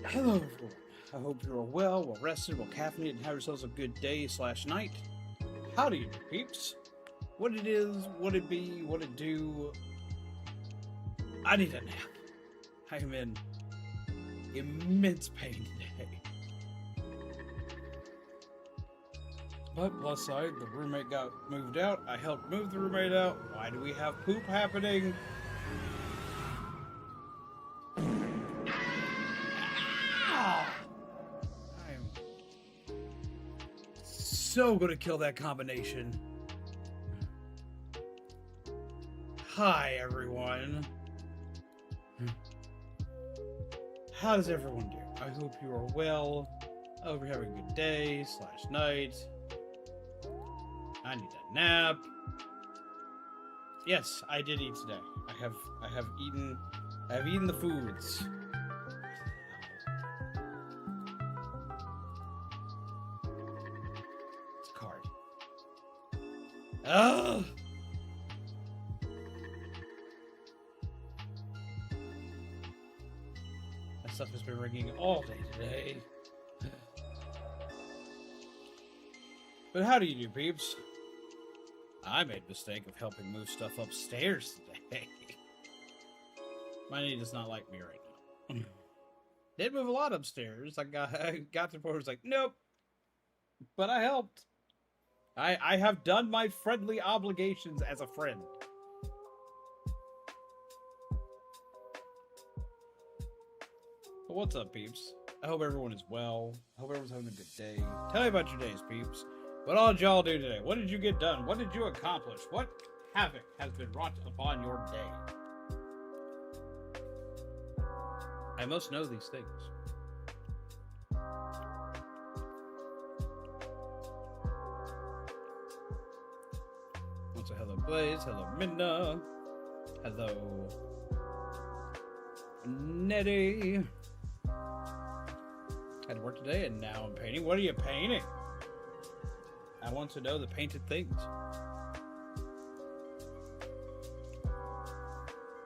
Hello everyone, I hope you're all well rested, well caffeinated, and have yourselves a good day / night. Howdy you peeps. What it is, what it be, what it do. I need a nap. I am in immense pain today. But plus side, the roommate got moved out. I helped move the roommate out. Why do we have poop happening? So gonna kill that combination. Hi everyone. How does everyone do? I hope you are well. I hope you're having a good day / night. I need a nap. Yes, I did eat today. I have eaten the foods. Ugh! That stuff has been ringing all day today. But how do you do, peeps? I made the mistake of helping move stuff upstairs today. My knee does not like me right now. Did move a lot upstairs. I got to the point where it's like, nope. But I helped. I have done my friendly obligations as a friend. But what's up, peeps? I hope everyone is well. I hope everyone's having a good day. Tell me about your days, peeps. What all did y'all do today? What did you get done? What did you accomplish? What havoc has been wrought upon your day? I must know these things. So hello Blaze, hello Minna, hello Nettie. Had to work today and now I'm painting. What are you painting? I want to know the painted things.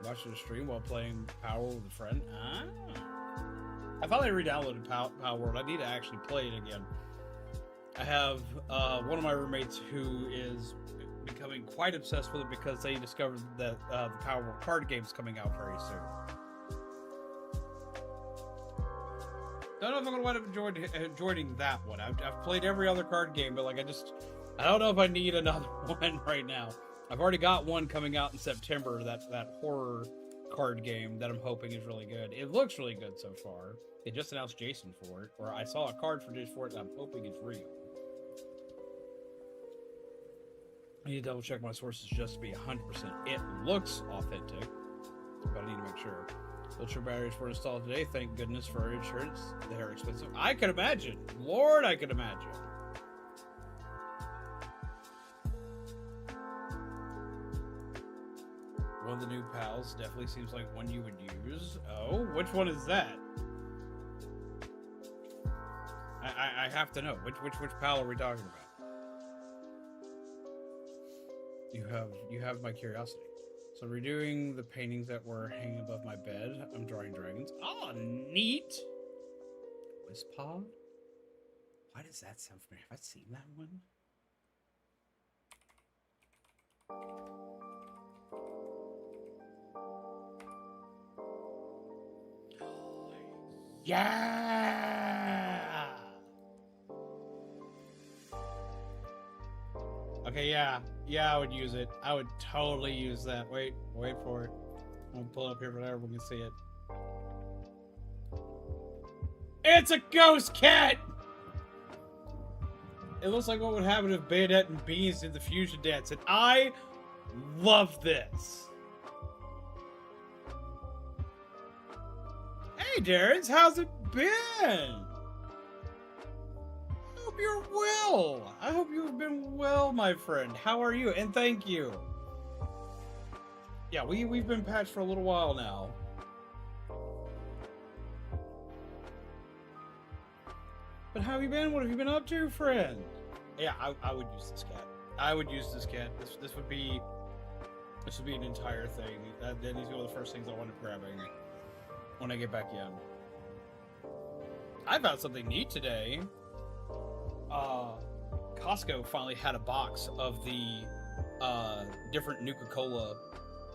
Watching the stream while playing Power with a friend. Ah. I finally re-downloaded Power World. I need to actually play it again. I have one of my roommates who is becoming quite obsessed with it because they discovered that the Power World card game is coming out very soon. Don't know if I'm going to wind up enjoying that one. I've played every other card game, but like I don't know if I need another one right now. I've already got one coming out in September, that horror card game that I'm hoping is really good. It looks really good so far. They just announced Jason for it, or I saw a card for Jason for it, and I'm hoping it's real. I need to double check my sources just to be 100%. It looks authentic, but I need to make sure. Filter batteries were installed today. Thank goodness for our insurance. They are expensive. I could imagine. Lord, I could imagine. One of the new pals definitely seems like one you would use. Oh, which one is that? I have to know. Which pal are we talking about? You have my curiosity. So redoing the paintings that were hanging above my bed. I'm drawing dragons. Oh, neat! Wispod? Why does that sound familiar? Have I seen that one? Yeah! Okay, yeah, I would use it. I would totally use that. Wait for it. I'm gonna pull it up here for everyone can see it. It's a ghost cat! It looks like what would happen if Bayonette and Beans did the fusion dance, and I love this. Hey, Darren, how's it been? hope you're well. I hope you've been well, my friend. How are you? And thank you. Yeah, we've been patched for a little while now. But how have you been? What have you been up to, friend? Yeah, I would use this cat. I would use this cat. This would be an entire thing. That is one of the first things I want to grabbing when I get back in. I found something neat today. Costco finally had a box of the different Nuka-Cola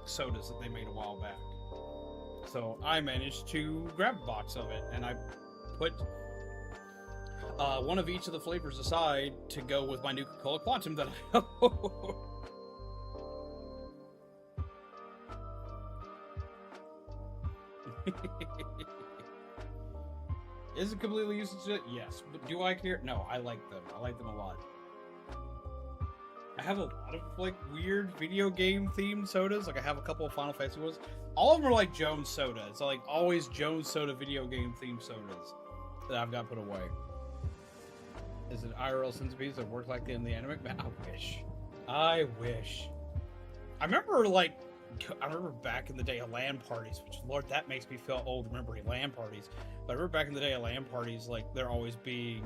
sodas that they made a while back. So I managed to grab a box of it, and I put one of each of the flavors aside to go with my Nuka-Cola Quantum that I know. Is it completely useless? Yes. But do I care? No, I like them. I like them a lot. I have a lot of, like, weird video game themed sodas. Like, I have a couple of Final Fantasy ones. All of them are, like, Jones Soda. It's, like, always Jones Soda video game themed sodas that I've got put away. Is it IRL centipedes that work like in the anime? Man, I wish. I wish. I remember back in the day of LAN parties, which, Lord, that makes me feel old remembering LAN parties. But I remember back in the day of LAN parties, like, there always being,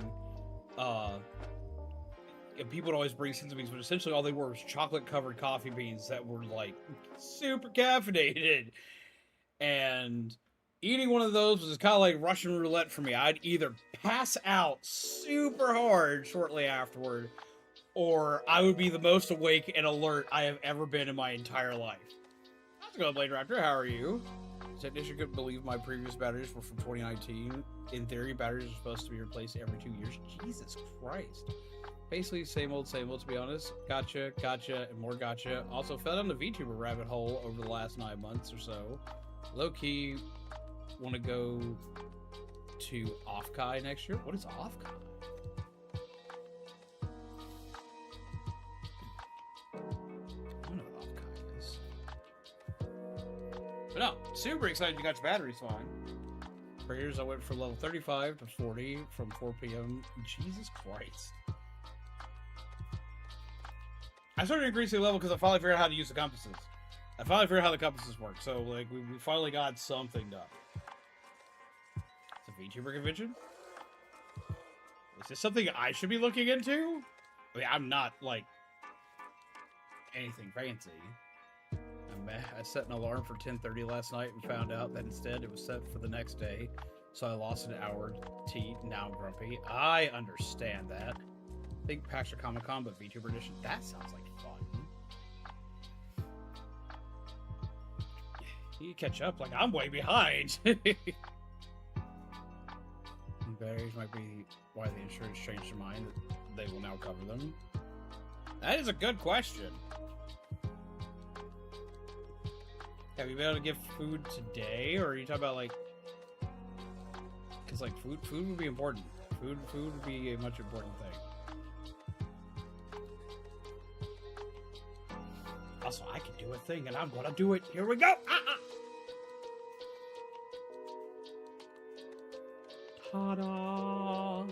people would always bring centipedes, but essentially all they were was chocolate-covered coffee beans that were, like, super caffeinated. And eating one of those was kind of like Russian roulette for me. I'd either pass out super hard shortly afterward, or I would be the most awake and alert I have ever been in my entire life. How's it going, Blade Raptor? How are you? Technician couldn't believe my previous batteries were from 2019. In theory, batteries are supposed to be replaced every 2 years. Jesus Christ. Basically, same old, to be honest. Gotcha, and more gotcha. Also, fell down the VTuber rabbit hole over the last 9 months or so. Low-key, want to go to Offkai next year? What is Offkai? I don't know what Offkai is. But no, super excited you got your batteries fine. For years, I went from level 35 to 40 from 4 p.m. Jesus Christ. I started increasing the level because I finally figured out how to use the compasses. I finally figured out how the compasses work, so like we finally got something done. It's a VTuber convention? Is this something I should be looking into? I mean, I'm not, like, anything fancy. I set an alarm for 10:30 last night and found out that instead it was set for the next day, so I lost an hour to now I'm grumpy. I understand that. I think PAX or Comic-Con, but VTuber edition. That sounds like fun. You catch up, like I'm way behind. Batteries might be why the insurance changed their mind. They will now cover them. That is a good question. Have you been able to get food today, or are you talking about like? Because like food would be important. Food would be a much important thing. Also, I can do a thing, and I'm gonna do it. Here we go! Ta-da!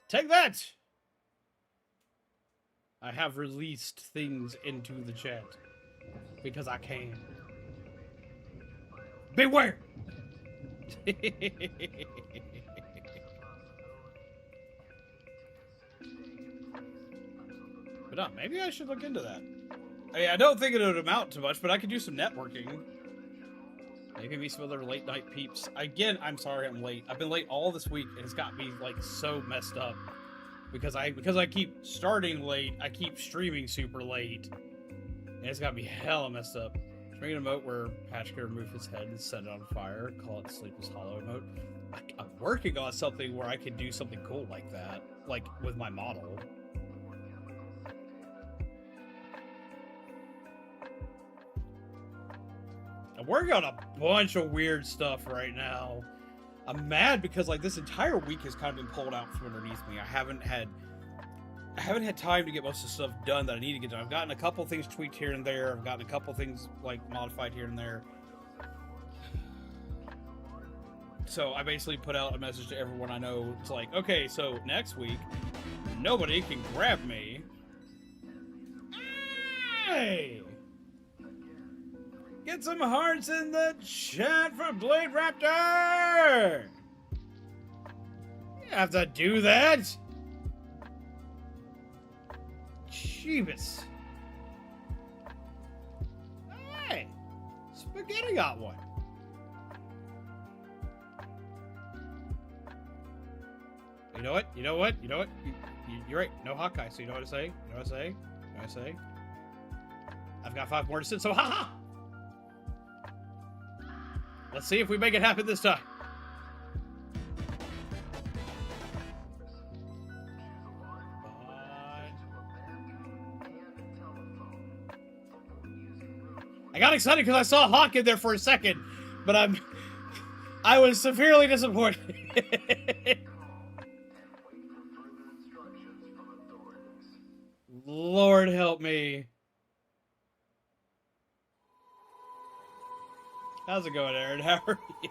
Take that! I have released things into the chat. Because I can. Beware! But no, maybe I should look into that. I don't think it would amount to much, but I could do some networking. Maybe meet some other late night peeps. Again, I'm sorry I'm late. I've been late all this week, and it's got me like so messed up. Because I keep starting late, I keep streaming super late. And it's got me hella messed up. Bring an emote where Patch can remove his head and set it on fire. Call it Sleepless Hollow emote. I'm working on something where I can do something cool like that. Like with my model. I'm working on a bunch of weird stuff right now. I'm mad because like this entire week has kind of been pulled out from underneath me. I haven't had time to get most of the stuff done that I need to get done. I've gotten a couple things tweaked here and there. I've gotten a couple things like modified here and there. So I basically put out a message to everyone I know. It's like, okay, so next week, nobody can grab me. Hey! Get some hearts in the chat for Blade Raptor! You have to do that! Jeebus. Hey! Spaghetti got one. You know what? You know what? You know what? You're right. No Hawkeye, so you know what to say? You know what to say? You know what to say? I've got 5 more to sit, so haha! Let's see if we make it happen this time. I got excited because I saw Hawk in there for a second, but I was severely disappointed. Lord help me. How's it going, Aaron? How are you?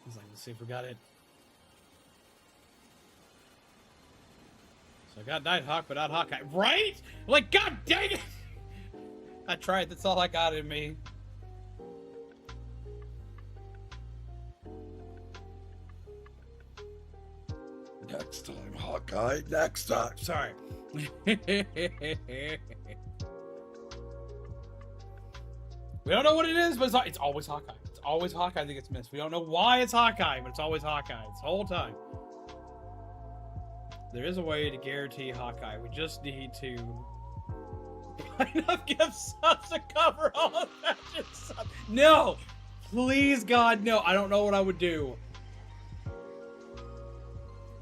Let's see if we got it. So I got Nighthawk, but not Hawkeye. Right? Like, god dang it! I tried. That's all I got in me. Next time, Hawkeye. Next time. Sorry. We don't know what it is, but it's always Hawkeye. It's always Hawkeye that gets missed. We don't know why it's Hawkeye, but it's always Hawkeye. It's the whole time. There is a way to guarantee Hawkeye. We just need to buy enough gift subs to cover all of that stuff. No! Please, God, no. I don't know what I would do.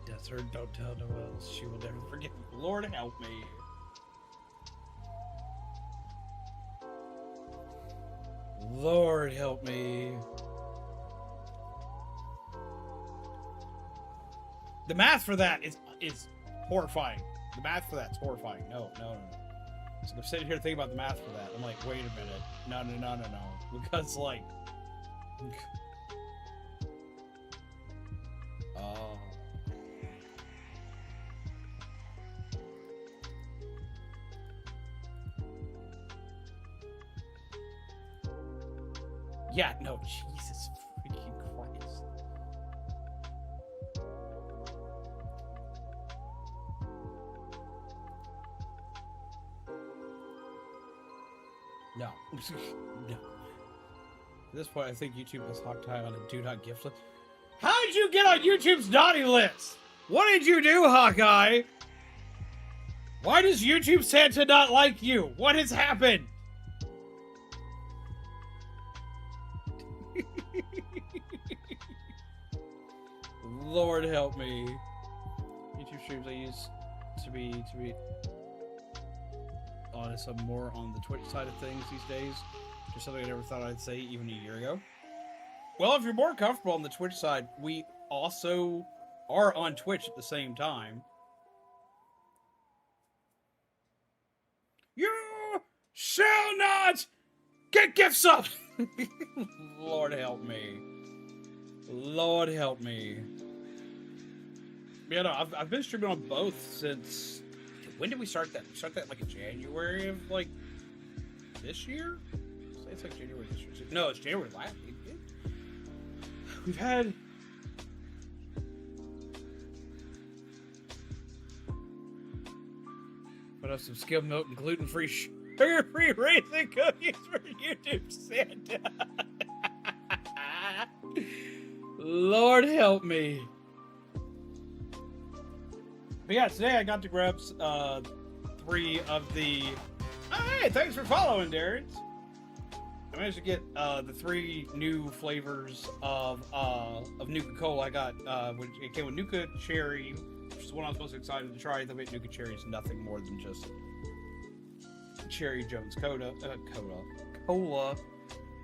Desshurt, don't tell no one else. She will never forgive me. Lord help me. Lord help me. The math for that is horrifying. The math for that's horrifying. No. So I'm sitting here thinking about the math for that. I'm like, wait a minute. No. Because like yeah, no, Jesus freaking Christ. No. No. At this point, I think YouTube has Hawkeye on a do not gift list. How did you get on YouTube's naughty list? What did you do, Hawkeye? Why does YouTube Santa not like you? What has happened? Lord help me. YouTube streams I used to be honest, I'm more on the Twitch side of things these days. Just something I never thought I'd say even a year ago. Well, if you're more comfortable on the Twitch side, we also are on Twitch at the same time. You shall not get gifts up! Lord help me. Lord help me. Yeah, no, I've been streaming on both since... When did we start that? We started that like in January of like this year? It's like January this year. No, it's January last year. We've had... Put up some skim milk and gluten-free, sugar-free raisin cookies for YouTube Santa. Lord help me. But yeah, today I got to grab 3 of the... Oh, hey, thanks for following, Darren. I managed to get the 3 new flavors of Nuka-Cola. I got, it came with Nuka Cherry, which is one I was most excited to try. The Nuka Cherry is nothing more than just Cherry Jones Cola.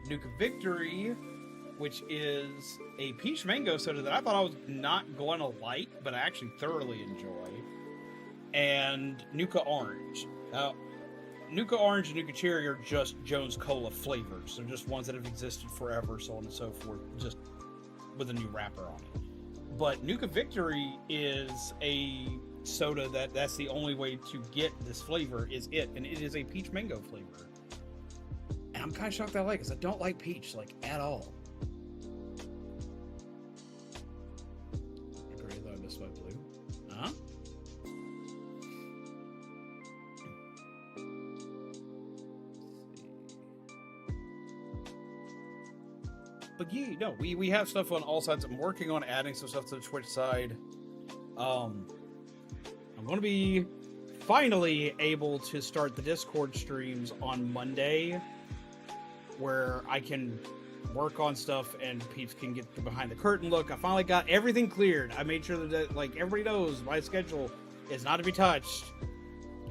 Nuka Victory, which is a peach mango soda that I thought I was not going to like, but I actually thoroughly enjoy. And Nuka Orange. Nuka Orange and Nuka Cherry are just Jones Cola flavors. They're just ones that have existed forever, so on and so forth. Just with a new wrapper on it. But Nuka Victory is a soda that's the only way to get this flavor is it, and it is a peach mango flavor. And I'm kind of shocked I like it, because I don't like peach, like, at all. I really thought I missed my blue. Huh? But yeah, no, we have stuff on all sides. I'm working on adding some stuff to the Twitch side. I'm going to be finally able to start the Discord streams on Monday, where I can work on stuff and peeps can get the behind the curtain look. I finally got everything cleared. I made sure that, like, everybody knows my schedule is not to be touched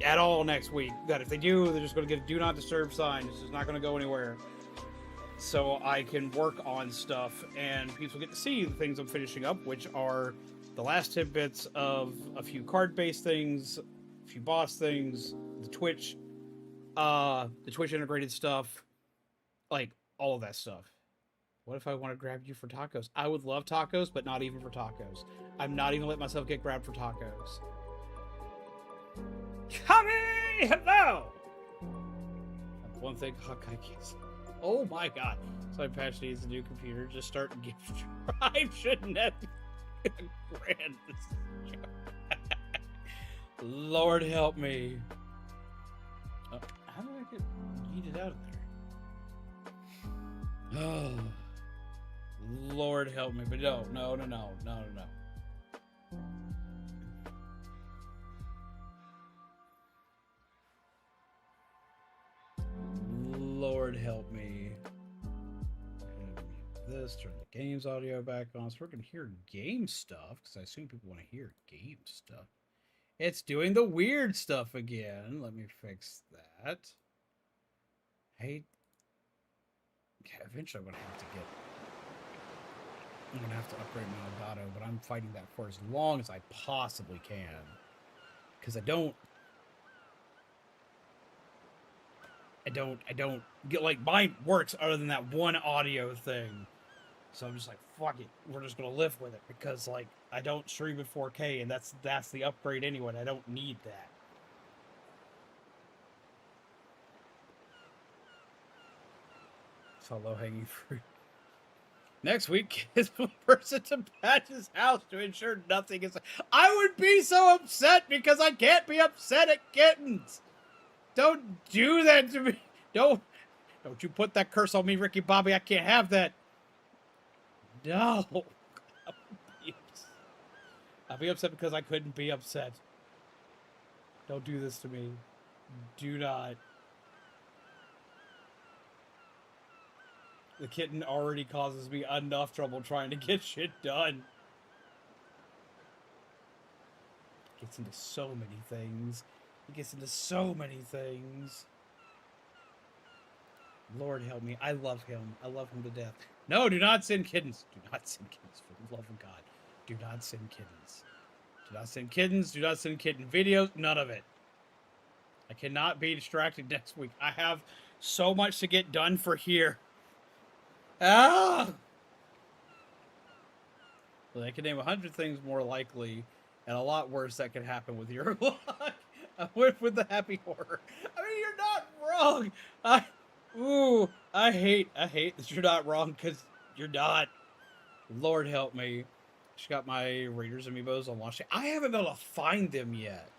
at all next week. That if they do, they're just going to get a do not disturb sign. It's just not going to go anywhere. So I can work on stuff and people get to see the things I'm finishing up, which are the last tidbits of a few card-based things, a few boss things, the Twitch integrated stuff, like all of that stuff. What if I want to grab you for tacos? I would love tacos, but not even for tacos. I'm not even letting myself get grabbed for tacos. Kami! Hello! That's one thing Hawkeye gets. Oh my god. So Patch needs a new computer. Just start gift drive. Shouldn't have grand this Lord help me. How did I get yeeted out of there? Oh, Lord help me. But no. Lord help me. This, turn the games audio back on so we're going to hear game stuff, because I assume people want to hear game stuff. It's doing the weird stuff again. Let me fix that. Hey. Okay, eventually I'm going to have to upgrade my Elgato, but I'm fighting that for as long as I possibly can. Because I don't get, like, mine works other than that one audio thing. So I'm just like, fuck it. We're just going to live with it because, like, I don't stream in 4K and that's the upgrade anyway. I don't need that. It's all low-hanging fruit. Next week is one person to Patch's house to ensure nothing is... I would be so upset because I can't be upset at kittens. Don't do that to me. Don't you put that curse on me, Ricky Bobby. I can't have that. No. I'll be upset because I couldn't be upset. Don't do this to me. Do not. The kitten already causes me enough trouble trying to get shit done. Gets into so many things. He gets into so many things. Lord help me. I love him. I love him to death. No, do not send kittens. Do not send kittens. For the love of God. Do not send kittens. Do not send kittens. Do not send kitten videos. None of it. I cannot be distracted next week. I have so much to get done for here. Ah! Well, I can name 100 things more likely and a lot worse that could happen with your luck. I went with the happy horror. I mean, you're not wrong. I hate that you're not wrong, because you're not. Lord help me. She got my Raiders amiibos on launch day. I haven't been able to find them yet.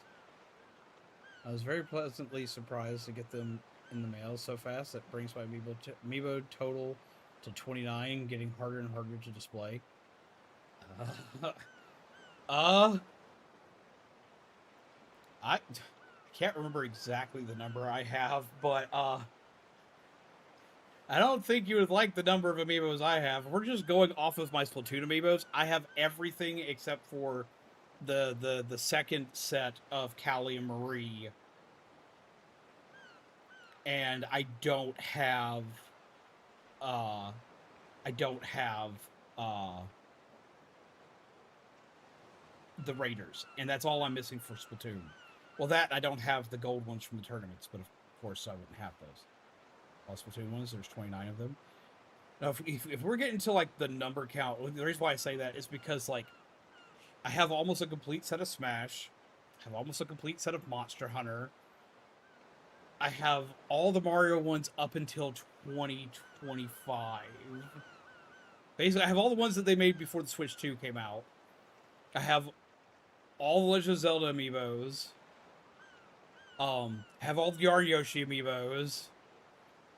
I was very pleasantly surprised to get them in the mail so fast. That brings my amiibo total to 29, getting harder and harder to display. I can't remember exactly the number I have, but I don't think you would like the number of amiibos I have. We're just going off of my Splatoon amiibos. I have everything except for the second set of Callie and Marie. And I don't have the Raiders, and that's all I'm missing for Splatoon. Well, I don't have the gold ones from the tournaments, but of course I wouldn't have those. All Splatoon ones, there's 29 of them. Now, if we're getting to, like, the number count, the reason why I say that is because, like, I have almost a complete set of Smash. I have almost a complete set of Monster Hunter. I have all the Mario ones up until 2025. Basically, I have all the ones that they made before the Switch 2 came out. I have all the Legend of Zelda amiibos. Have all the Yar Yoshi amiibos.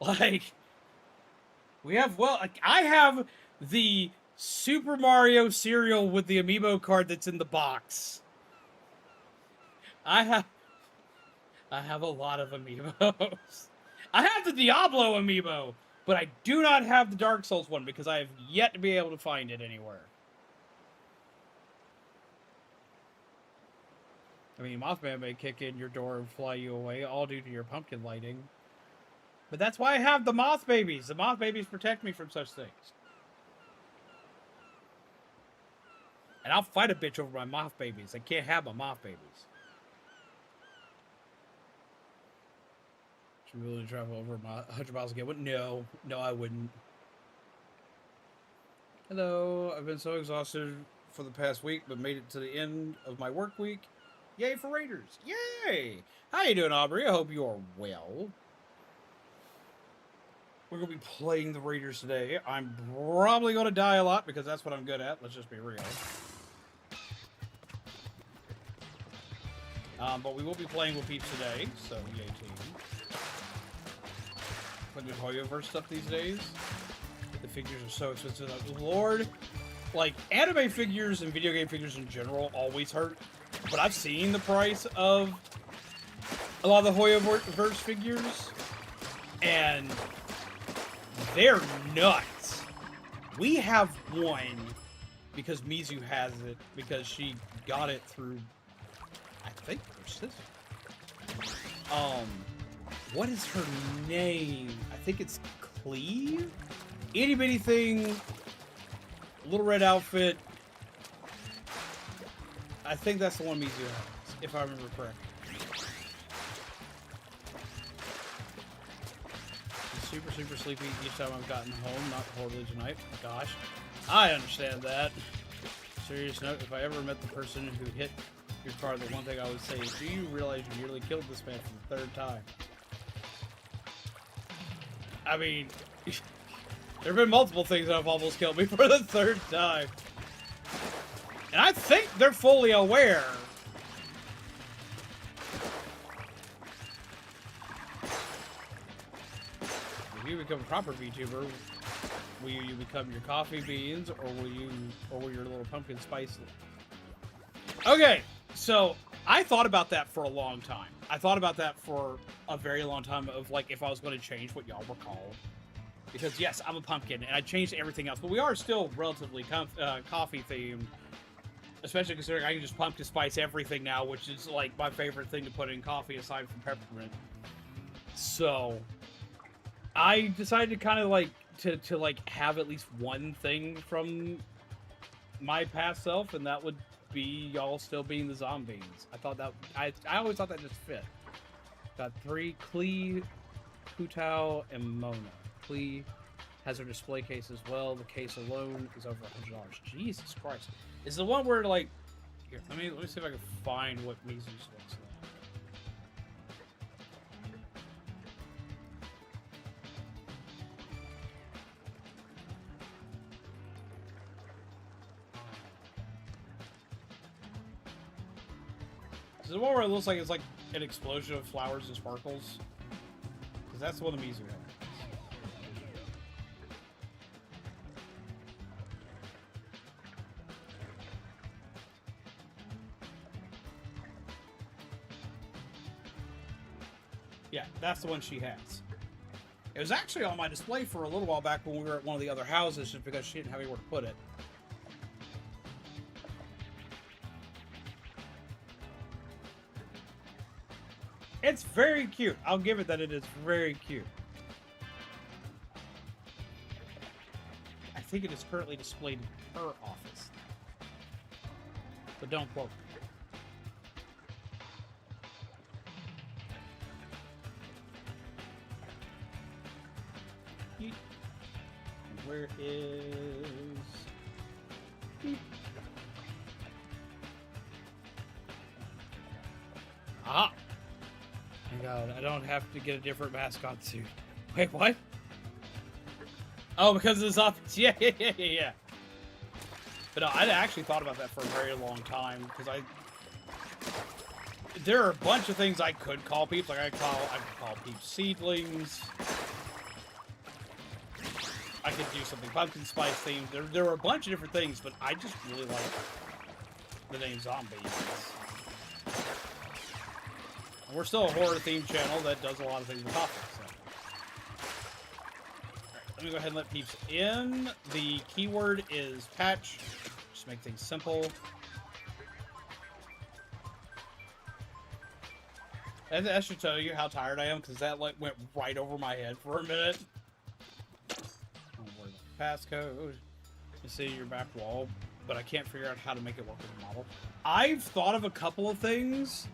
Like, we have, well, like, I have the Super Mario cereal with the amiibo card that's in the box. I have a lot of amiibos. I have the Diablo amiibo, but I do not have the Dark Souls one because I have yet to be able to find it anywhere. I mean, Mothman may kick in your door and fly you away, all due to your pumpkin lighting. But that's why I have the moth babies. The moth babies protect me from such things. And I'll fight a bitch over my moth babies. I can't have my moth babies. Should we really travel over 100 miles again? No, I wouldn't. Hello, I've been so exhausted for the past week, but made it to the end of my work week. Yay for Raiders! Yay! How you doing, Aubrey? I hope you are well. We're going to be playing the Raiders today. I'm probably going to die a lot because that's what I'm good at. Let's just be real. But we will be playing with peeps today, so yay team. Like the Hoyoverse stuff these days. The figures are so expensive. Lord, like, anime figures and video game figures in general always hurt. But I've seen the price of a lot of the Hoyoverse figures, and they're nuts. We have one because Mizu has it because she got it through, I think, her sister. What is her name? I think it's Cleve? Itty bitty thing, little red outfit. I think that's the one Mizu has, if I remember correctly. Super, super sleepy each time I've gotten home, not horribly tonight. Gosh, I understand that. Serious note, if I ever met the person who hit your car, the one thing I would say is, do you realize you nearly killed this man for the 3rd time? I mean, there have been multiple things that have almost killed me for the 3rd time. And I think they're fully aware. If you become a proper VTuber, will you become your coffee beans, or will your little pumpkin spice? Okay, so I thought about that for a long time. I thought about that for a very long time of, like, if I was going to change what y'all were called. Because, yes, I'm a pumpkin, and I changed everything else. But we are still relatively coffee-themed. Especially considering I can just pumpkin spice everything now, which is, like, my favorite thing to put in coffee aside from peppermint. So, I decided to kind of, like, to like, have at least one thing from my past self, and that would be y'all still being the zombies. I thought that, I always thought that just fit. Got 3, Klee, Kutao, and Mona. Klee has her display case as well. The case alone is over $100. Jesus Christ. Is the one where, like, here, let me see if I can find what Mizu's looks like. Is it the one where it looks like it's like an explosion of flowers and sparkles? Because that's the one the Mizu has. Yeah, that's the one she has. It was actually on my display for a little while back when we were at one of the other houses, just because she didn't have anywhere to put it. It's very cute. I'll give it that it is very cute. I think it is currently displayed in her office. But don't quote me. Where is... Beep. Ah! Thank God, I don't have to get a different mascot suit. Wait, what? Oh, because of this office. Yeah. But no, I'd actually thought about that for a very long time, because there are a bunch of things I could call peeps. Like I could call peeps seedlings. I could do something pumpkin spice themed. There were a bunch of different things, but I just really like the name zombies. And we're still a horror themed channel that does a lot of things with topics. So. Alright, let me go ahead and let peeps in. The keyword is patch. Just make things simple. And that should tell you how tired I am, because that like went right over my head for a minute. Passcode. You see your back wall, but I can't figure out how to make it work with the model. I've thought of a couple of things,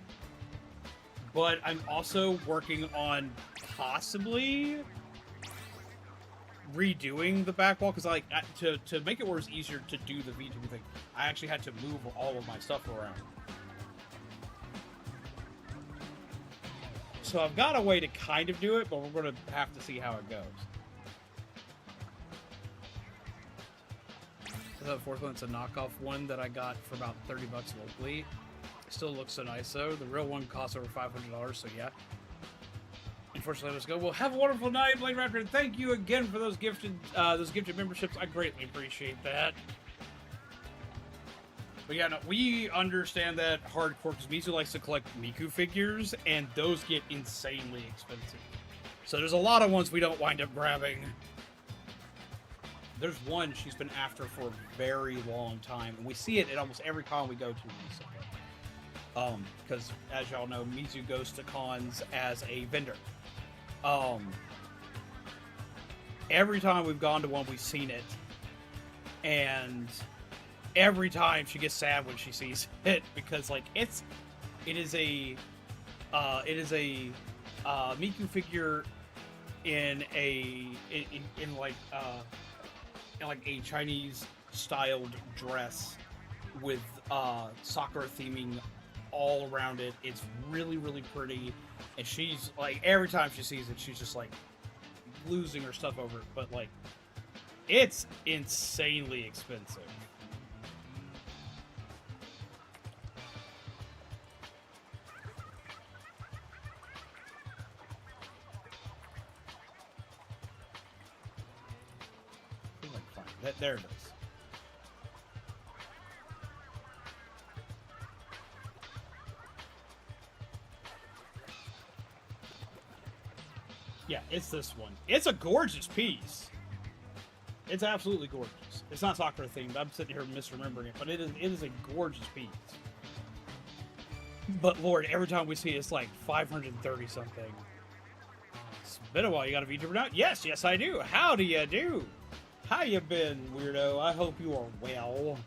but I'm also working on possibly redoing the back wall, because like to make it where it's easier to do the VTuber thing, I actually had to move all of my stuff around. So I've got a way to kind of do it, but we're going to have to see how it goes. The fourth one's a knockoff one that I got for about 30 bucks locally. It still looks so nice though. The real one costs over $500, so yeah. Unfortunately, let's go. Well, have a wonderful night, Blade Raptor. Thank you again for those gifted memberships. I greatly appreciate that. But yeah, no, we understand that hardcore, because Mizu likes to collect Miku figures, and those get insanely expensive. So there's a lot of ones we don't wind up grabbing. There's one she's been after for a very long time, and we see it at almost every con we go to recently. Because, as y'all know, Mizu goes to cons as a vendor. Every time we've gone to one, we've seen it. And every time she gets sad when she sees it, because, like, it is a Miku figure in like a Chinese styled dress with Sakura theming all around it. It's really, really pretty, and she's like, every time she sees it, she's just like losing her stuff over it. But like, it's insanely expensive. There it is. Yeah, it's this one. It's a gorgeous piece. It's absolutely gorgeous. It's not Sakura themed. I'm sitting here misremembering it, but it is a gorgeous piece. But Lord, every time we see it, it's like 530 something. It's been a while. You got a VTuber now? Yes, I do. How do you do? How you been, weirdo? I hope you are well.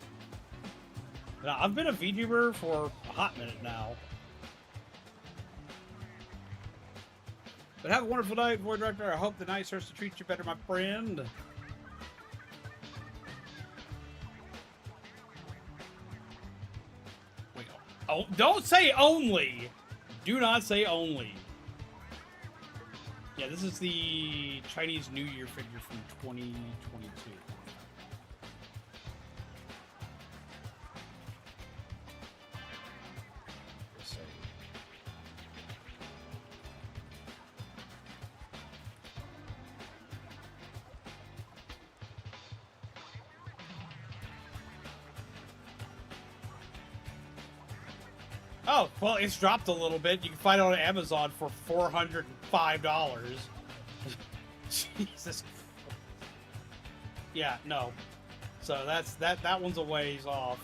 Now, I've been a VTuber for a hot minute now. But have a wonderful night, Void Director. I hope the night starts to treat you better, my friend. Wait, oh, don't say only! Do not say only. Yeah, this is the Chinese New Year figure from 2022. Let's see. Oh, well, it's dropped a little bit. You can find it on Amazon for $405. Jesus. Yeah, no. So that one's a ways off.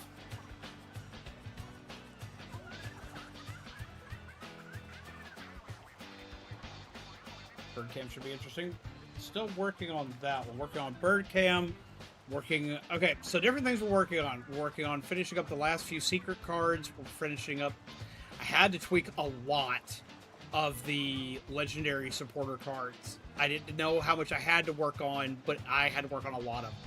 Bird cam should be interesting. Still working on that one. Working on bird cam. Okay, so different things we're working on. We're working on finishing up the last few secret cards. We're finishing up. I had to tweak a lot of the legendary supporter cards. I didn't know how much I had to work on, but I had to work on a lot of them.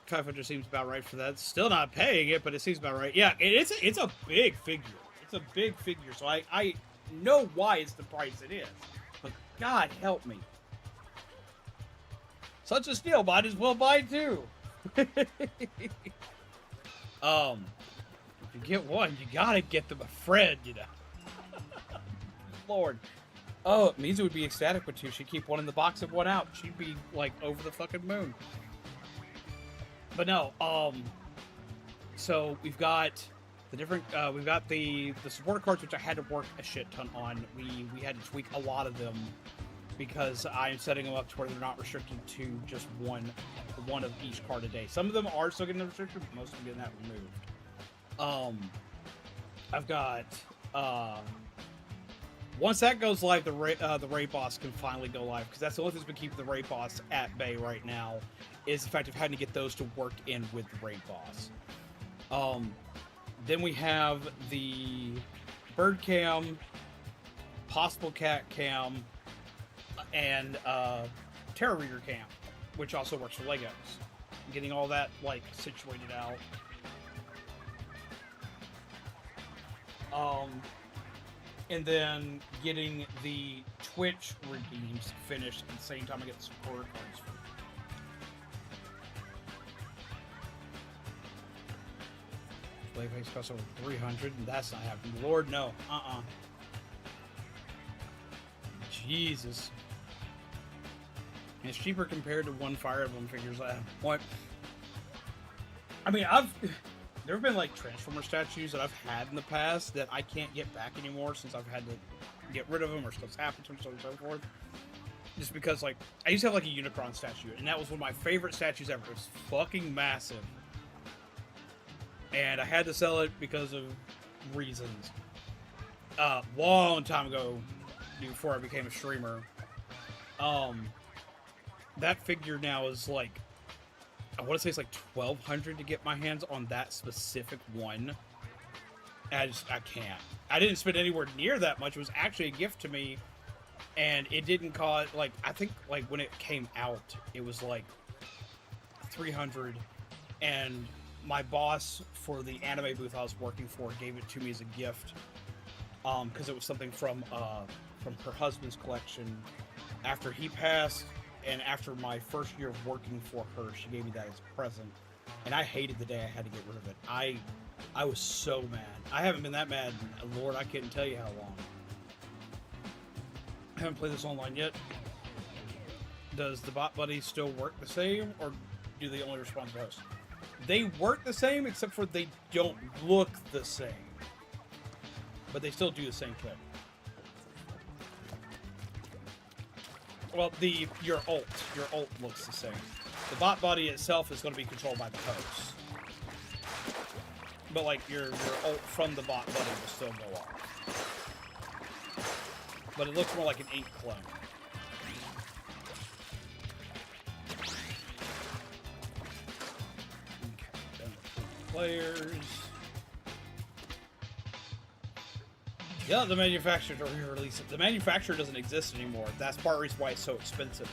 500 seems about right for that. Still not paying it, but it seems about right. Yeah, it's a big figure. It's a big figure, so I know why it's the price it is. But God help me. Such a steal, might as well buy two. If you get one, you gotta get them a friend, you know. Lord. Oh, Mizu would be ecstatic with two. She'd keep one in the box and one out. She'd be, like, over the fucking moon. But no, so we've got the different, we've got the supporter cards, which I had to work a shit ton on. We had to tweak a lot of them because I'm setting them up to where they're not restricted to just one of each card a day. Some of them are still getting restricted, but most of them getting that removed. I've got, once that goes live, the raid boss can finally go live, because that's the only thing that's been keeping the raid boss at bay right now, is the fact of having to get those to work in with the raid boss. Then we have the bird cam, possible cat cam, and Terror Reader cam, which also works for Legos. Getting all that, like, situated out. And then getting the Twitch redeems finished at the same time I get the supporter cards for. Playface costs over 300, and that's not happening. Lord, no. Jesus. And it's cheaper compared to one Fire Emblem figures I have. What? I mean, there have been, like, Transformer statues that I've had in the past that I can't get back anymore since I've had to get rid of them or stuff's happened to them, so on and so forth. Just because, like, I used to have, like, a Unicron statue, and that was one of my favorite statues ever. It was fucking massive. And I had to sell it because of reasons. Long time ago, before I became a streamer. That figure now is, like, I want to say it's like $1,200 to get my hands on that specific one. And I can't. I didn't spend anywhere near that much. It was actually a gift to me, and it didn't cost, like, I think, like, when it came out, it was like $300, and my boss for the anime booth I was working for gave it to me as a gift, because it was something from her husband's collection after he passed. And after my first year of working for her, she gave me that as a present. And I hated the day I had to get rid of it. I was so mad. I haven't been that mad, Lord, I couldn't tell you how long. I haven't played this online yet. Does the bot buddies still work the same, or do they only respond to hosts? They work the same, except for they don't look the same. But they still do the same thing. Well, your ult looks the same. The bot body itself is going to be controlled by the host. But, like, your ult from the bot body will still go off. But it looks more like an ink clone. Okay, done with players. Yeah, the manufacturer to re-release it. The manufacturer doesn't exist anymore. That's part of the reason why it's so expensive.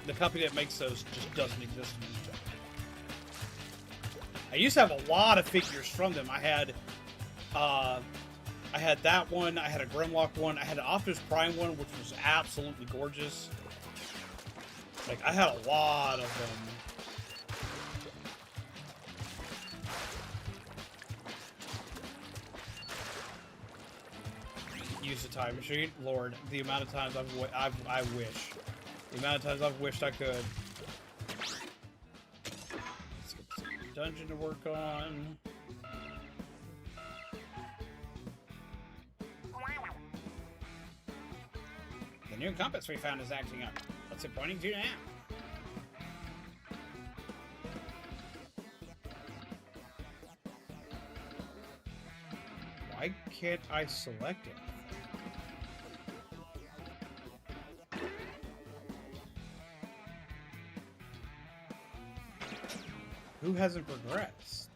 The company that makes those just doesn't exist anymore. I used to have a lot of figures from them. I had that one. I had a Grimlock one. I had an Optimus Prime one, which was absolutely gorgeous. Like, I had a lot of them. Use the time machine, Lord. The amount of times I wish. The amount of times I've wished I could. Let's get the dungeon to work on. The new compass we found is acting up. What's it pointing to now? Why can't I select it? Who hasn't progressed?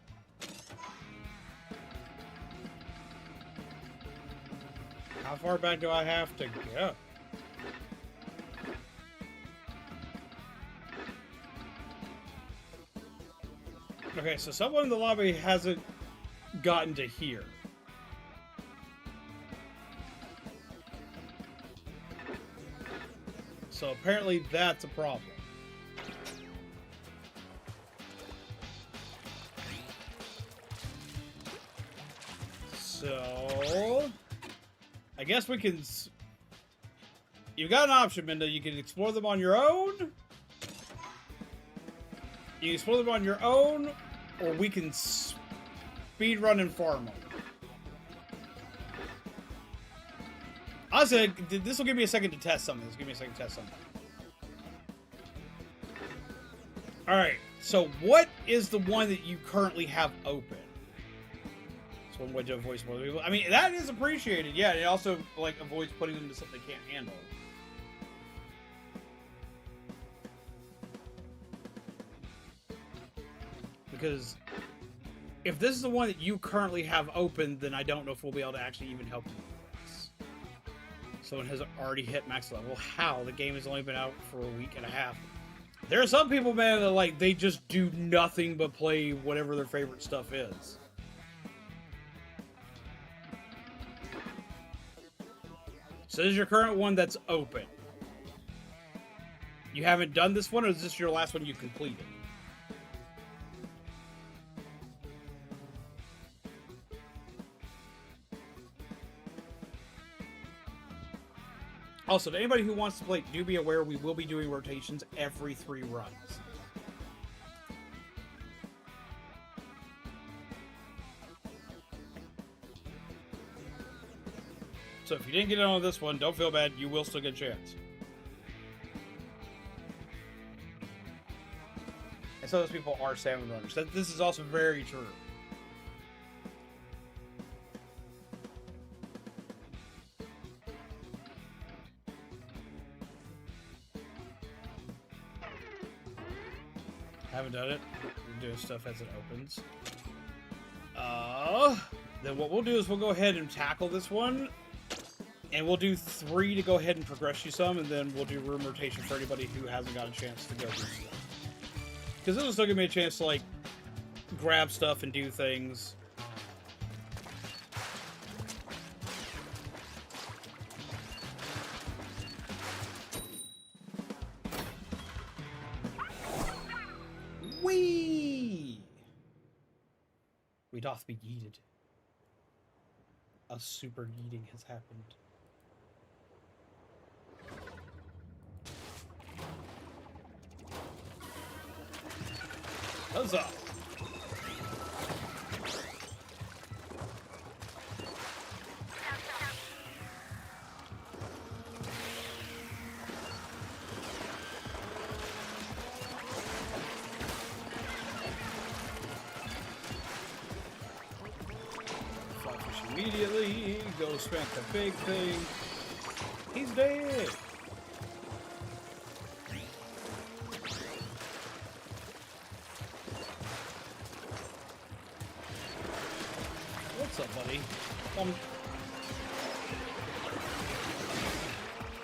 How far back do I have to go? Okay, so someone in the lobby hasn't gotten to here. So apparently that's a problem. So I guess we can... You've got an option, Minda. You can explore them on your own. You can explore them on your own, or we can speed run and farm them. Honestly, this will give me a second to test something. Alright, so what is the one that you currently have open? It's one way to avoid more people. I mean, that is appreciated. Yeah, it also, like, avoids putting them into something they can't handle. Because if this is the one that you currently have open, then I don't know if we'll be able to actually even help you with this. Someone has already hit max level. How? The game has only been out for a week and a half. There are some people, man, that like they just do nothing but play whatever their favorite stuff is. So this is your current one that's open. You haven't done this one, or is this your last one you completed? Also, to anybody who wants to play, do be aware we will be doing rotations every 3 runs. So if you didn't get in on this one, don't feel bad. You will still get a chance. And some of those people are salmon runners. This is also very true. Haven't done it. We're doing stuff as it opens. Then what we'll do is we'll go ahead and tackle this one. And we'll do 3 to go ahead and progress you some, and then we'll do room rotation for anybody who hasn't got a chance to go do stuff. Because this will still give me a chance to, like, grab stuff and do things. Whee! We doth be yeeted. A super yeeting has happened. Huzzah! Flyfish immediately. Go smack the big thing. He's dead. What's up, buddy?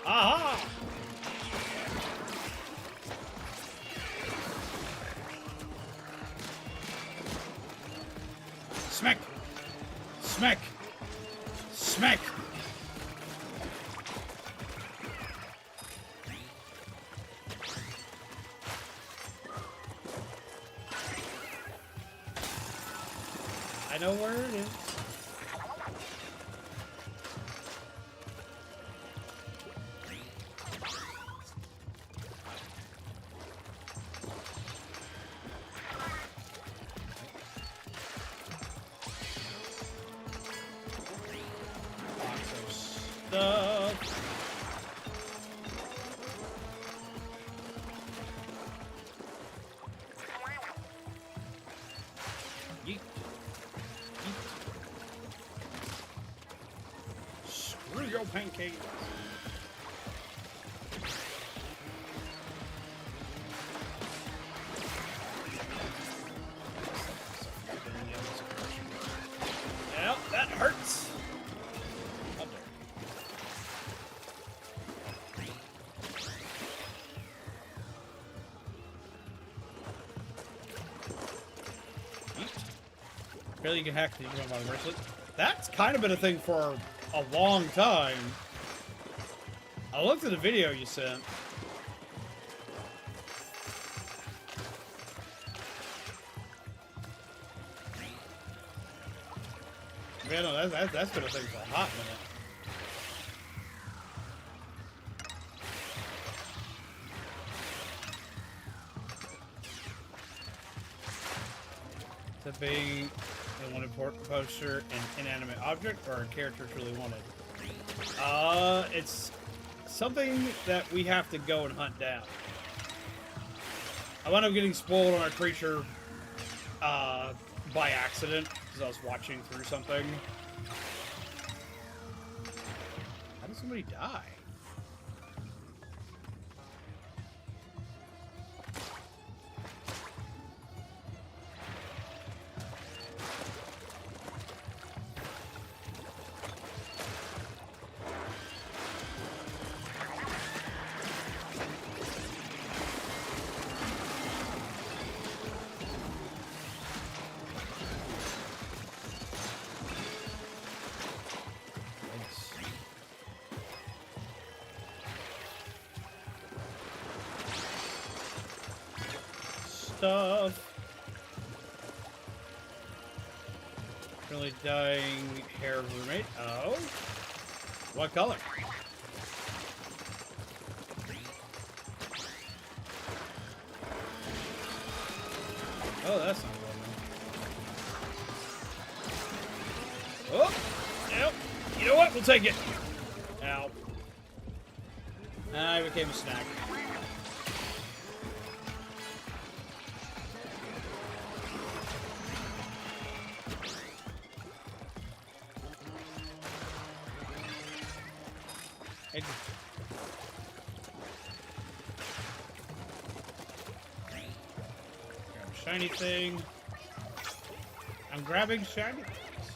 Aha! Smack! Smack! Smack! I know where it is. Yeet. Yeet. Screw your pancakes. Yep, that hurts. Up there. Apparently you can hack the Digimon body bracelet. That's kind of been a thing for a long time. I looked at the video you sent. Yeah, no, that's been a thing for a hot minute. To being the one important poster an inanimate object or a character truly wanted? It's something that we have to go and hunt down. I wound up getting spoiled on a creature by accident because I was watching through something. How did somebody die? Stuff. Really dying hair of roommate. Oh. What color? Oh, that's not good. Oh! Yep. You know what? We'll take it. Ow. I became a snack. Grab a shiny thing. I'm grabbing shiny things.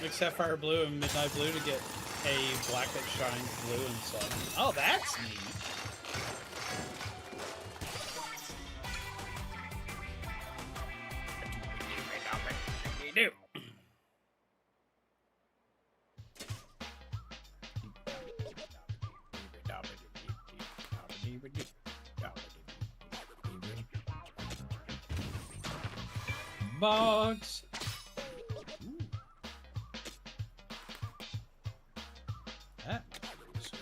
Mix Sapphire Blue and Midnight Blue to get a black that shines blue and sun. Oh, that's neat. You do. Box. Ooh. That might be useful.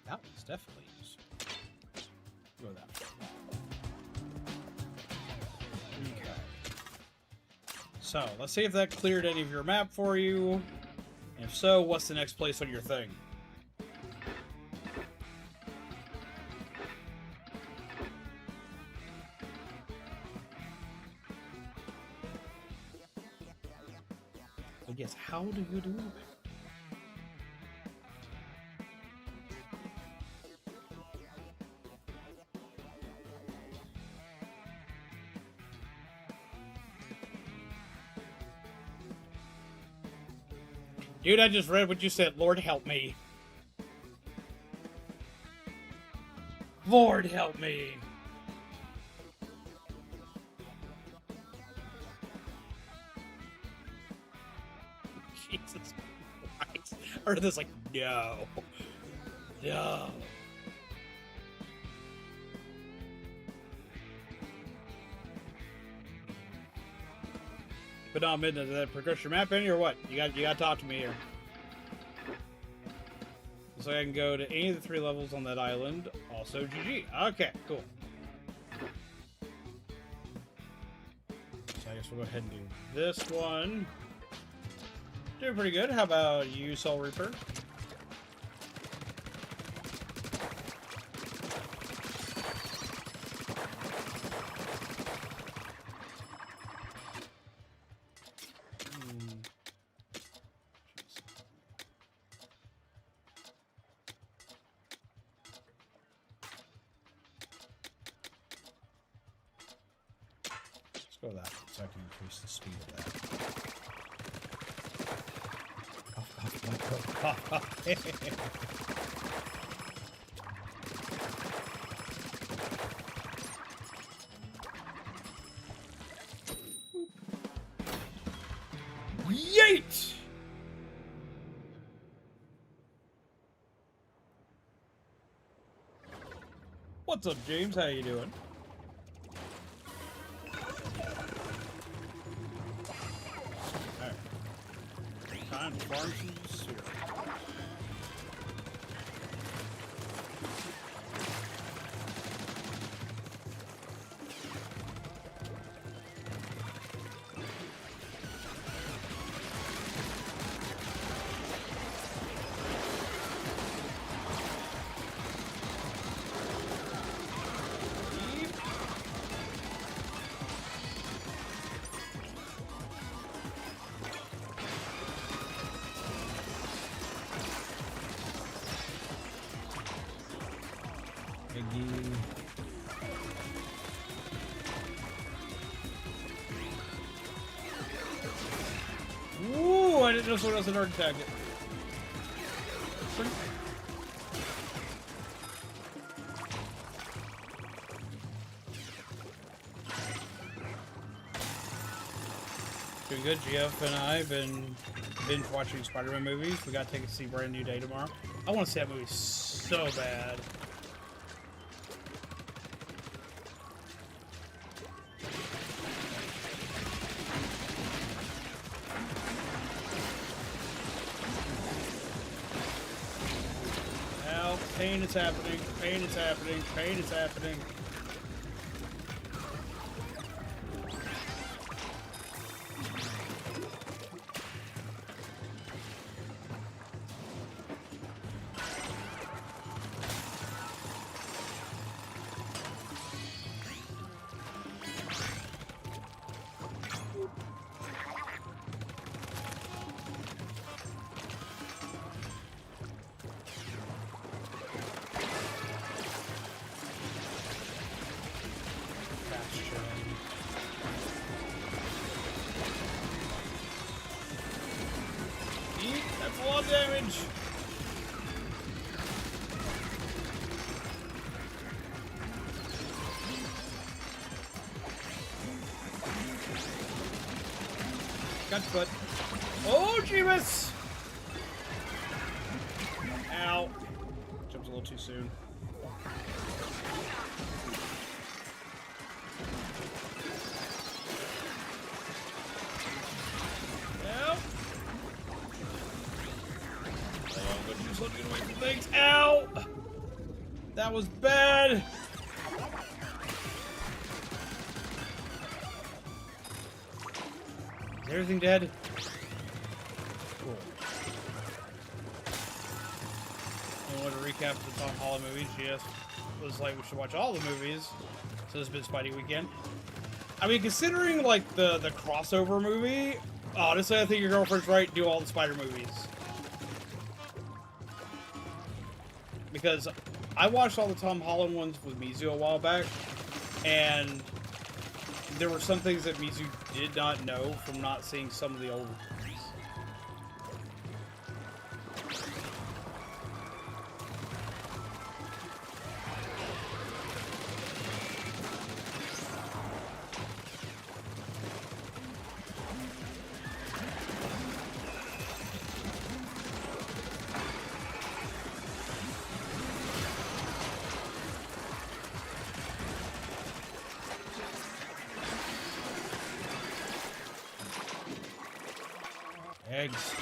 That one's definitely useful. Go that way. Okay. So, let's see if that cleared any of your map for you. If so, what's the next place on your thing? I guess, how do you do it? Dude, I just read what you said. Lord help me. Lord help me. Jesus Christ. Or this like, no. No. But no, Midnight, did that progress your map any or what? You got to talk to me here. So I can go to any of the 3 levels on that island. Also GG. Okay, cool. So I guess we'll go ahead and do this one. Doing pretty good. How about you, Soul Reaper? Let's go that way so I can increase the speed of that. Yeet! What's up, James? How you doing? Alright. Time to farm some syrup. Ooh, I didn't know someone else had already tagged it. Doing good. GF and I have been binge watching Spider-Man movies. We got tickets to see Brand New Day tomorrow. I want to see that movie so bad. Pain is happening, pain is happening, pain is happening. That's a lot of damage. Got your foot. Oh, Jeebus! Ow. Jumped a little too soon. Get away from things. Ow! That was bad. Is everything dead? Cool. I want to recap the Tom Holland movies. Yes, it was like we should watch all the movies. So this has been Spidey weekend. I mean, considering like the crossover movie, honestly, I think your girlfriend's right. Do all the Spider movies. Because I watched all the Tom Holland ones with Mizu a while back, and there were some things that Mizu did not know from not seeing some of the old movies. Eggs.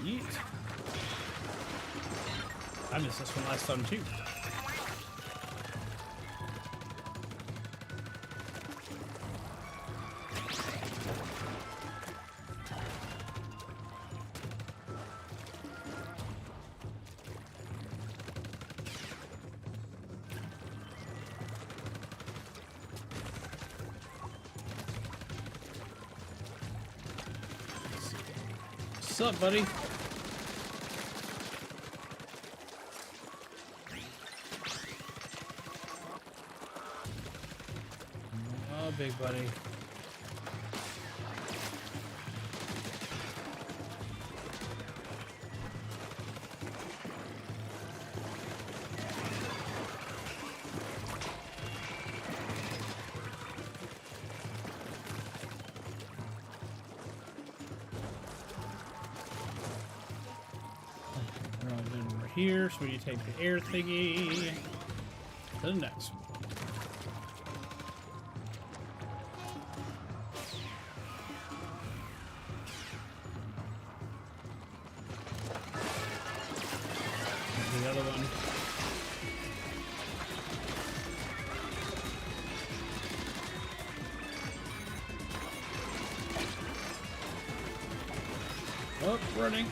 Yeet. I missed this one last time too. What's up, buddy? Oh, big buddy. Here, so we need to take the air thingy to the next one. There's the other one. Oh, running.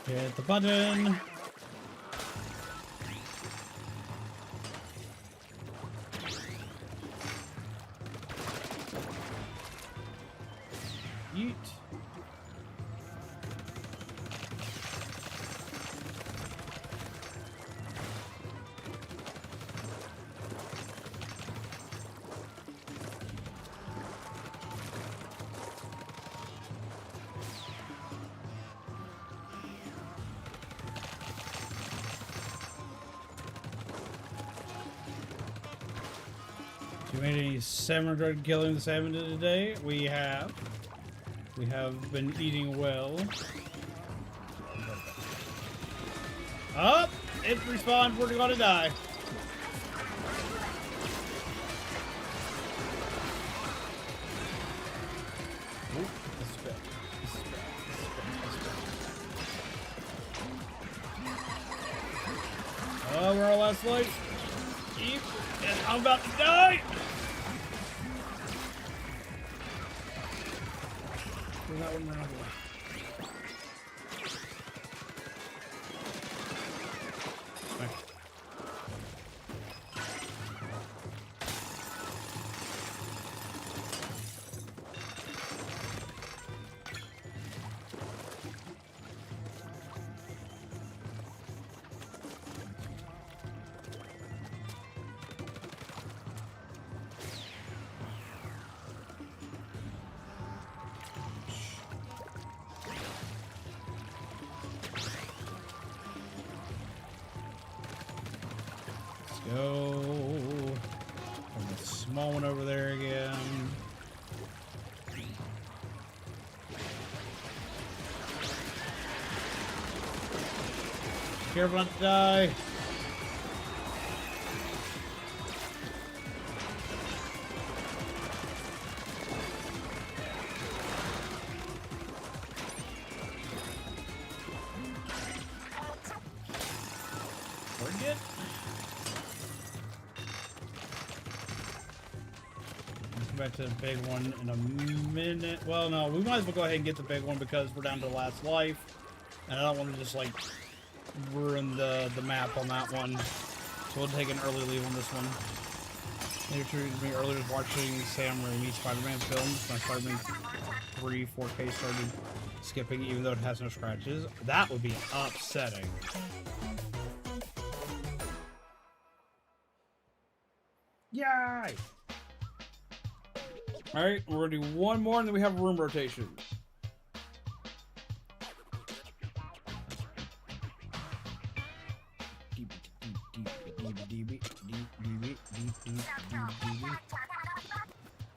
Hit the button. Yeet. You made any salmon drug killing the salmon today? We have. We have been eating well. Up! It respawned. We're gonna die. Oop, this is bad. This is bad. This is bad. Oh, we're our last life. Keep. And I'm about to die. That one ran away. Okay. Go. And the small one over there again. Careful not to die. Forget. Back to the big one in a minute. Well, no, we might as well go ahead and get the big one because we're down to the last life. And I don't want to just, like, ruin the map on that one. So we'll take an early leave on this one. They treated me earlier watching Sam Raimi Spider-Man films. My Spider-Man 3 4K started skipping even though it has no scratches. That would be upsetting. Yay! Alright, we're gonna do one more and then we have room rotation.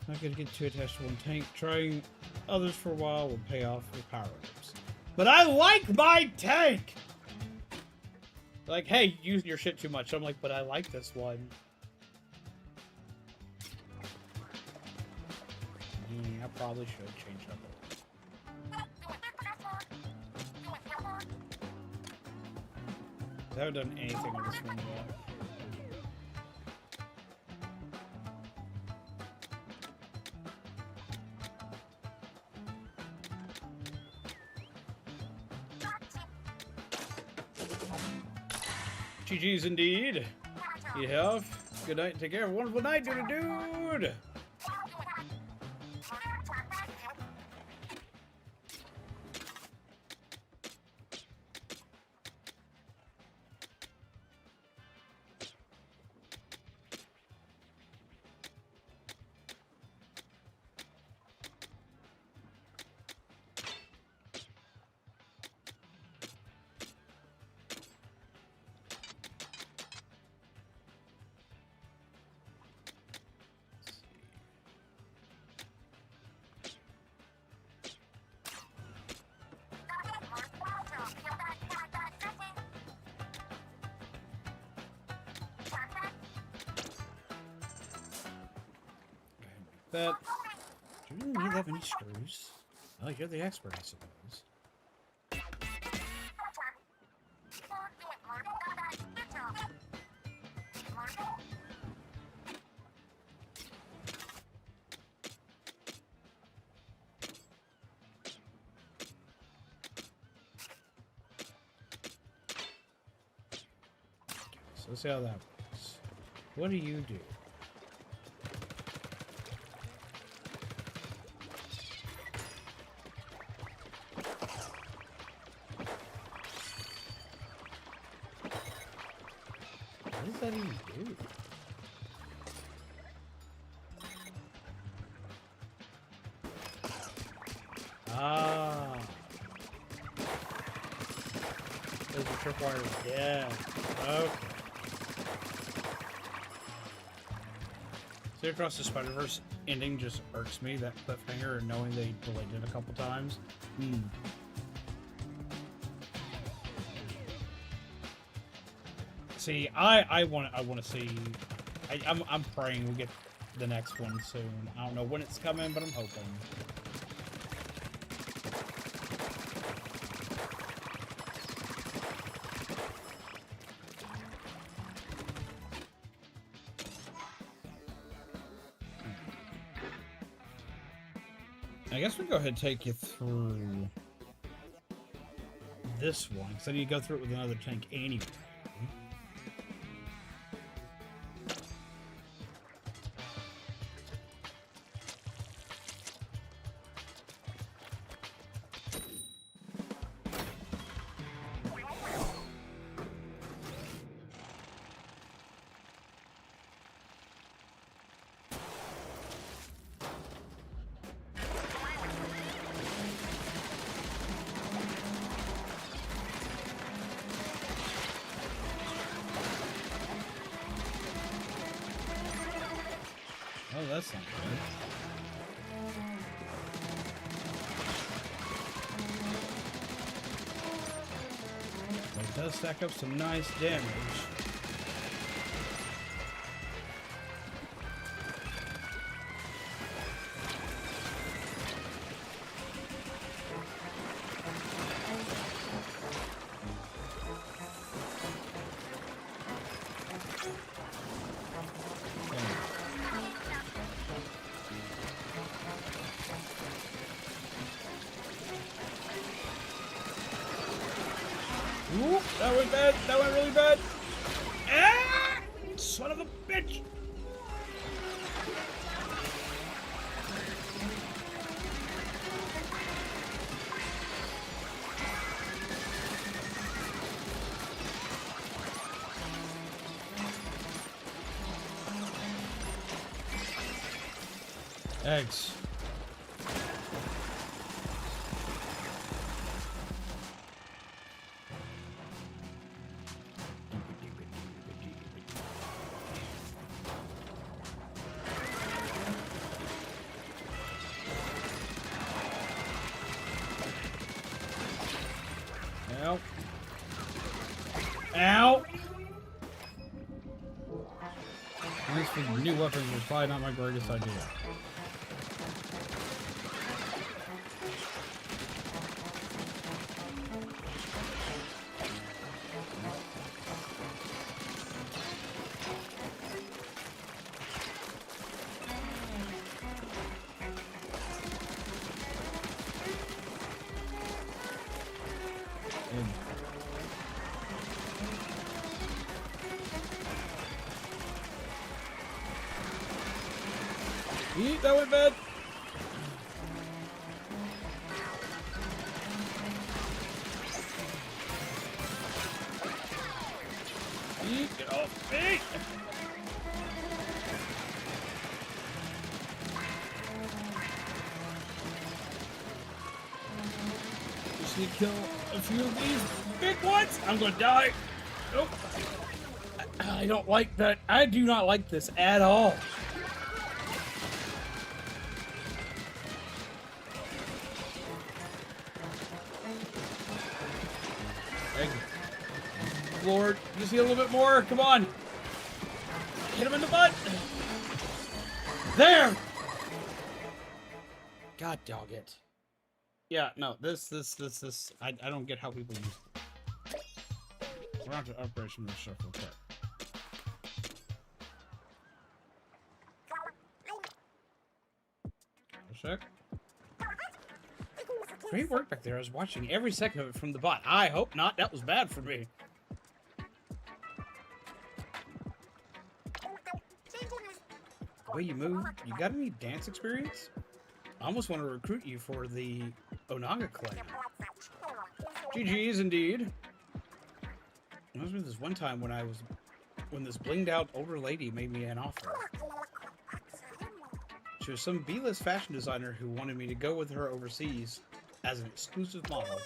Not gonna get too attached to one tank. Trying others for a while will pay off with power-ups. But I like my tank! Like, hey, you're using your shit too much. I'm like, but I like this one. Yeah, I probably should change that. I haven't done anything on this one yet. GG's indeed. You have. Good night. Take care. Wonderful night, dude. That. Do you really need that many screws? Oh, you're the expert, I suppose. So let's see how that works. What do you do? What does that even do? Ah. There's a tripwire. Yeah. Okay. So across the Spider-Verse ending just irks me, that cliffhanger, and knowing they delayed it a couple times. See, I want to see. I'm praying we get the next one soon. I don't know when it's coming, but I'm hoping. I guess we'll go ahead and take you through this one, because I need to go through it with another tank anyway. Oh, that's not good. But it does stack up some nice damage. Ooh, that went bad. That went really bad. Ah! Son of a bitch. Eggs. Ow. Ow! Thanks for the new weapons was probably not my greatest idea. Oop, that went bad. Get off me! Just need to kill a few of these big ones. I'm gonna die. Nope. I don't like that. I do not like this at all. Thank you. Lord, you see a little bit more? Come on. Hit him in the butt. There. God dog it. Yeah, no, this. I don't get how people use it. We're on to Operation Shuffle Cut. Check. Great work back there. I was watching every second of it from the bot. I hope not. That was bad for me. The way you move, you got any dance experience? I almost want to recruit you for the Onaga clan. GG's indeed. There was this one time when this blinged out older lady made me an offer. She was some B-list fashion designer who wanted me to go with her overseas as an exclusive model.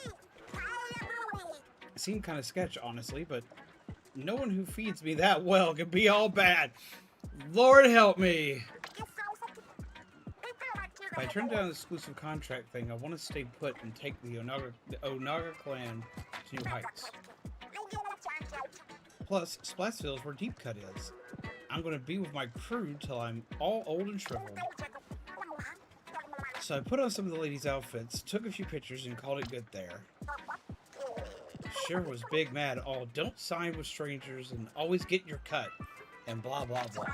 It seemed kind of sketch, honestly, but no one who feeds me that well can be all bad. Lord help me! If I turn down the exclusive contract thing, I want to stay put and take the Onaga clan to new heights. Plus, Splatsville's where Deep Cut is. I'm going to be with my crew till I'm all old and shriveled. So I put on some of the ladies' outfits, took a few pictures, and called it good there. Shiver was big mad all don't sign with strangers and always get your cut, and blah blah blah.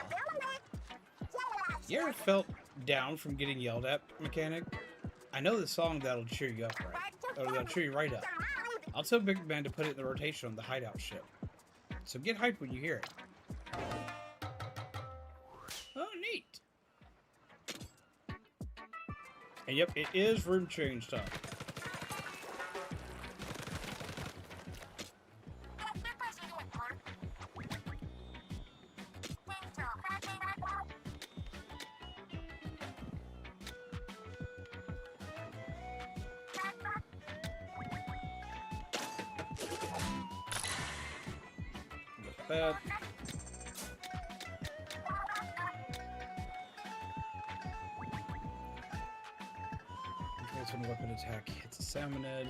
You ever felt down from getting yelled at, mechanic? I know the song that'll cheer you up right. Or that'll cheer you right up. I'll tell Big Man to put it in the rotation on the hideout ship. So get hyped when you hear it. Oh, neat. And yep, it is room change time. That. That's when a weapon attack hits a Salmonid.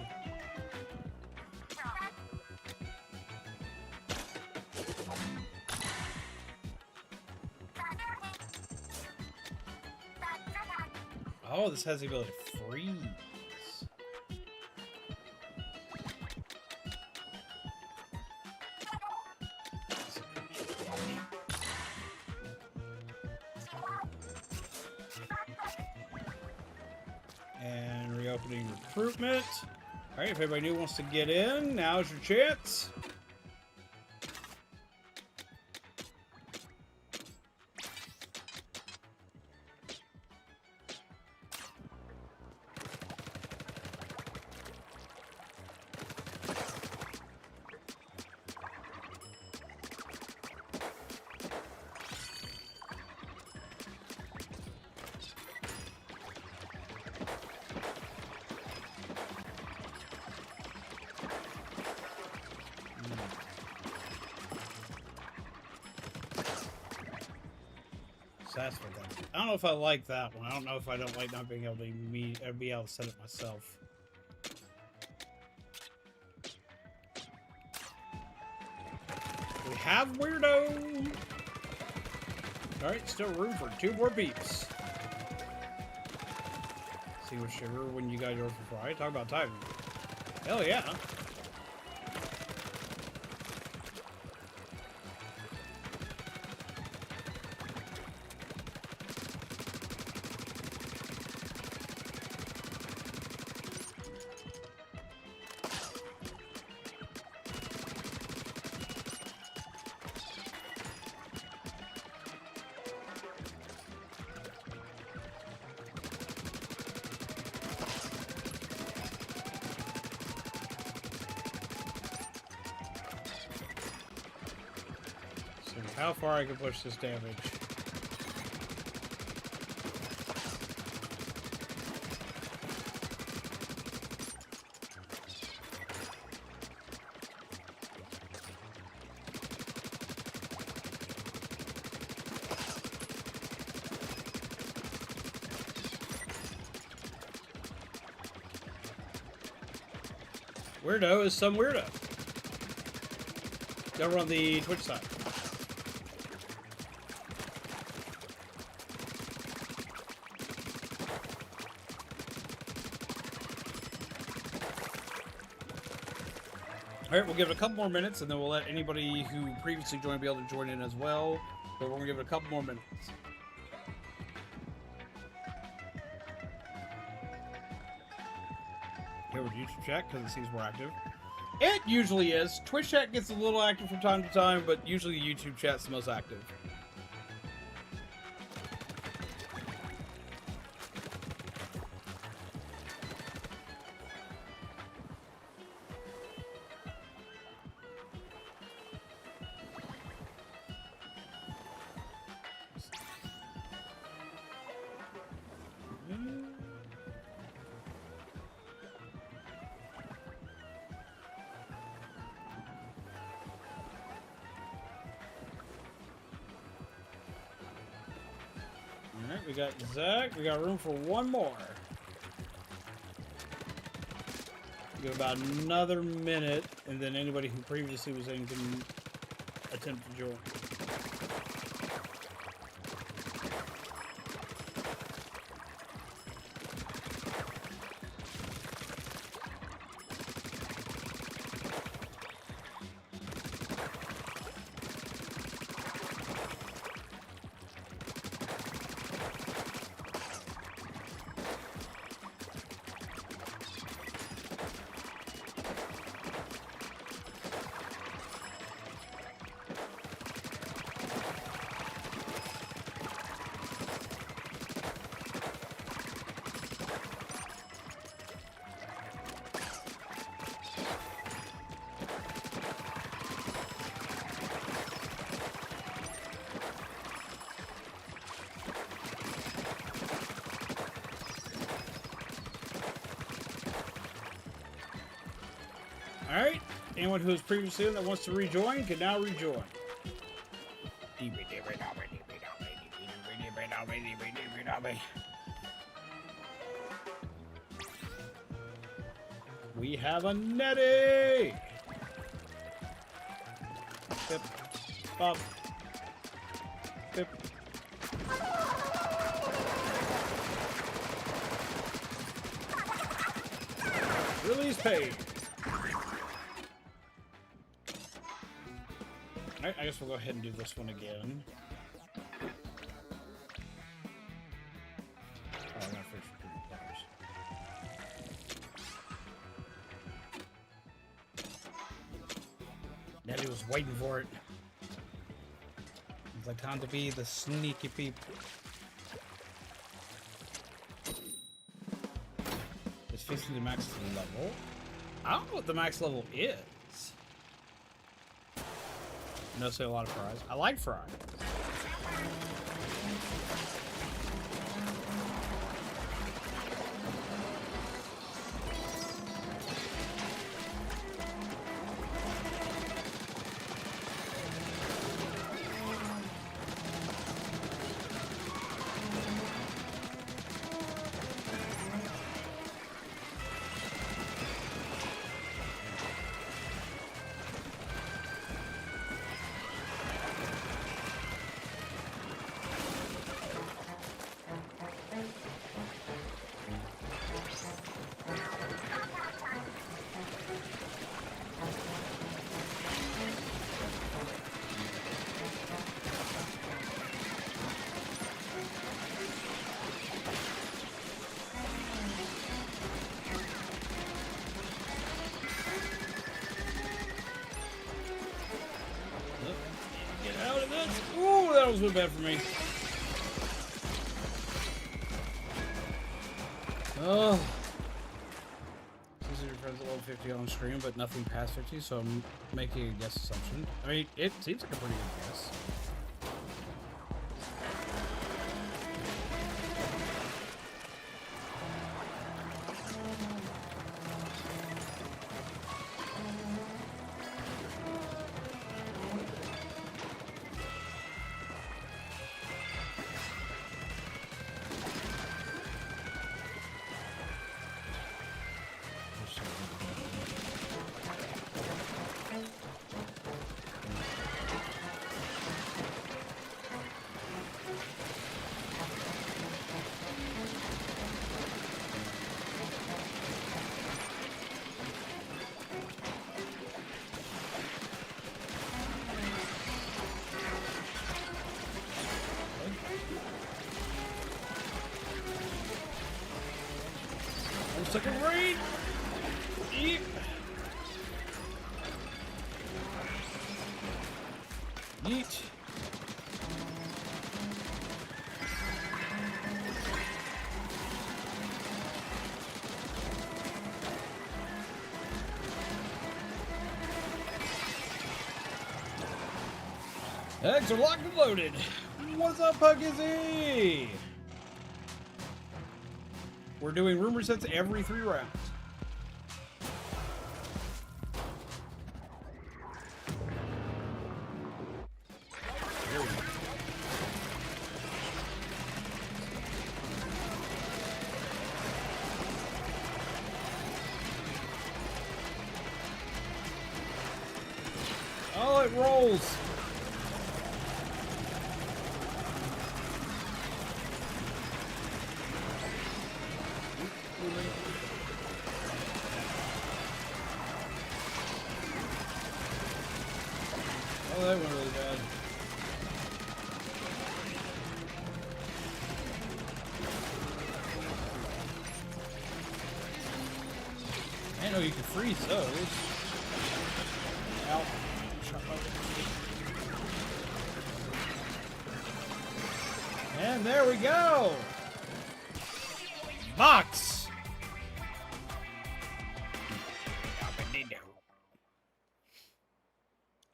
Oh, this has the ability to freeze. And reopening recruitment. Alright, if everybody new wants to get in, now's your chance. So that's what that is. I don't know if I like that one. I don't know if I don't like not being able to be able to set it myself. We have Weirdo! Alright, still room for 2 more beeps. See what Shiver when you guys are for Frye. Talk about timing. Hell yeah. how far I can push this damage. Weirdo is some weirdo. Over on the Twitch side. Alright, we'll give it a couple more minutes and then we'll let anybody who previously joined be able to join in as well. But we're going to give it a couple more minutes. Here with YouTube chat because it seems more active. It usually is. Twitch chat gets a little active from time to time, but usually YouTube chat's the most active. Alright, we got Zach. We got room for one more. We got about another minute, and then anybody who previously was in can attempt to join. Alright, anyone who was previously in that wants to rejoin can now rejoin. We have a netty! Pip, pop, pip. Release page. Alright, I guess we'll go ahead and do this one again. Oh, I gotta finish recruiting players. Nelly was waiting for it. It's like time to be the sneaky people. It's fixing the max level. I don't know what the max level is. No, say a lot of fries. I like Frye. Ooh, that was a bit bad for me. Oh. These are your friends at level 50 on stream, but nothing past 50, so I'm making a guess assumption. I mean, it seems like a pretty good guess. second raid. Eep. Neat. Eggs are locked and loaded. What's up, Puggy? We're doing rumor sets every 3 rounds. Oh, it rolls. Oh, that went really bad. I didn't know you could freeze those. Ow. And there we go! Box!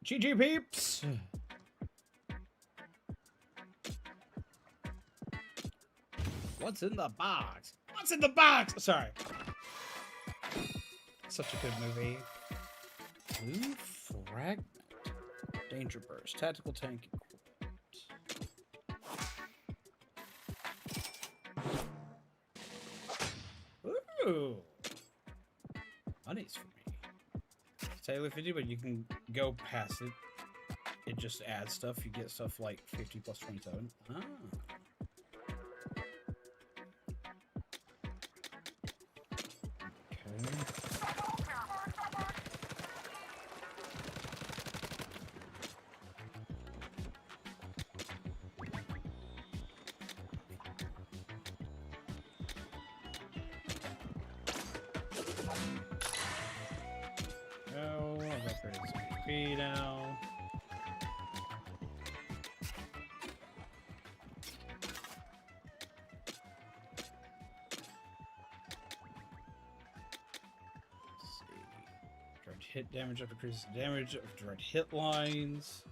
GG peeps! What's in the box? What's in the box? Sorry. Such a good movie. Blue Fragment. Danger Burst. Tactical tank equipment. Ooh. Money's for me. Taylor 50, but you can go past it. It just adds stuff. You get stuff like 50 plus 27. Ah. Now. Let's see. Direct hit damage up increases the damage of direct hit lines.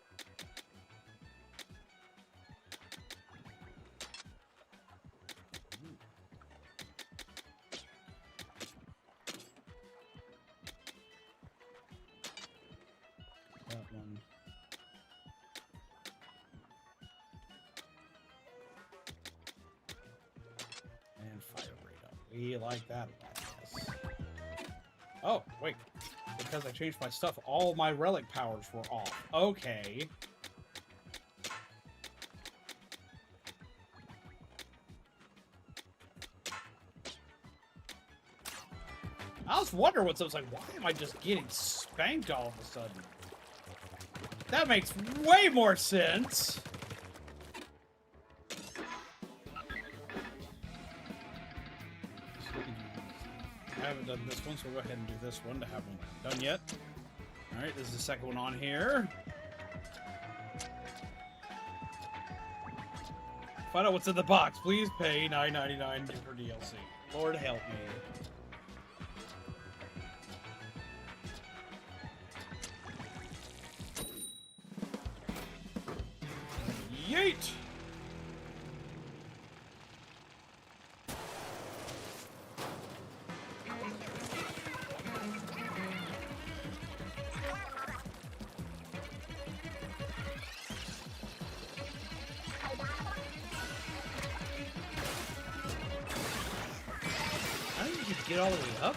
We like that, I guess. Oh, wait. Because I changed my stuff, all my relic powers were off. Okay. I was wondering what's up. I was like, why am I just getting spanked all of a sudden? That makes way more sense. I haven't done this one, so we'll go ahead and do this one to have one done yet. Alright, this is the second one on here. Find out what's in the box. Please pay $9.99 for DLC. Lord help me. Yeet! How did you get all the way up?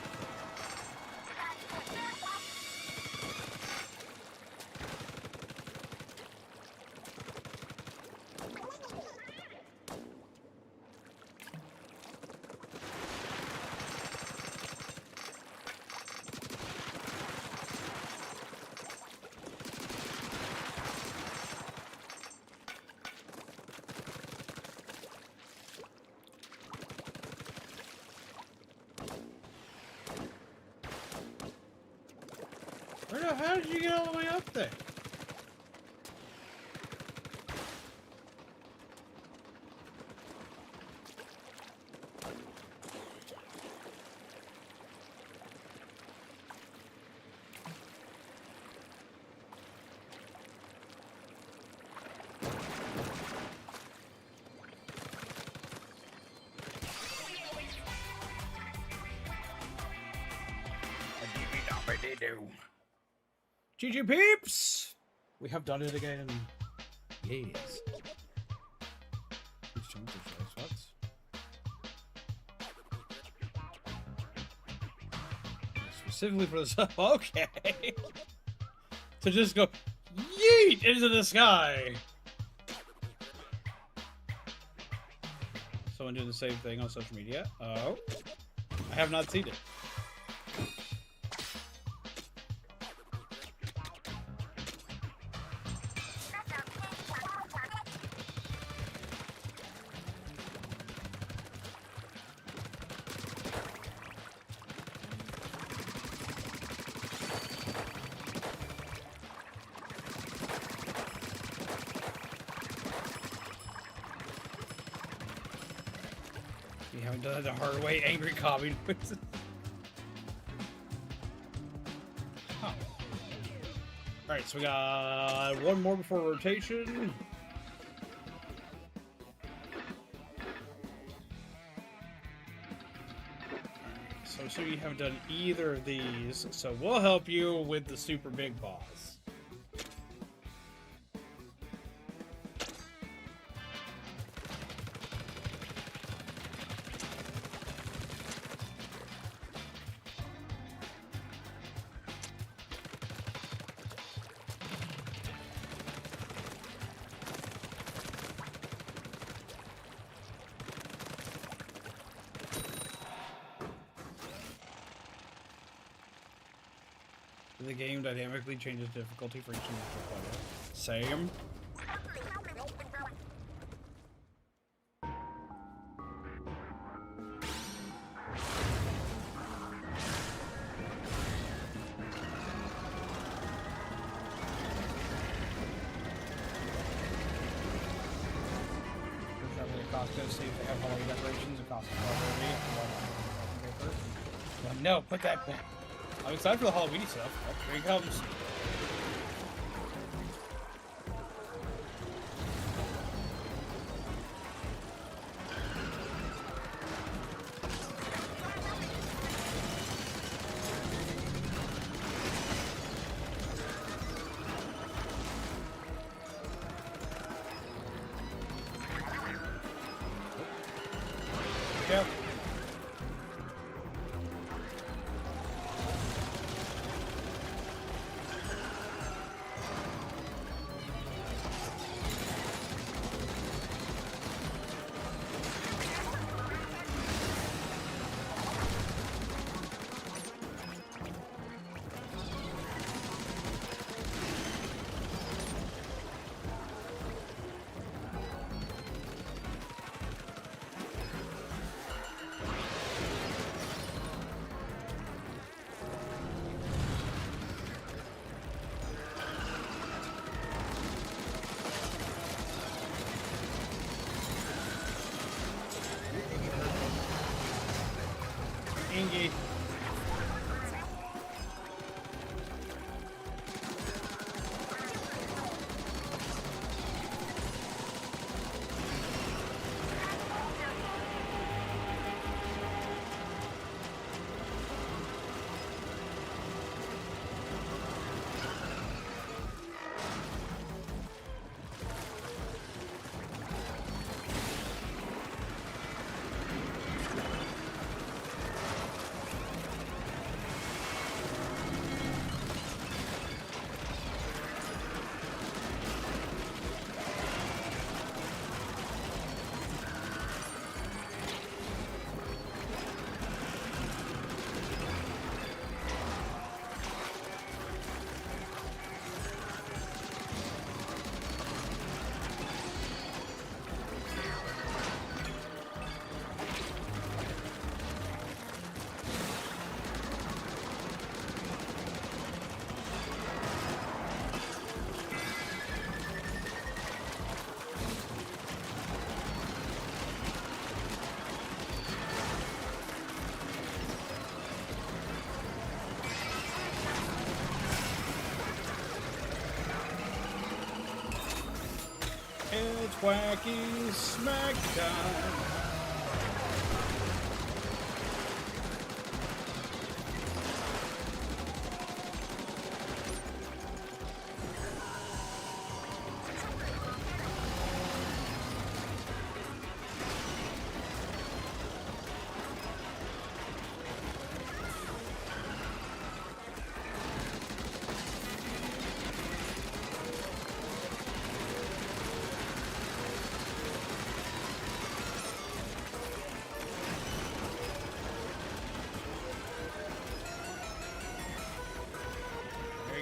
So how did you get all the way up there? GG peeps! We have done it again. Yes. Please change the spots. Specifically for this. Okay. To just go yeet into the sky. Someone doing the same thing on social media. Oh. I have not seen it. You haven't done it the hard way, angry cobbing. Huh. Alright, so we got one more before rotation. So you haven't done either of these, so we'll help you with the super big boss. The game dynamically changes difficulty for each individual player. Same. Costco, see if they have Halloween decorations and Costco already. No, put that back. I'm excited for the Halloween stuff. Oh, here he comes. Yep. Ingy. Twacky smack time.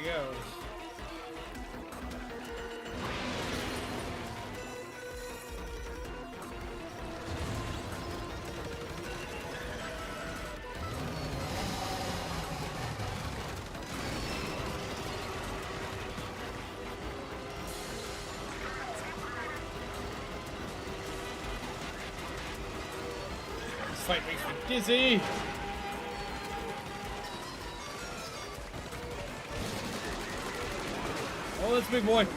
Goes. This fight makes me dizzy. Oh, that's a big boy.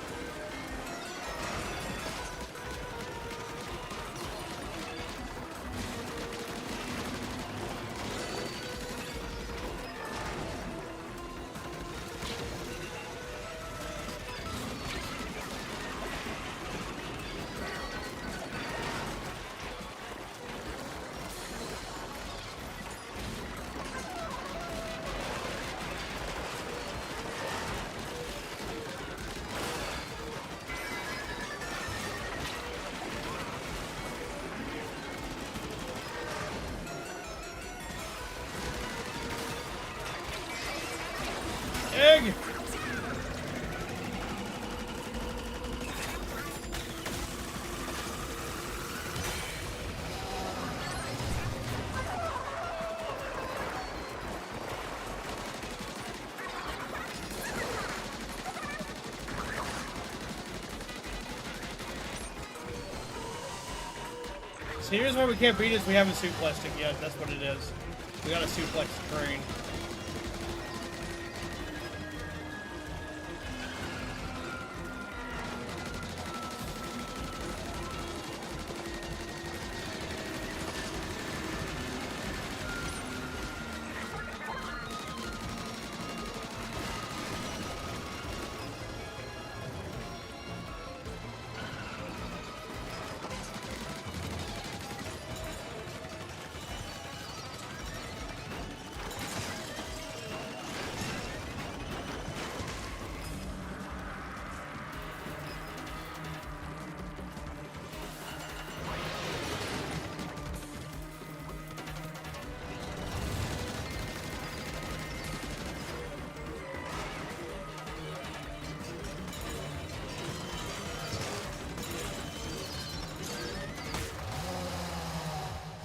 Egg! So here's why we can't beat it, we haven't suplexed it yet. That's what it is. We gotta suplex the train.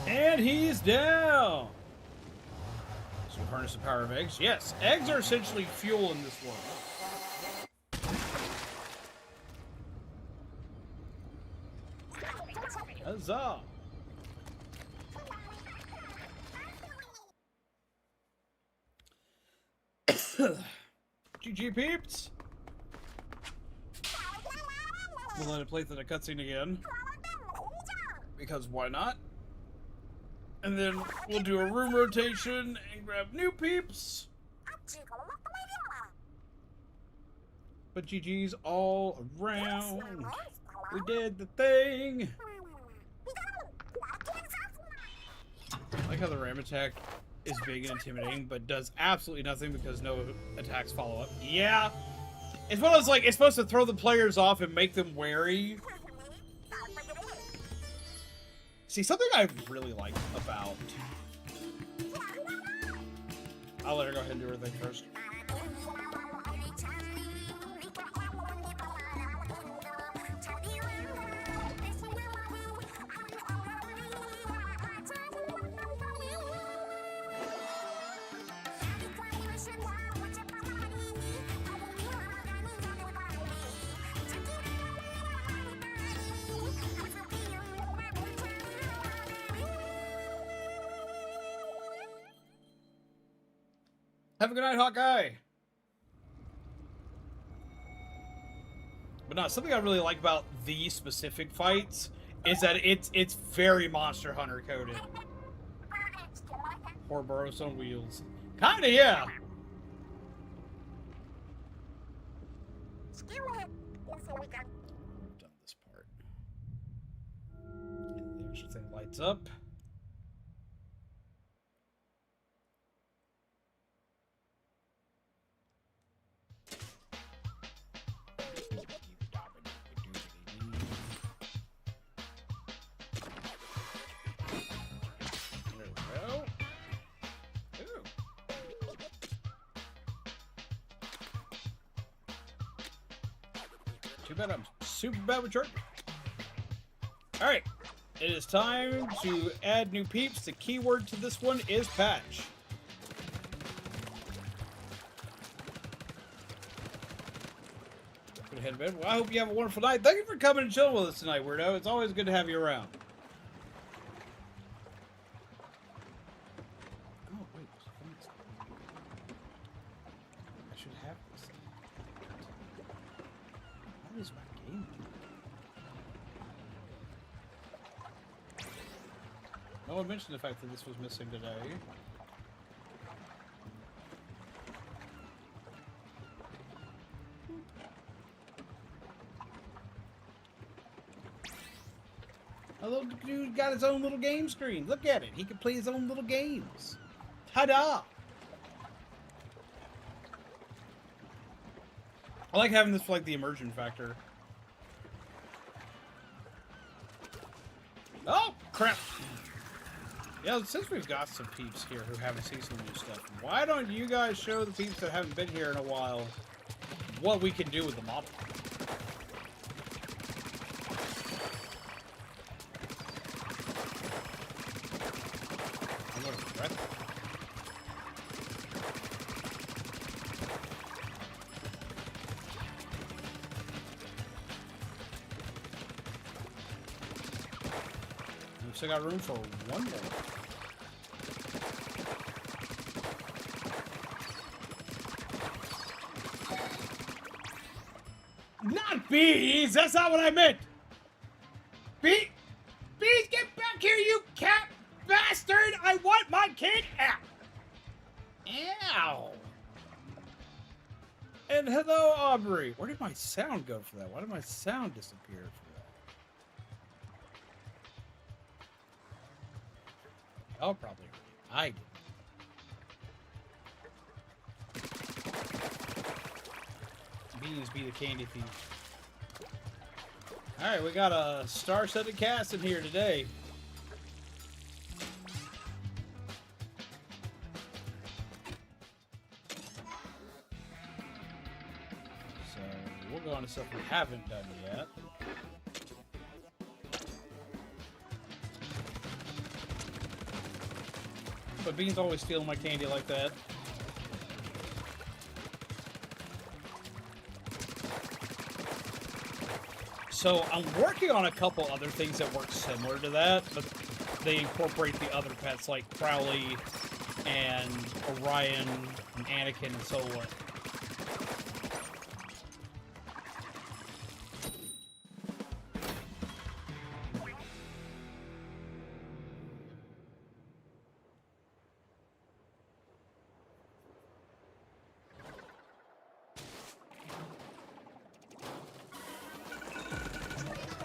And he's down! So harness the power of eggs. Yes, eggs are essentially fuel in this world. Huzzah! GG peeps! We'll let it play through the cutscene again. Because why not? And then we'll do a room rotation and grab new peeps. But GG's all around. We did the thing. I like how the ram attack is big and intimidating, but does absolutely nothing because no attacks follow up. Yeah. It's one of those, like, it's supposed to throw the players off and make them wary. See, something I really like about... I'll let her go ahead and do her thing first. Have a good night, Hawkeye. But no, something I really like about these specific fights is that it's very Monster Hunter coded. Ouroboros on wheels. Kinda, yeah. Done this part. And the extra thing lights up. Too bad I'm super bad with chargers. Alright, it is time to add new peeps. The keyword to this one is patch. Go ahead, man. Well, I hope you have a wonderful night. Thank you for coming and chilling with us tonight, weirdo. It's always good to have you around. Oh, wait. I should have this. What is my game? No one mentioned the fact that this was missing today. A little dude got his own little game screen. Look at it. He can play his own little games. Ta-da! I like having this for like the immersion factor. Oh, crap. Yeah, since we've got some peeps here who haven't seen some new stuff, why don't you guys show the peeps that haven't been here in a while what we can do with the model? I'm gonna regret that. We've still got room for one more. Not bees! That's not what I meant! Bees, get back here, you cat bastard! I want my kid out! Ow! And hello, Aubrey. Where did my sound go for that? Why did my sound disappear for that? Y'all probably heard it. I did. Beans be the candy thief. Alright, we got a star-studded cast in here today. So, we'll go on to stuff we haven't done yet. But Bean's always stealing my candy like that. So I'm working on a couple other things that work similar to that, but they incorporate the other pets like Crowley and Orion and Anakin and so on.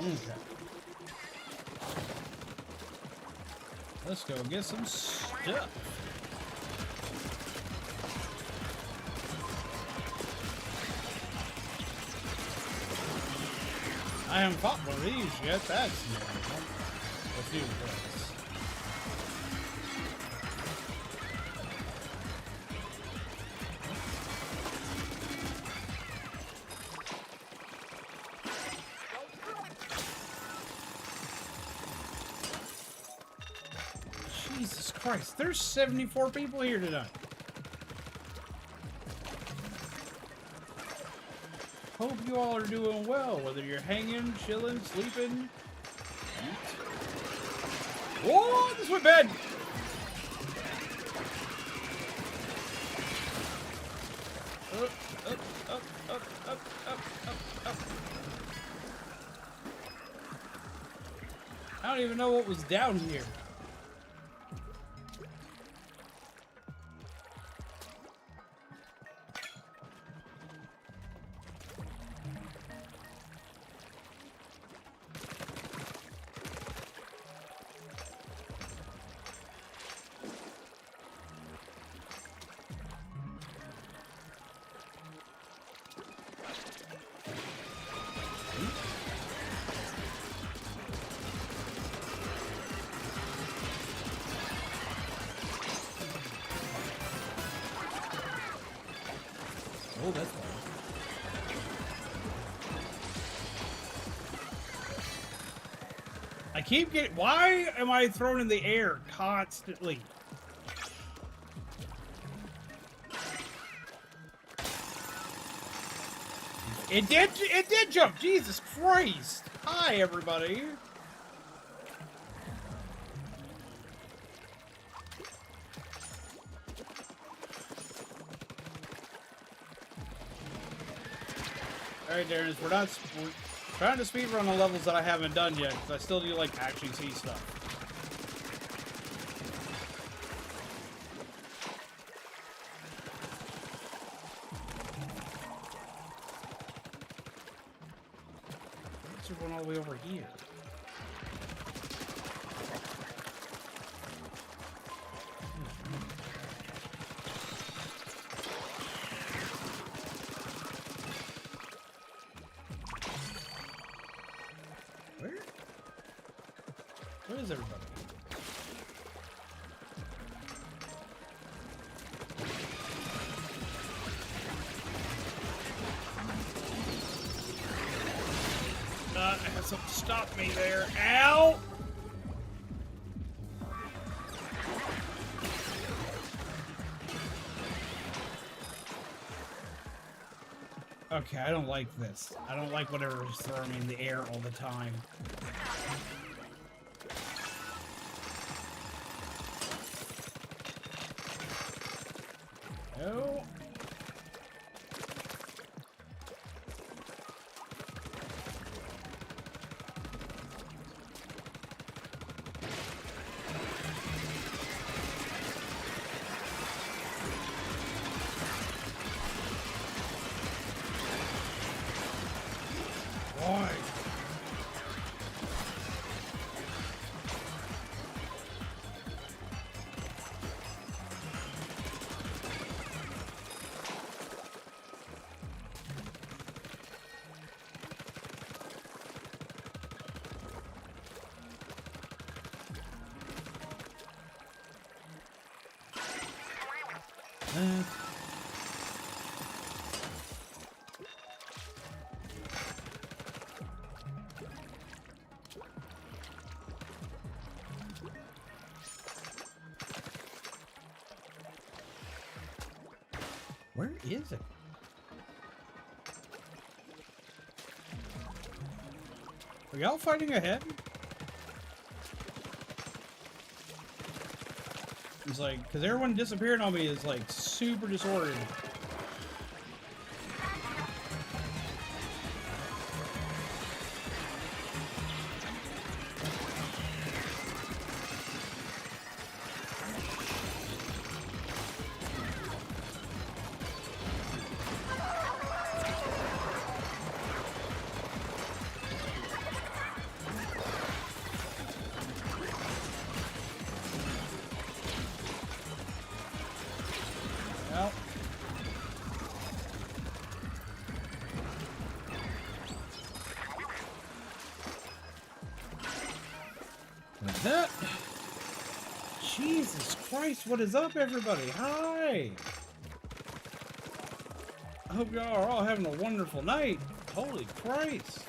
Okay. Let's go get some stuff. I haven't fought one of these yet. That's new. Let's do this. Jesus Christ, there's 74 people here tonight. Hope you all are doing well, whether you're hanging, chilling, sleeping. Whoa, this went bad. Up, up, up, up, up, up, up, up. I don't even know what was down here. Oh, that's fine. I keep getting... Why am I thrown in the air constantly? It did jump! Jesus Christ! Hi, everybody! Alright, Darren, we're trying to speedrun the levels that I haven't done yet, because I still do, like, actually see stuff. Let's run all the way over here. Where is everybody? I had something stop me there. Ow! Okay, I don't like this. I don't like whatever is throwing me in the air all the time. No. Why? Where is it? Are y'all fighting ahead? It's like, because everyone disappearing on me is like super disordered. Well. Like that. Jesus Christ, what is up, everybody? Hi! I hope y'all are all having a wonderful night. Holy Christ.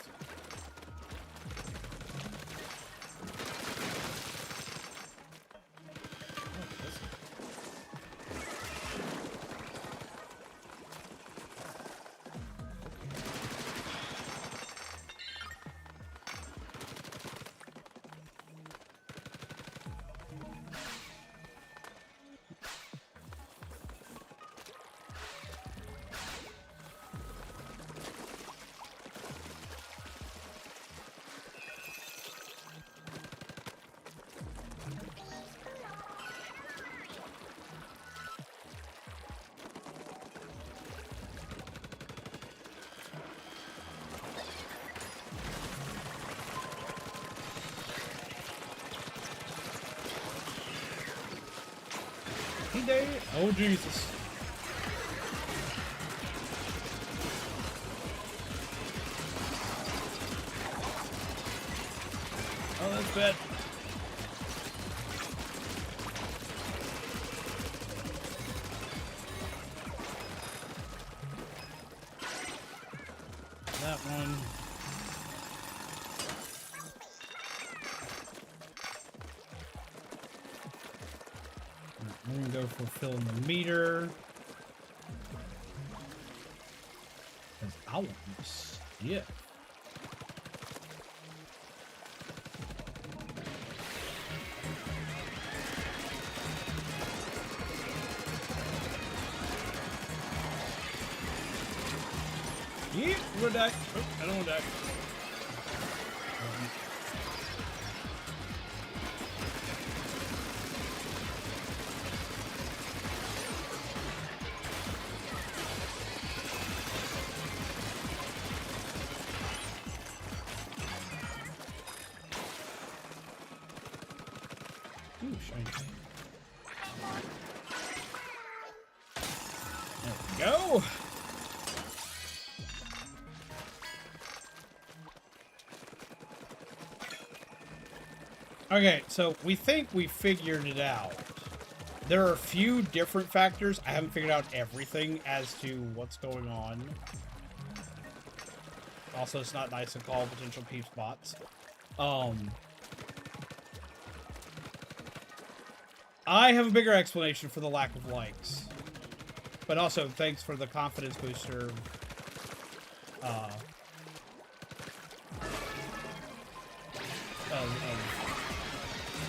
day? Oh, Jesus. Oh, that's bad. That one. I'm gonna go for filling the meter. Because I want this. Yeah. Yeah, I'm gonna die. Oh, I don't want to die. Ooh, shiny. There we go. Okay, so we think we figured it out. There are a few different factors. I haven't figured out everything as to what's going on. Also, it's not nice to call potential peep spots. I have a bigger explanation for the lack of likes. But also, thanks for the confidence booster.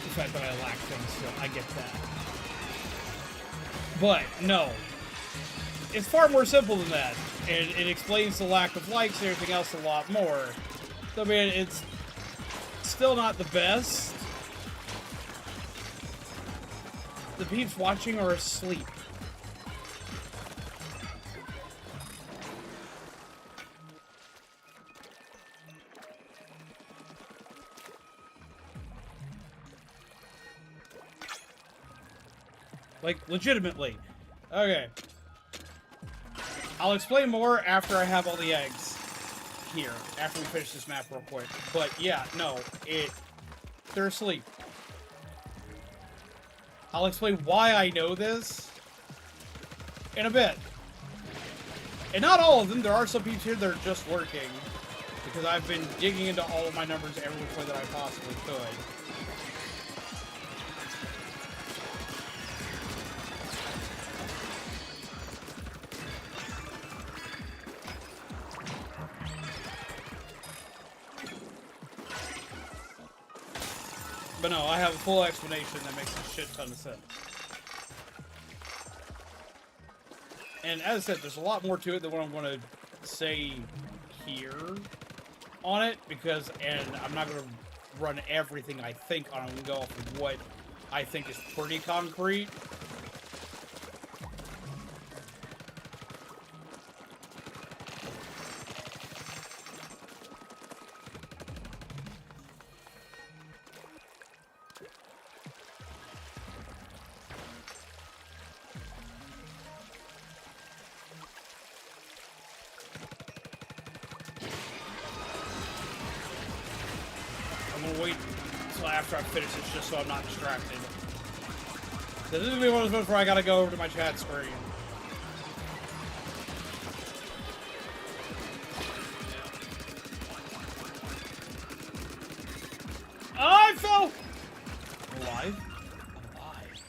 The fact that I lack things still. I get that. But, no. It's far more simple than that. And it explains the lack of likes and everything else a lot more. So, I mean, it's still not the best. The peeps watching are asleep. Like, legitimately. Okay. I'll explain more after I have all the eggs here. After we finish this map real quick. But, yeah, no. They're asleep. I'll explain why I know this in a bit. And not all of them. There are some people here that are just lurking. Because I've been digging into all of my numbers every which way that I possibly could. But no, I have a full explanation that makes a shit ton of sense. And as I said, there's a lot more to it than what I'm going to say here on it, because, and I'm not going to run everything I think on it. I'm going to go off of what I think is pretty concrete. I'm gonna wait until after I finish this just so I'm not distracted. This is gonna be one of those moments where I gotta go over to my chat screen. I fell! Alive? Alive.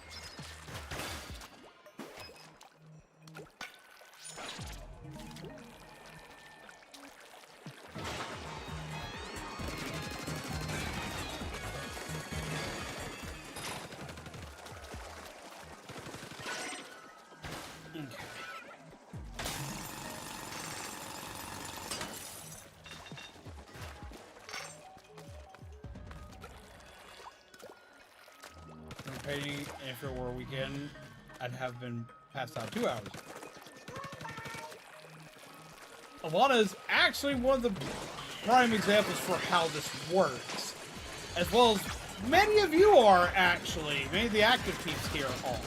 Okay. If it were a weekend, I'd have been passed out 2 hours. Alana is actually one of the prime examples for how this works. As well as many of you are, actually. Many of the active peeps here are.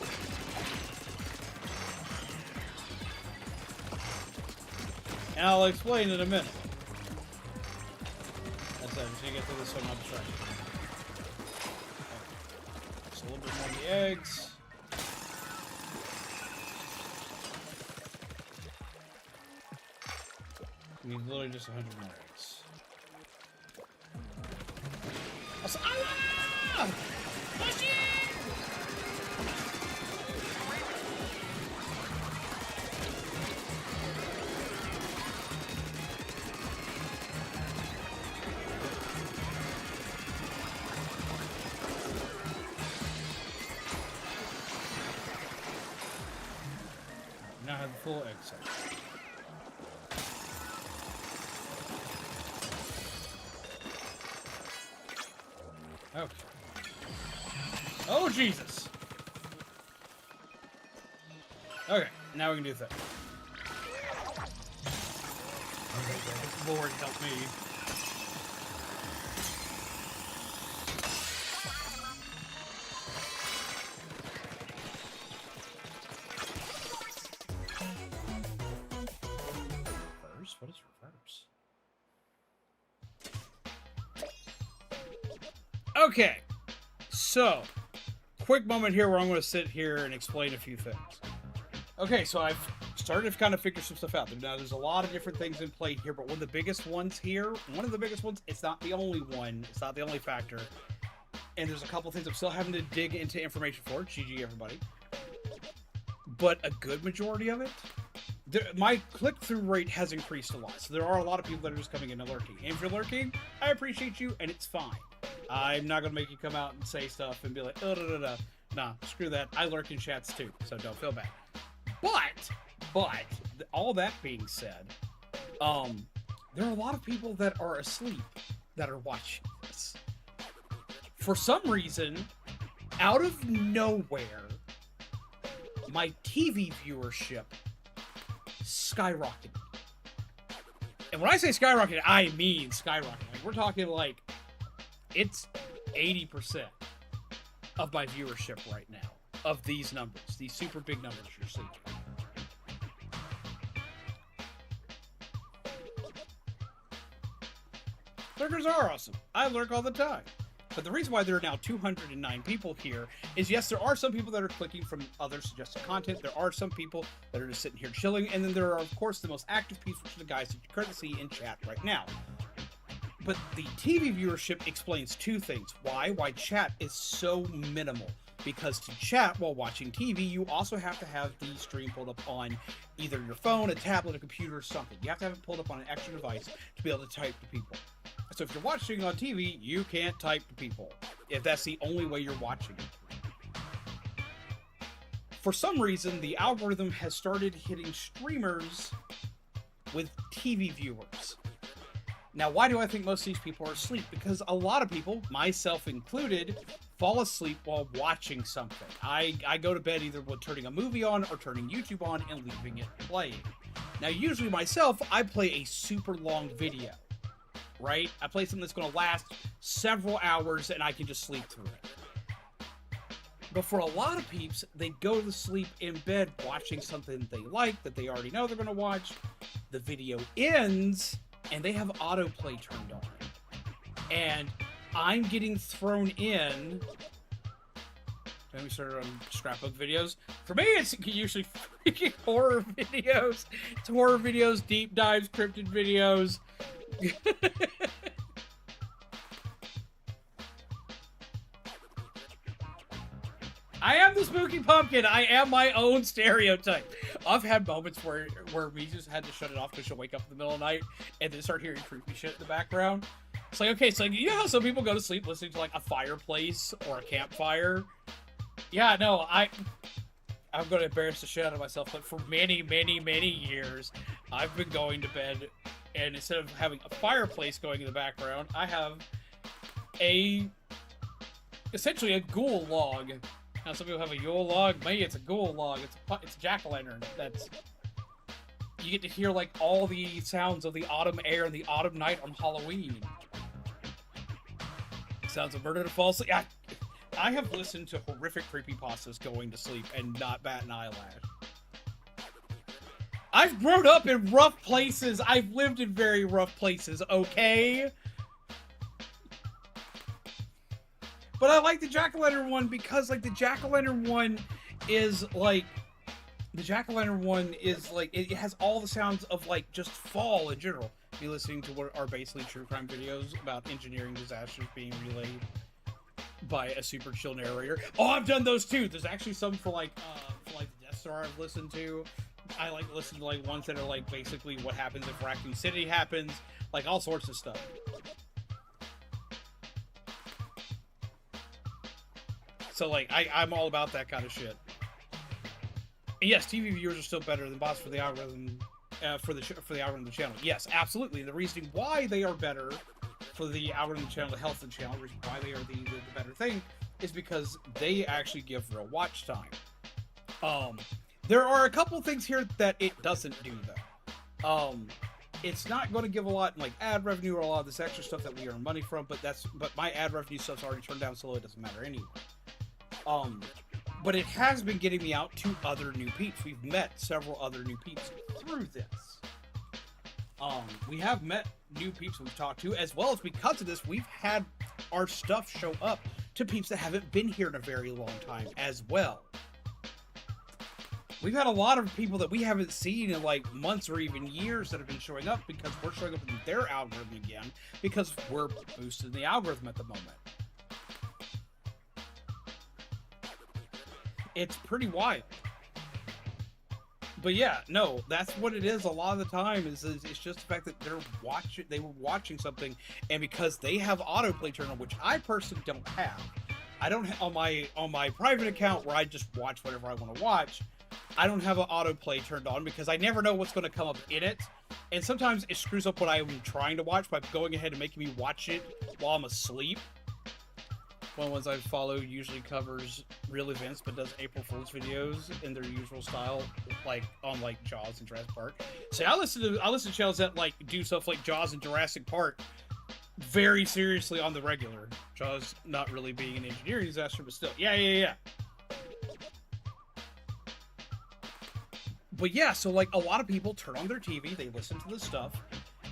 And I'll explain in a minute. That's it. I'm just gonna get through this so I'm not distracted. Okay. Just a little bit more of the eggs. We need literally just 100 more eggs. Ah! Now I have the full egg section. Okay. Oh, Jesus! Okay, now we can do the thing. Okay, Lord, help me. Reverse? What is reverse? Okay, so, quick moment here where I'm going to sit here and explain a few things. Okay, so I've started to kind of figure some stuff out. Now, there's a lot of different things in play here, but one of the biggest ones here, it's not the only one, it's not the only factor, and there's a couple things I'm still having to dig into information for. GG, everybody. But a good majority of it, my click-through rate has increased a lot, so there are a lot of people that are just coming in and lurking. And if you're lurking, I appreciate you, and it's fine. I'm not going to make you come out and say stuff and be like, oh, da. Nah, screw that. I lurk in chats too, so don't feel bad. But, all that being said, there are a lot of people that are asleep that are watching this. For some reason, out of nowhere, my TV viewership skyrocketed. And when I say skyrocketed, I mean skyrocketed. Like, we're talking like, it's 80% of my viewership right now of these numbers, these super big numbers you're seeing. Lurkers are awesome. I lurk all the time. But the reason why there are now 209 people here is, yes, there are some people that are clicking from other suggested content. There are some people that are just sitting here chilling. And then there are, of course, the most active people, which are the guys that you currently see in chat right now. But the TV viewership explains two things. Why chat is so minimal. Because to chat while watching TV, you also have to have the stream pulled up on either your phone, a tablet, a computer, or something. You have to have it pulled up on an extra device to be able to type to people. So if you're watching on TV, you can't type to people, if that's the only way you're watching it. For some reason, the algorithm has started hitting streamers with TV viewers. Now, why do I think most of these people are asleep? Because a lot of people, myself included, fall asleep while watching something. I go to bed either with turning a movie on or turning YouTube on and leaving it playing. Now, usually myself, I play a super long video, right? I play something that's going to last several hours and I can just sleep through it. But for a lot of peeps, they go to sleep in bed watching something they like, that they already know they're going to watch. The video ends, and they have autoplay turned on. And I'm getting thrown in. Then we started on scrapbook videos. For me, it's usually freaking horror videos. It's horror videos, deep dives, cryptid videos. I am the spooky pumpkin. I am my own stereotype. I've had moments where we just had to shut it off because she'll wake up in the middle of the night and then start hearing creepy shit in the background. It's like, okay, so you know how some people go to sleep listening to like a fireplace or a campfire? Yeah, no, I'm going to embarrass the shit out of myself, but for many, many, many years, I've been going to bed, and instead of having a fireplace going in the background, I have essentially a ghoul log. Now, some people have a Yule log. Me, it's a ghoul log. It's a jack-o'-lantern. You get to hear, like, all the sounds of the autumn air and the autumn night on Halloween. Sounds of murder to fall asleep. I have listened to horrific creepypastas going to sleep and not bat an eyelash. I've grown up in rough places. I've lived in very rough places, okay? But I like the jack-o'-lantern one because, like, the jack-o'-lantern one is, like... The jack-o'-lantern one is, like... It has all the sounds of, like, just fall in general. Be listening to what are basically true crime videos about engineering disasters being relayed by a super chill narrator. Oh, I've done those too! There's actually some for, like the Desshurt I've listened to. I like listen to like ones that are like basically what happens if Raccoon City happens, like all sorts of stuff. So like I'm all about that kind of shit. And yes, TV viewers are still better than bots for the algorithm for the algorithm of the channel. Yes, absolutely. The reason why they are better for the algorithm channel, the health of the channel, the reason why they are the better thing is because they actually give real watch time. There are a couple things here that it doesn't do, though. It's not going to give a lot in, like, ad revenue or a lot of this extra stuff that we earn money from, but my ad revenue stuff's already turned down, so it doesn't matter anyway. But it has been getting me out to other new peeps. We've met several other new peeps through this. We have met new peeps we've talked to, as well as because of this, we've had our stuff show up to peeps that haven't been here in a very long time as well. We've had a lot of people that we haven't seen in like months or even years that have been showing up because we're showing up in their algorithm again because we're boosting the algorithm at the moment. It's pretty wild. But yeah, no, that's what it is a lot of the time is it's just the fact that they were watching something, and because they have autoplay turned on, which I personally don't have. I don't have on my private account where I just watch whatever I want to watch. I don't have an autoplay turned on because I never know what's going to come up in it. And sometimes it screws up what I'm trying to watch by going ahead and making me watch it while I'm asleep. One of the ones I follow usually covers real events, but does April Fool's videos in their usual style, like on like Jaws and Jurassic Park. See, I listen to channels that like do stuff like Jaws and Jurassic Park very seriously on the regular. Jaws not really being an engineering disaster, but still, yeah. But yeah, so like a lot of people turn on their TV, they listen to the stuff,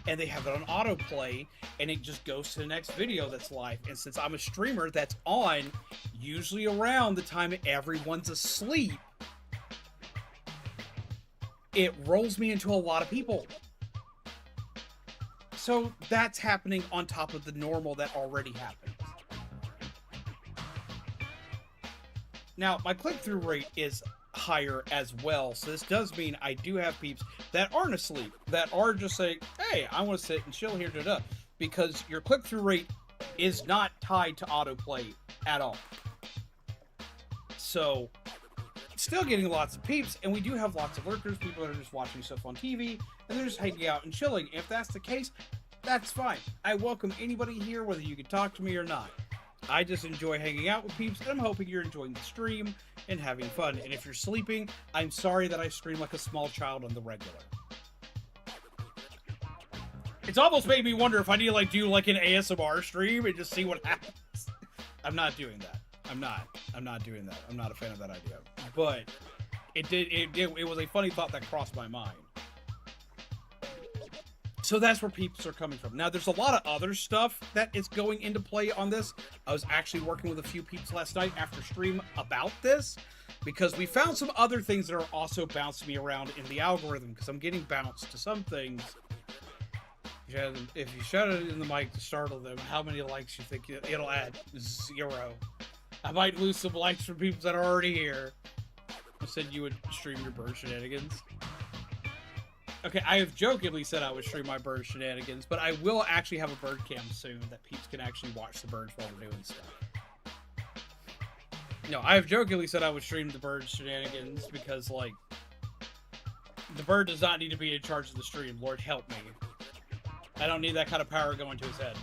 and they have it on autoplay, and it just goes to the next video that's live. And since I'm a streamer that's on, usually around the time everyone's asleep, it rolls me into a lot of people. So that's happening on top of the normal that already happens. Now, my click-through rate is higher as well, so this does mean I do have peeps that aren't asleep, that are just saying, hey, I want to sit and chill here, because your click-through rate is not tied to autoplay at all. So, still getting lots of peeps, and we do have lots of lurkers, people that are just watching stuff on TV, and they're just hanging out and chilling. If that's the case, that's fine. I welcome anybody here, whether you can talk to me or not. I just enjoy hanging out with peeps, and I'm hoping you're enjoying the stream and having fun. And if you're sleeping, I'm sorry that I stream like a small child on the regular. It's almost made me wonder if I need to like do like an ASMR stream and just see what happens. I'm not doing that. I'm not doing that. I'm not a fan of that idea. But it was a funny thought that crossed my mind. So that's where peeps are coming from. Now, there's a lot of other stuff that is going into play on this. I was actually working with a few peeps last night after stream about this, because we found some other things that are also bouncing me around in the algorithm, because I'm getting bounced to some things. If you shout it in the mic to startle them, how many likes you think it'll add? 0. I might lose some likes from people that are already here. I said you would stream your bird shenanigans. Okay, I have jokingly said I would stream my bird shenanigans, but I will actually have a bird cam soon that peeps can actually watch the birds while we're doing stuff. No, I have jokingly said I would stream the bird shenanigans because, like, the bird does not need to be in charge of the stream. Lord help me. I don't need that kind of power going to his head.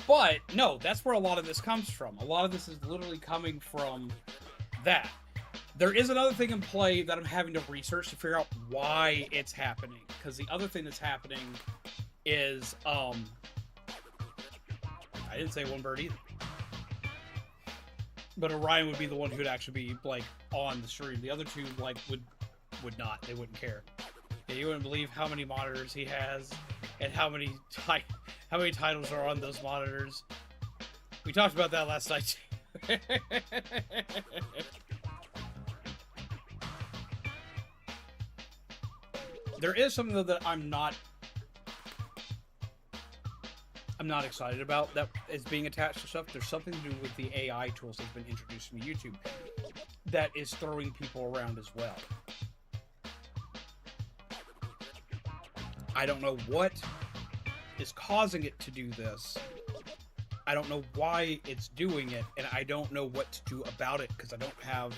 But, no, that's where a lot of this comes from. A lot of this is literally coming from that. There is another thing in play that I'm having to research to figure out why it's happening. Because the other thing that's happening is, I didn't say one bird either. But Orion would be the one who'd actually be like on the stream. The other two like would not. They wouldn't care. Yeah, you wouldn't believe how many monitors he has, and how many titles are on those monitors. We talked about that last night. There is something though that I'm not excited about that is being attached to stuff. There's something to do with the AI tools that's been introduced to YouTube that is throwing people around as well. I don't know what is causing it to do this. I don't know why it's doing it, and I don't know what to do about it because I don't have...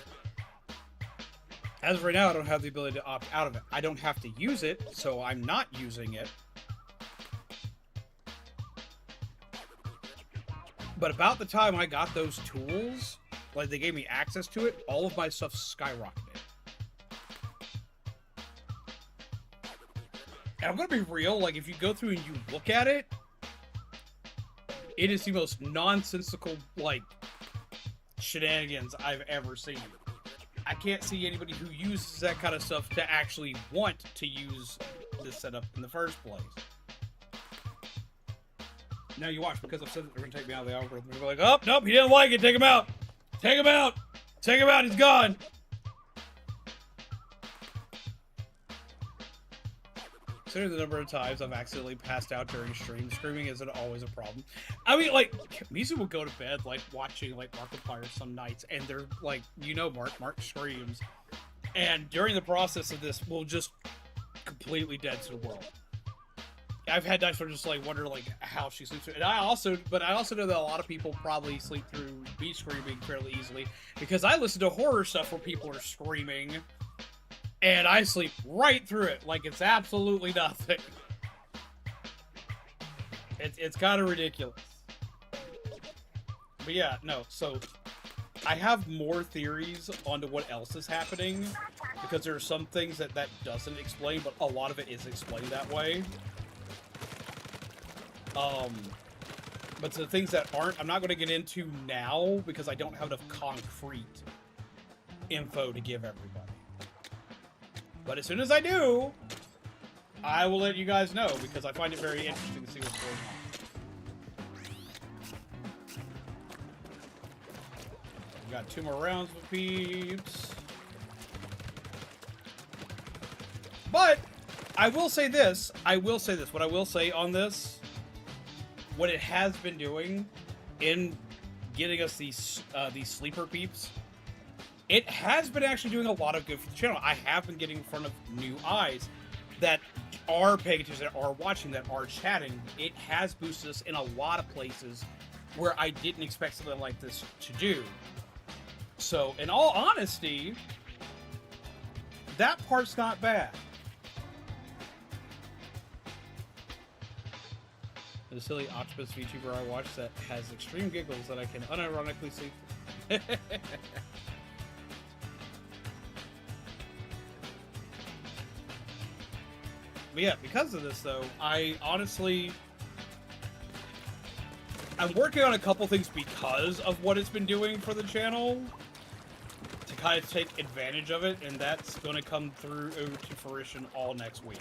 As of right now, I don't have the ability to opt out of it. I don't have to use it, so I'm not using it. But about the time I got those tools, like they gave me access to it, all of my stuff skyrocketed. And I'm gonna be real, like if you go through and you look at it, it is the most nonsensical, like, shenanigans I've ever seen. I can't see anybody who uses that kind of stuff to actually want to use this setup in the first place. Now you watch, because I've said that they're going to take me out of the algorithm. They're like, oh, nope, he didn't like it, take him out! Take him out! Take him out, he's gone! Considering the number of times I've accidentally passed out during stream, screaming isn't always a problem. I mean, like, Mizu will go to bed, like, watching, like, Markiplier some nights, and they're, like, you know Mark screams. And during the process of this, we'll just completely dead to the world. I've had nights where I just, like, wonder, like, how she sleeps through. And I also know that a lot of people probably sleep through me screaming fairly easily, because I listen to horror stuff where people are screaming, and I sleep right through it, like it's absolutely nothing. It's kind of ridiculous. But yeah, no, so I have more theories onto what else is happening, because there are some things that doesn't explain, but a lot of it is explained that way. But the things that aren't, I'm not going to get into now, because I don't have enough concrete info to give everybody. But as soon as I do, I will let you guys know, because I find it very interesting to see what's going on. We got 2 more rounds with peeps. But I will say this. What I will say on this, what it has been doing in getting us these sleeper peeps, it has been actually doing a lot of good for the channel. I have been getting in front of new eyes that are paying attention, that are watching, that are chatting. It has boosted us in a lot of places where I didn't expect something like this to do. So, in all honesty, that part's not bad. The silly octopus VTuber I watch that has extreme giggles that I can unironically see. But yeah, because of this though, I'm working on a couple things because of what it's been doing for the channel to kind of take advantage of it, and that's going to come through to fruition all next week.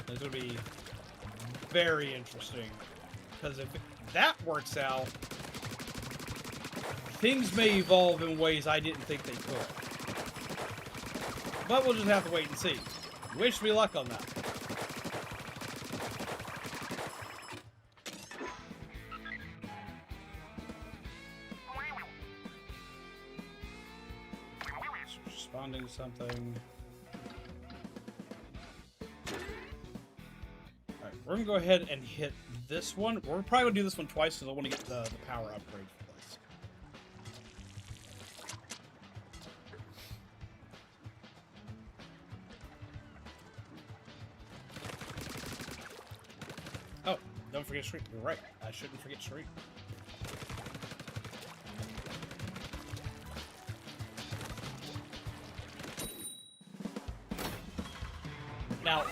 It's going to be very interesting, because if that works out, things may evolve in ways I didn't think they could. But we'll just have to wait and see. Wish me luck on that. Responding to something. Alright, we're gonna go ahead and hit this one. We're probably gonna do this one twice because I want to get the power upgrade for this. Oh, don't forget Street. You're right. I shouldn't forget Street. Now,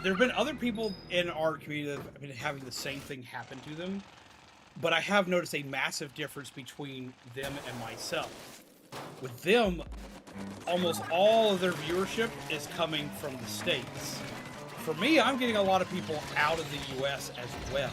there have been other people in our community that have been having the same thing happen to them. but I have noticed a massive difference between them and myself. With them, almost all of their viewership is coming from the States. For me, I'm getting a lot of people out of the US as well.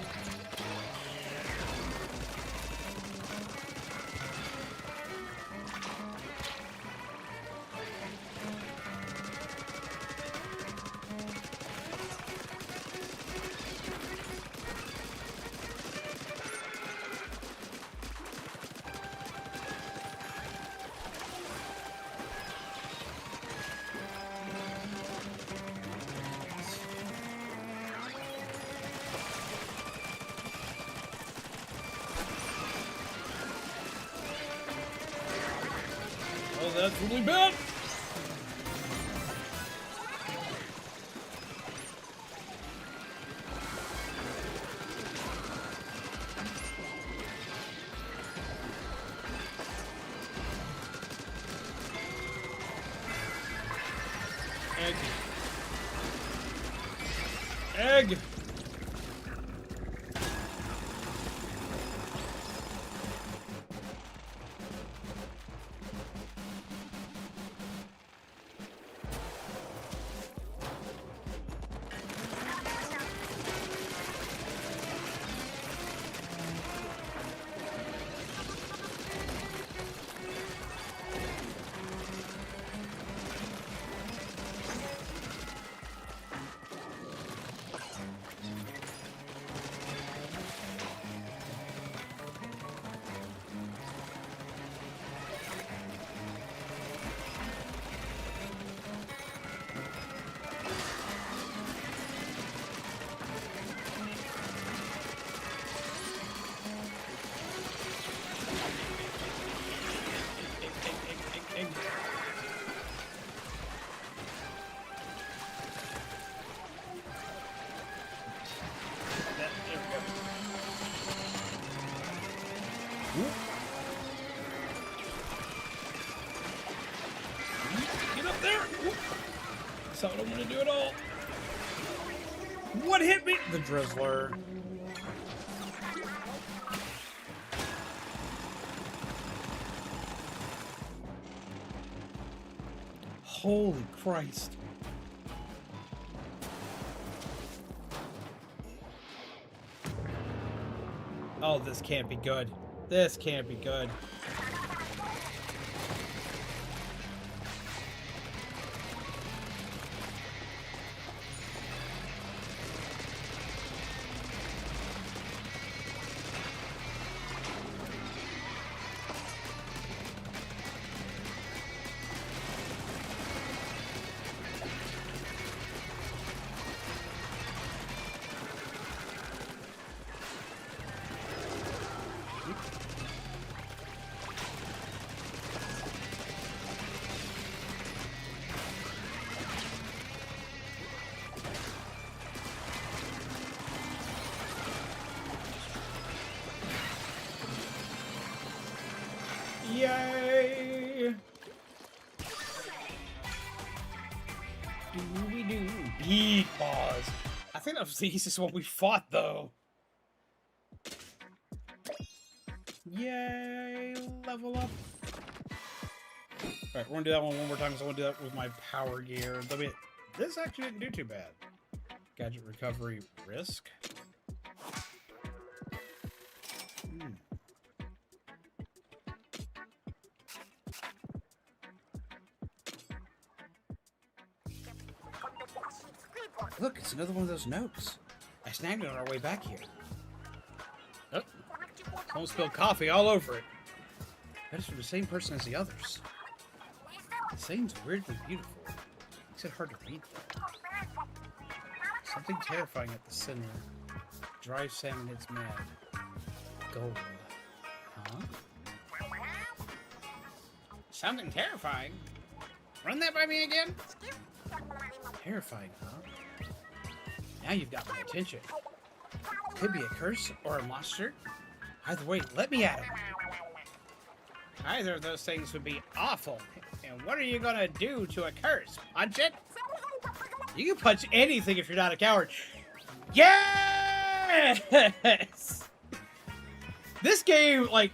Oh, that's really bad! Egg. Egg! Get up there! That's not what I want to do at all. What hit me? The Drizzler. Holy Christ. Oh, this can't be good. This can't be good. Yay! Dooby-doo. Beat pause. I think that was the easiest one we fought, though. Yay! Level up. Alright, we're gonna do that one more time, so I want to do that with my power gear. This actually didn't do too bad. Gadget recovery risk. Look, it's another one of those notes. I snagged it on our way back here. Oh, someone spilled coffee all over it. That is from the same person as the others. The saying's weirdly beautiful. Makes it hard to read, though. Something terrifying at the center. Drives Salmonids mad. Gold. Huh? Something terrifying? Run that by me again? Terrifying, huh? Now you've got my attention. Could be a curse or a monster. Either way, let me at him. Either of those things would be awful. And what are you gonna do to a curse? Punch it? You can punch anything if you're not a coward. Yes! This game, like,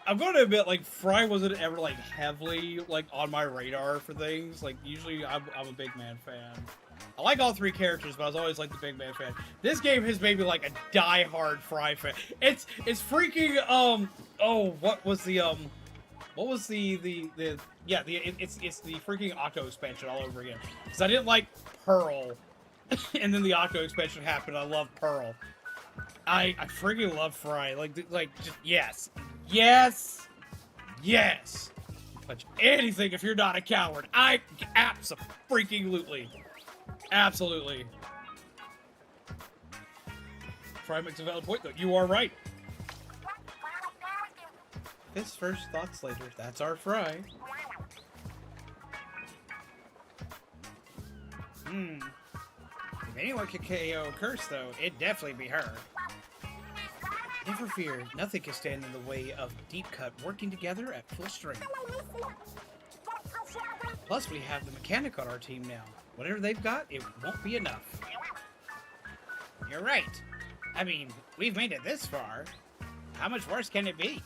I'm going to admit, like, Frye wasn't ever, like, heavily, like, on my radar for things. Like, usually I'm a big man fan. I like all three characters, but I was always, like, the big man fan. This game has made me, like, a die-hard Frye fan. It's freaking, oh, what was the it's the freaking Octo expansion all over again. Because I didn't like Pearl, and then the Octo expansion happened, I love Pearl. I freaking love Frye. Like, just, yes. Yes! Yes! Punch anything if you're not a coward. Absolutely. Absolutely. Frye makes a valid point, though. You are right. This first thoughts later. That's our Frye. If anyone could KO a curse, though, it'd definitely be her. Never fear, nothing can stand in the way of Deep Cut working together at full strength. Plus, we have the mechanic on our team now. Whatever they've got, it won't be enough. You're right. I mean, we've made it this far. How much worse can it be?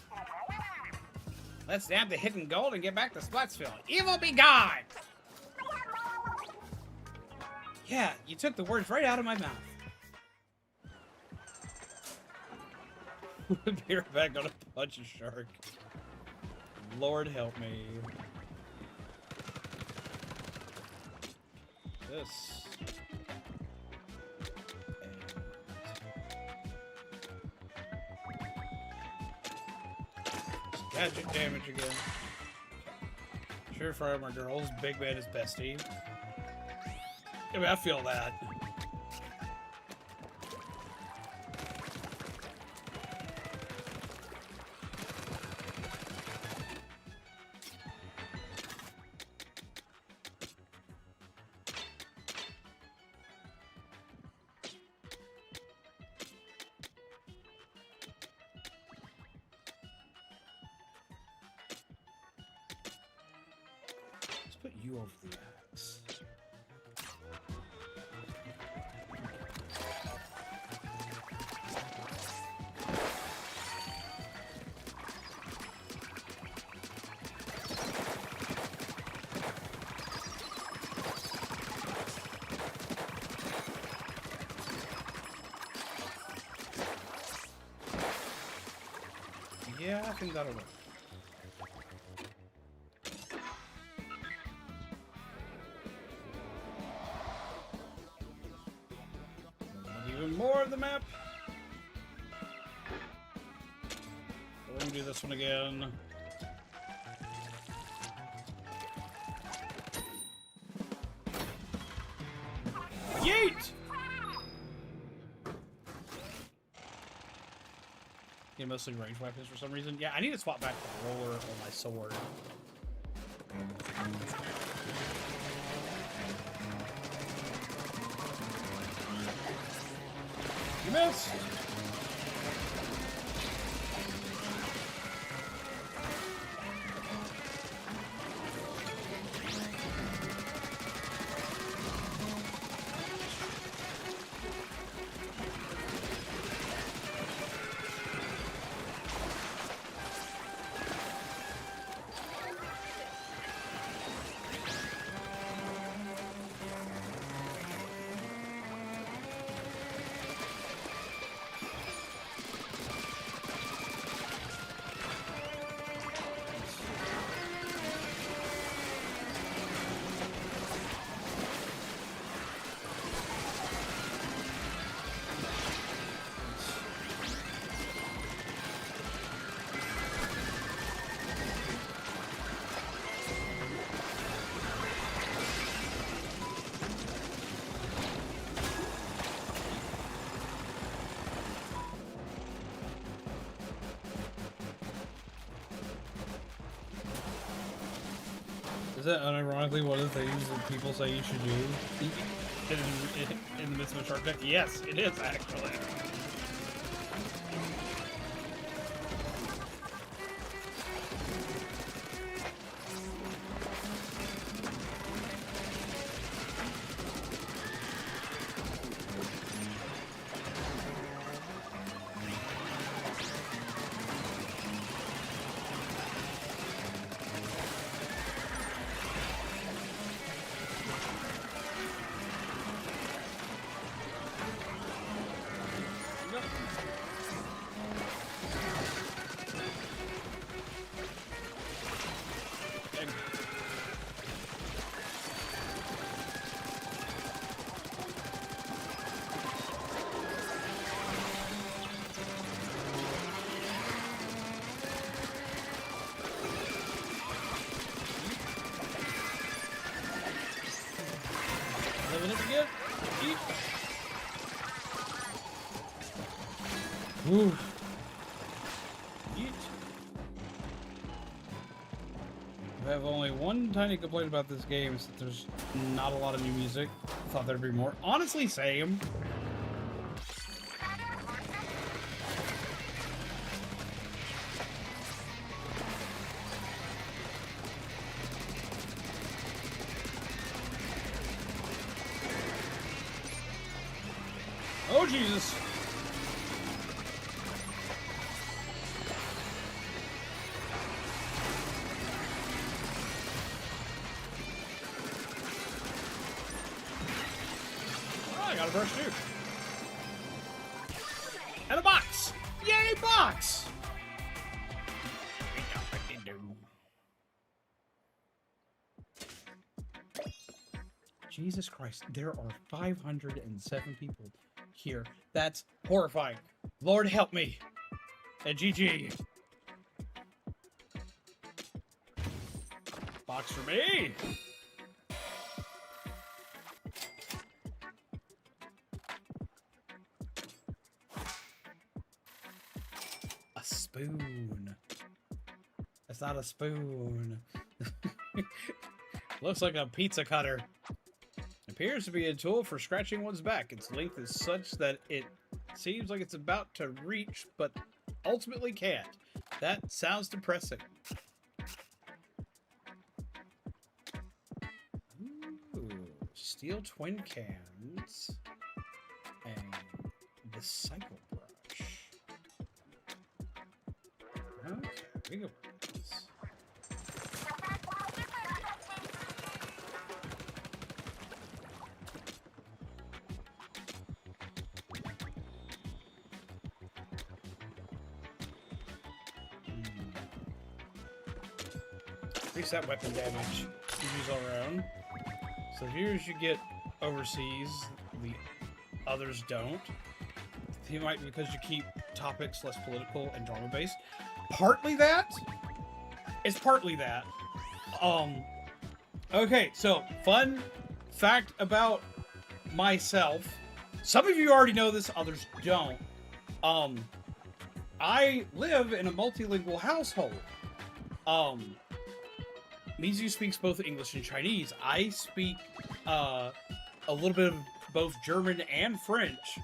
Let's nab the hidden gold and get back to Splatsville. Evil be gone! Yeah, you took the words right out of my mouth. Be right back on a punch a shark. Lord help me. This. And gadget damage again. Sure, Frye, my girls. Big man is bestie. I mean, I feel that. Put you over the axe. Yeah, I think that'll work. Even more of the map. We're gonna do this one again. Yeet! Yeah, mostly range weapons for some reason. Yeah, I need to swap back the roller on my sword. You missed! Is that unironically one of the things that people say you should do in the midst of a shark deck? Yes, it is actually. Ooh. Yeet. I have only one tiny complaint about this game, is that there's not a lot of new music. I thought there'd be more. Honestly, same. Oh, Jesus. Oh, I got a brush too. And a box. Yay, box. Jesus Christ, there are 507 people here. That's horrifying. Lord help me. And GG. Box for me. A spoon. That's not a spoon. Looks like a pizza cutter. Appears to be a tool for scratching one's back. Its length is such that it seems like it's about to reach, but ultimately can't. That sounds depressing. Ooh, steel twin cans and the cycle brush. Okay, we go with this. Increase that weapon damage you use all around. So here's you get overseas, the others don't. It might be because you keep topics less political and drama based. Partly that. It's partly that. Okay, so fun fact about myself. Some of you already know this, others don't. I live in a multilingual household. Mizu speaks both English and Chinese. I speak a little bit of both German and French,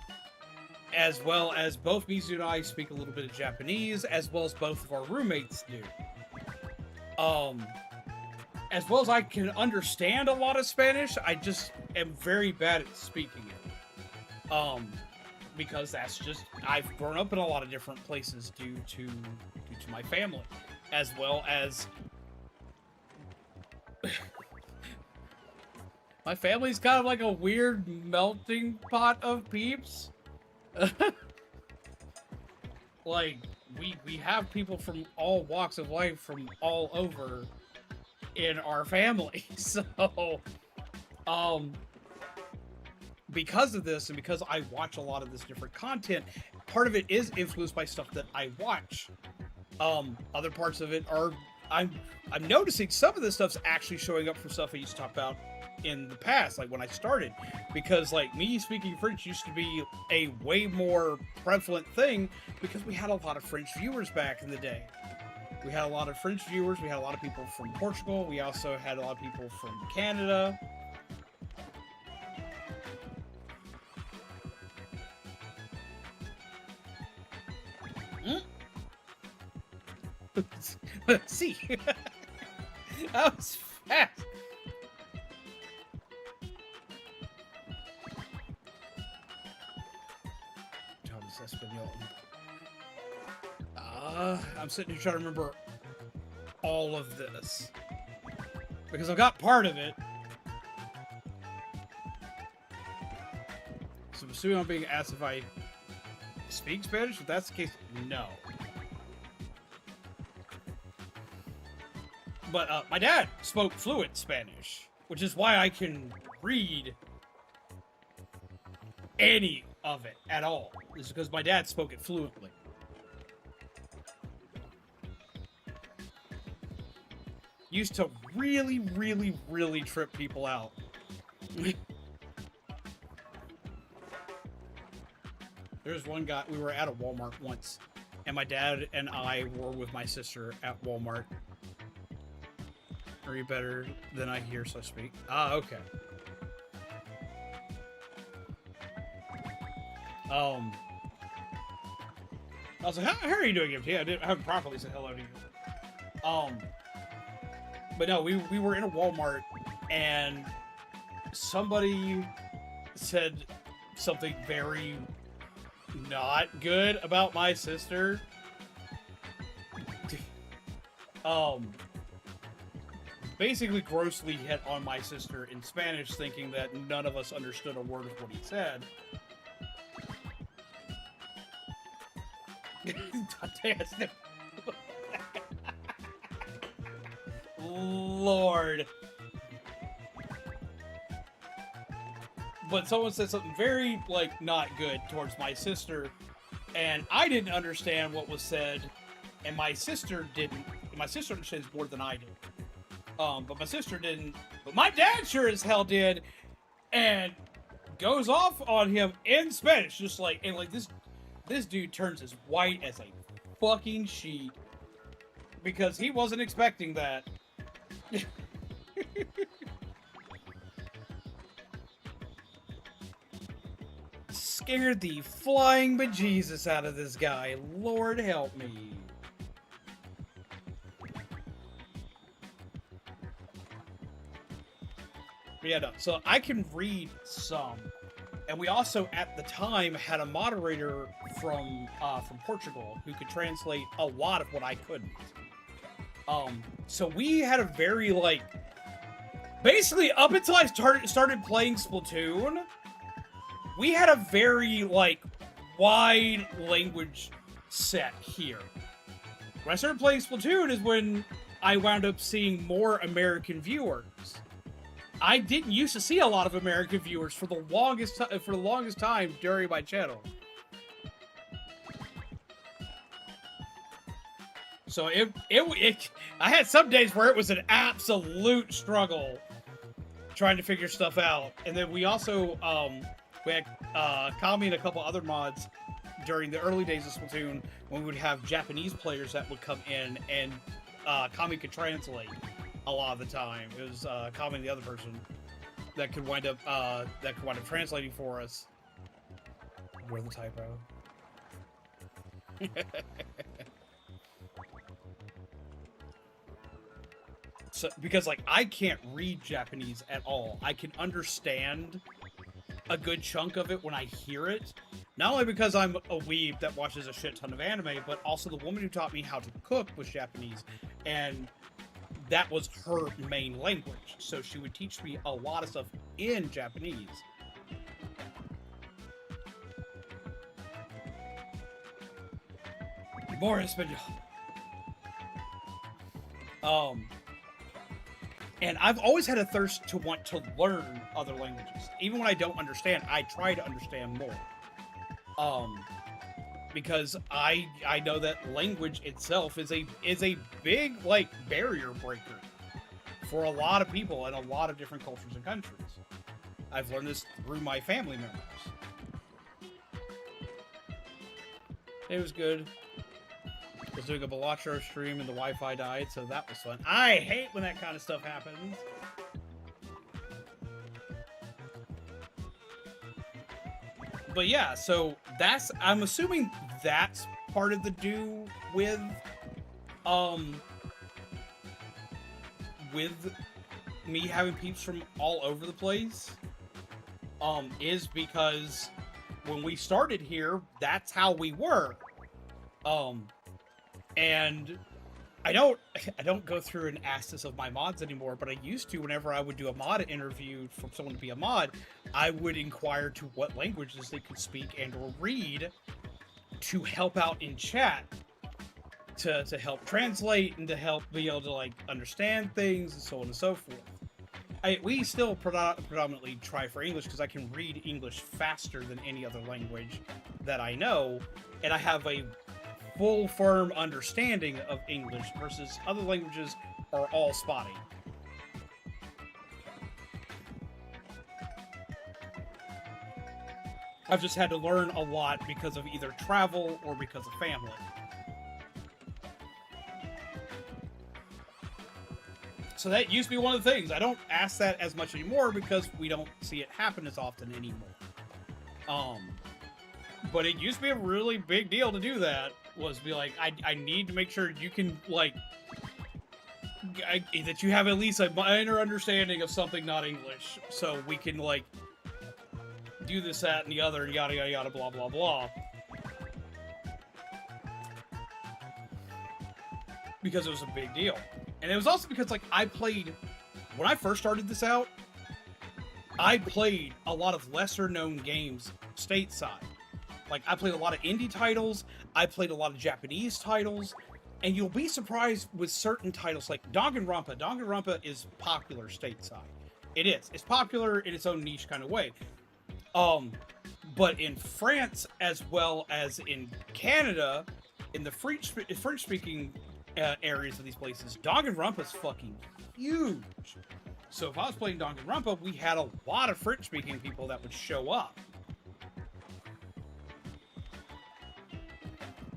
as well as both Mizu and I speak a little bit of Japanese, as well as both of our roommates do. As well as I can understand a lot of Spanish, I just am very bad at speaking it. Because that's just, I've grown up in a lot of different places due to my family, as well as my family's kind of like a weird melting pot of peeps. Like, we have people from all walks of life from all over in our family. So, because of this, and because I watch a lot of this different content, part of it is influenced by stuff that I watch. Other parts of it are, I'm noticing some of this stuff's actually showing up for stuff I used to talk about in the past, like when I started, because like me speaking French used to be a way more prevalent thing because we had a lot of French viewers back in the day. We had a lot of French viewers, we had a lot of people from Portugal, we also had a lot of people from Canada. See, that was fast. Thomas Espanol. I'm sitting here trying to remember all of this because I've got part of it. So I'm assuming I'm being asked if I speak Spanish. If that's the case, no. But my dad spoke fluent Spanish, which is why I can read any of it at all. It's because my dad spoke it fluently. Used to really, really, really trip people out. There's one guy, we were at a Walmart once, and my dad and I were with my sister at Walmart. Are you better than I hear, so speak? Ah, okay. I was like, how are you doing, MT? I haven't properly said hello to you. But no, we were in a Walmart, and somebody said something very not good about my sister. Basically grossly hit on my sister in Spanish, thinking that none of us understood a word of what he said. Lord. But someone said something very, like, not good towards my sister, and I didn't understand what was said, and my sister didn't. My sister understands more than I do. But my sister didn't. But my dad sure as hell did, and goes off on him in Spanish, just like, and like this dude turns as white as a fucking sheet because he wasn't expecting that. Scared the flying bejesus out of this guy. Lord help me. Yeah, no. So I can read some, and we also at the time had a moderator from Portugal who could translate a lot of what I couldn't. So we had a very like, basically up until I started playing Splatoon, we had a very like wide language set here. When I started playing Splatoon is when I wound up seeing more American viewers. I didn't used to see a lot of American viewers for the longest time during my channel. So I had some days where it was an absolute struggle trying to figure stuff out. And then we also we had Kami and a couple other mods during the early days of Splatoon when we would have Japanese players that would come in and Kami could translate. A lot of the time, it was Kami and the other person that could wind up translating for us. Where's the typo? So, because like I can't read Japanese at all. I can understand a good chunk of it when I hear it. Not only because I'm a weeb that watches a shit ton of anime, but also the woman who taught me how to cook was Japanese, and that was her main language, so she would teach me a lot of stuff in Japanese. More Espanol. And I've always had a thirst to want to learn other languages. Even when I don't understand, I try to understand more. Because I know that language itself is a big like barrier breaker for a lot of people in a lot of different cultures and countries. I've learned this through my family members. It was good. I was doing a Balatro stream and the Wi-Fi died, so that was fun. I hate when that kind of stuff happens. But yeah, so I'm assuming that's part of the do with me having peeps from all over the place, is because when we started here, that's how we were. And I don't go through and ask this of my mods anymore, but I used to. Whenever I would do a mod interview for someone to be a mod, I would inquire to what languages they could speak and or read to help out in chat, to help translate and to help be able to like understand things and so on and so forth. We still predominantly try for English because I can read English faster than any other language that I know, and I have a full, firm understanding of English versus other languages are all spotty. I've just had to learn a lot because of either travel or because of family. So that used to be one of the things. I don't ask that as much anymore because we don't see it happen as often anymore. But it used to be a really big deal to do that. Was be like, I need to make sure you can, like, that you have at least a minor understanding of something not English, so we can, like, do this, that, and the other, and yada, yada, yada, blah, blah, blah. Because it was a big deal. And it was also because, like, when I first started this out, I played a lot of lesser-known games stateside. Like, I played a lot of indie titles, I played a lot of Japanese titles, and you'll be surprised with certain titles, like Danganronpa. Danganronpa is popular stateside. It is. It's popular in its own niche kind of way. But in France, as well as in Canada, in the French-speaking areas of these places, Danganronpa's fucking huge. So if I was playing Danganronpa, we had a lot of French-speaking people that would show up.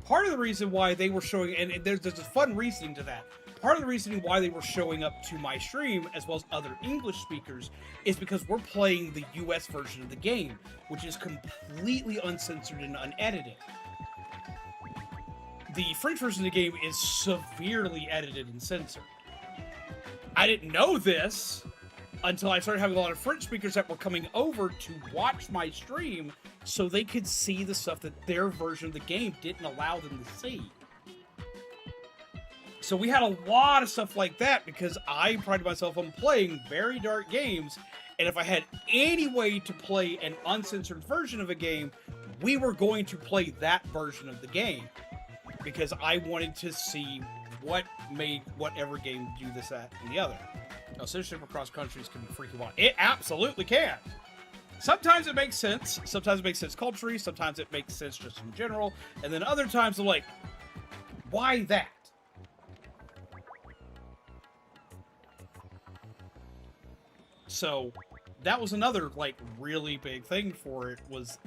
Part of the reason why they were showing, and there's a fun reasoning to that, part of the reasoning why they were showing up to my stream, as well as other English speakers, is because we're playing the US version of the game, which is completely uncensored and unedited. The French version of the game is severely edited and censored. I didn't know this until I started having a lot of French speakers that were coming over to watch my stream so they could see the stuff that their version of the game didn't allow them to see. So we had a lot of stuff like that because I prided myself on playing very dark games, and if I had any way to play an uncensored version of a game, we were going to play that version of the game because I wanted to see what made whatever game do this, that, and the other. Now, censorship across countries can be freaky wild. It absolutely can. Sometimes it makes sense. Sometimes it makes sense culturally. Sometimes it makes sense just in general. And then other times I'm like, why that? So that was another, like, really big thing for it, was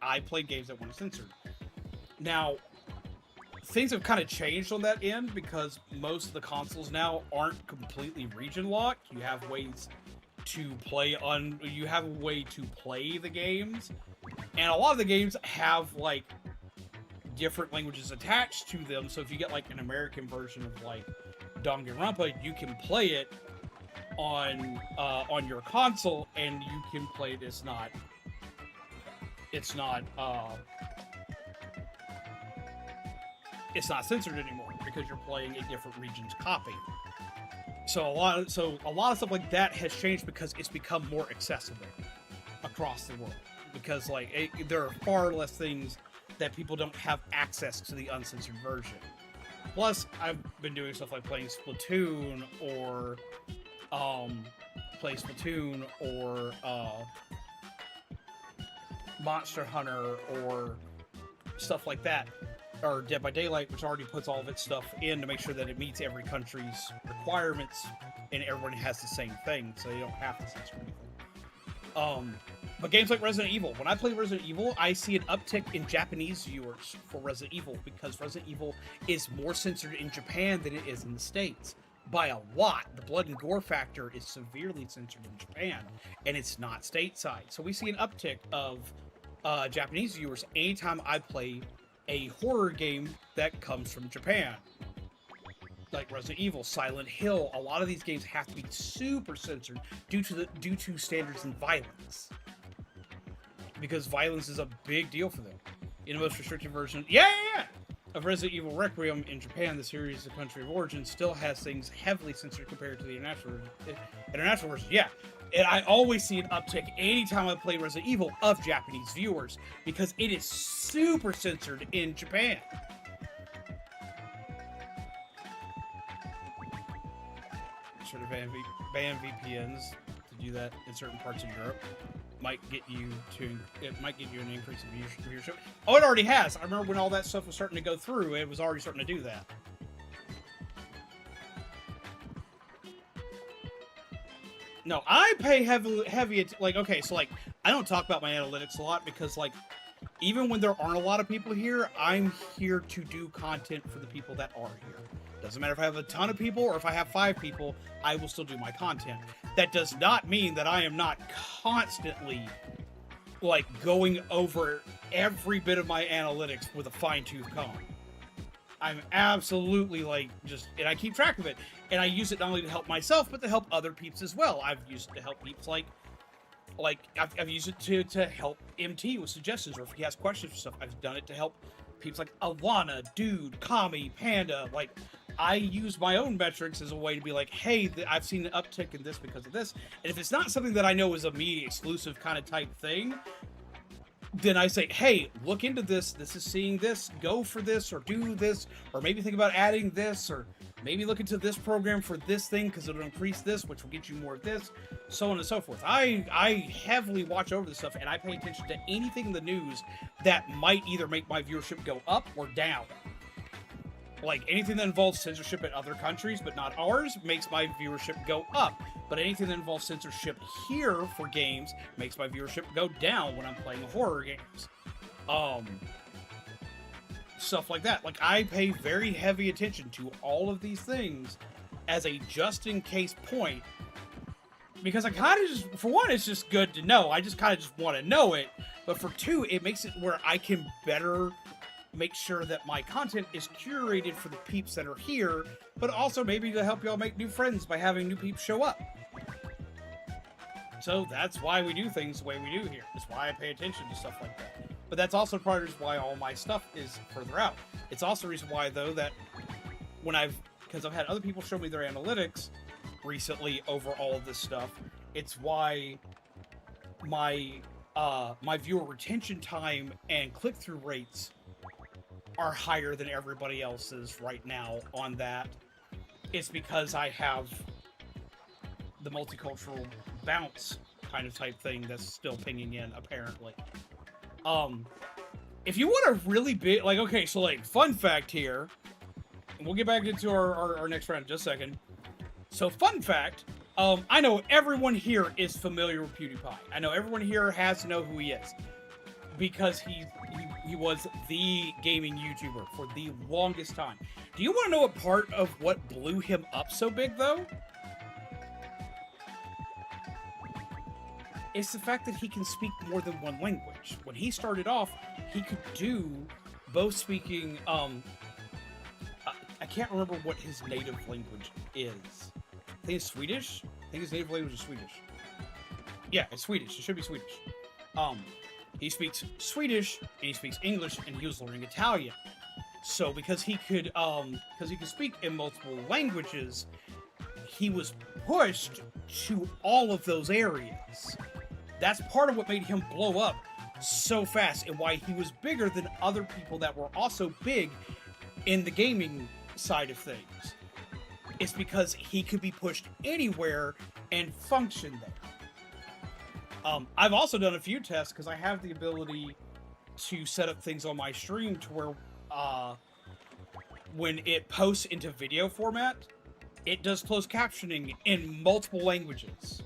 I played games that weren't censored. Now, things have kind of changed on that end because most of the consoles now aren't completely region locked. You have ways to play you have a way to play the games, and a lot of the games have, like, different languages attached to them. So if you get, like, an American version of, like, Danganronpa, you can play it on your console, and you can play it. It's not censored anymore because you're playing a different region's copy. So a lot of stuff like that has changed because it's become more accessible across the world. Because, like, there are far less things that people don't have access to the uncensored version. Plus, I've been doing stuff like playing Splatoon or Monster Hunter or stuff like that, or Dead by Daylight, which already puts all of its stuff in to make sure that it meets every country's requirements and everyone has the same thing, so they don't have to censor anything. But games like Resident Evil, when I play Resident Evil, I see an uptick in Japanese viewers for Resident Evil because Resident Evil is more censored in Japan than it is in the States. By a lot. The blood and gore factor is severely censored in Japan, and it's not stateside. So we see an uptick of Japanese viewers anytime I play a horror game that comes from Japan. Like Resident Evil, Silent Hill, a lot of these games have to be super censored due to standards and violence. Because violence is a big deal for them. In the most restricted version, of Resident Evil Requiem in Japan, the series, the country of origin, still has things heavily censored compared to the international version. Yeah, and I always see an uptick anytime I play Resident Evil of Japanese viewers because it is super censored in Japan. Sort of ban VPNs to do that in certain parts of Europe. Might get you an increase in viewership. Oh, it already has. I remember when all that stuff was starting to go through, it was already starting to do that. No, I pay heavy, like, okay, so, like, I don't talk about my analytics a lot because, like, even when there aren't a lot of people here, I'm here to do content for the people that are here. Doesn't matter if I have a ton of people or if I have 5 people, I will still do my content. That does not mean that I am not constantly, like, going over every bit of my analytics with a fine-tooth comb. I'm absolutely, like, and I keep track of it. And I use it not only to help myself, but to help other peeps as well. I've used it to help peeps, like I've used it to help MT with suggestions, or if he has questions for stuff, I've done it to help peeps like Alana, Dude, Kami, Panda. Like, I use my own metrics as a way to be like, hey, I've seen an uptick in this because of this. And if it's not something that I know is a me exclusive kind of type thing, then I say, hey, look into this. This is seeing this. Go for this, or do this, or maybe think about adding this, or maybe look into this program for this thing because it'll increase this, which will get you more of this, so on and so forth. I heavily watch over this stuff, and I pay attention to anything in the news that might either make my viewership go up or down. Like, anything that involves censorship in other countries, but not ours, makes my viewership go up. But anything that involves censorship here for games makes my viewership go down when I'm playing horror games. Stuff like that. Like, I pay very heavy attention to all of these things as a just-in-case point. Because I kind of just, for one, it's just good to know. I just kind of just want to know it. But for 2, it makes it where I can better make sure that my content is curated for the peeps that are here, but also maybe to help y'all make new friends by having new peeps show up. So that's why we do things the way we do here. That's why I pay attention to stuff like that. But that's also part of why all my stuff is further out. It's also the reason why, though, that when because I've had other people show me their analytics recently over all of this stuff, it's why my viewer retention time and click-through rates are higher than everybody else's right now on that. It's because I have the multicultural bounce kind of type thing that's still pinging in, apparently. If you want a really big, like, okay, so, like, fun fact here, and we'll get back into our next round in just a second. So, fun fact, I know everyone here is familiar with PewDiePie. I know everyone here has to know who he is. Because he was the gaming YouTuber for the longest time. Do you want to know what part of what blew him up so big, though? It's the fact that he can speak more than one language. When he started off, he could do both speaking, I can't remember what his native language is. I think it's Swedish? I think his native language is Swedish. Yeah, it's Swedish. It should be Swedish. He speaks Swedish, and he speaks English, and he was learning Italian. So because he could speak in multiple languages, he was pushed to all of those areas. That's part of what made him blow up so fast, and why he was bigger than other people that were also big in the gaming side of things. It's because he could be pushed anywhere and function there. I've also done a few tests because I have the ability to set up things on my stream to where when it posts into video format, it does closed captioning in multiple languages.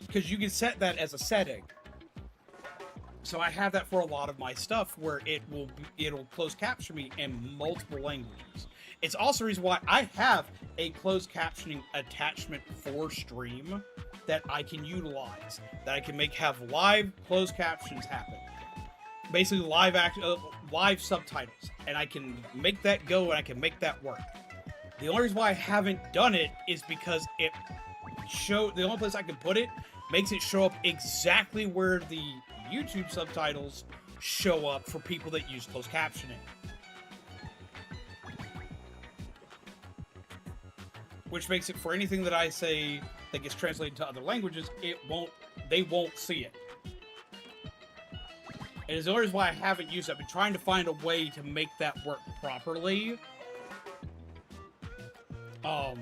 Because you can set that as a setting. So I have that for a lot of my stuff where it'll close caption me in multiple languages. It's also the reason why I have a closed captioning attachment for stream that I can utilize, that I can have live closed captions happen. Basically live subtitles, and I can make that go and I can make that work. The only reason why I haven't done it is because the only place I can put it makes it show up exactly where the YouTube subtitles show up for people that use closed captioning. Which makes it for anything that I say that gets translated to other languages, they won't see it. And it's the only reason why I haven't used it. I've been trying to find a way to make that work properly. I've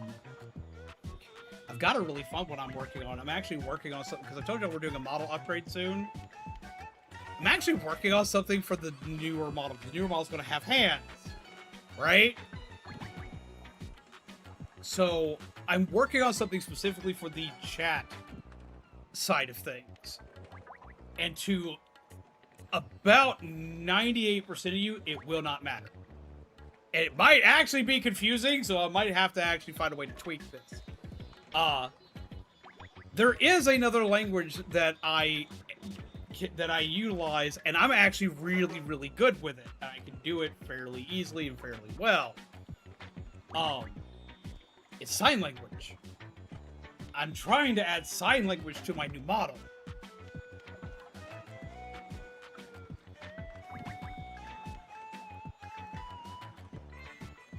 got a really fun one I'm working on. I'm actually working on something, because I told you we're doing a model upgrade soon. I'm actually working on something for the newer model, because the newer model's going to have hands. Right? So I'm working on something specifically for the chat side of things. And to about 98% of you, it will not matter. And it might actually be confusing, so I might have to actually find a way to tweak this. There is another language that I utilize, and I'm actually really, really good with it. I can do it fairly easily and fairly well. It's sign language. I'm trying to add sign language to my new model.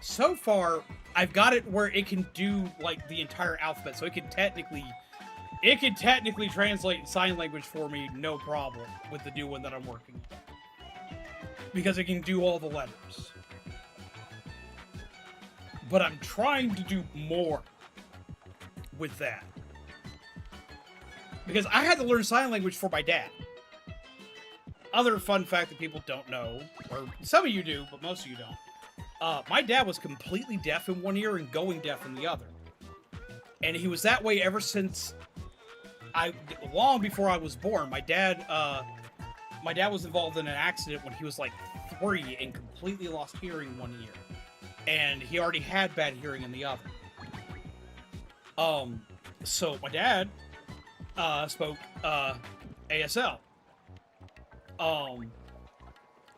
So far, I've got it where it can do like the entire alphabet, so it can technically translate sign language for me, no problem, with the new one that I'm working with. Because it can do all the letters. But I'm trying to do more with that. Because I had to learn sign language for my dad. Other fun fact that people don't know, or some of you do, but most of you don't. My dad was completely deaf in one ear and going deaf in the other. And he was that way ever since long before I was born. My dad was involved in an accident when he was like 3 and completely lost hearing in one ear. And he already had bad hearing in the other. So my dad spoke ASL.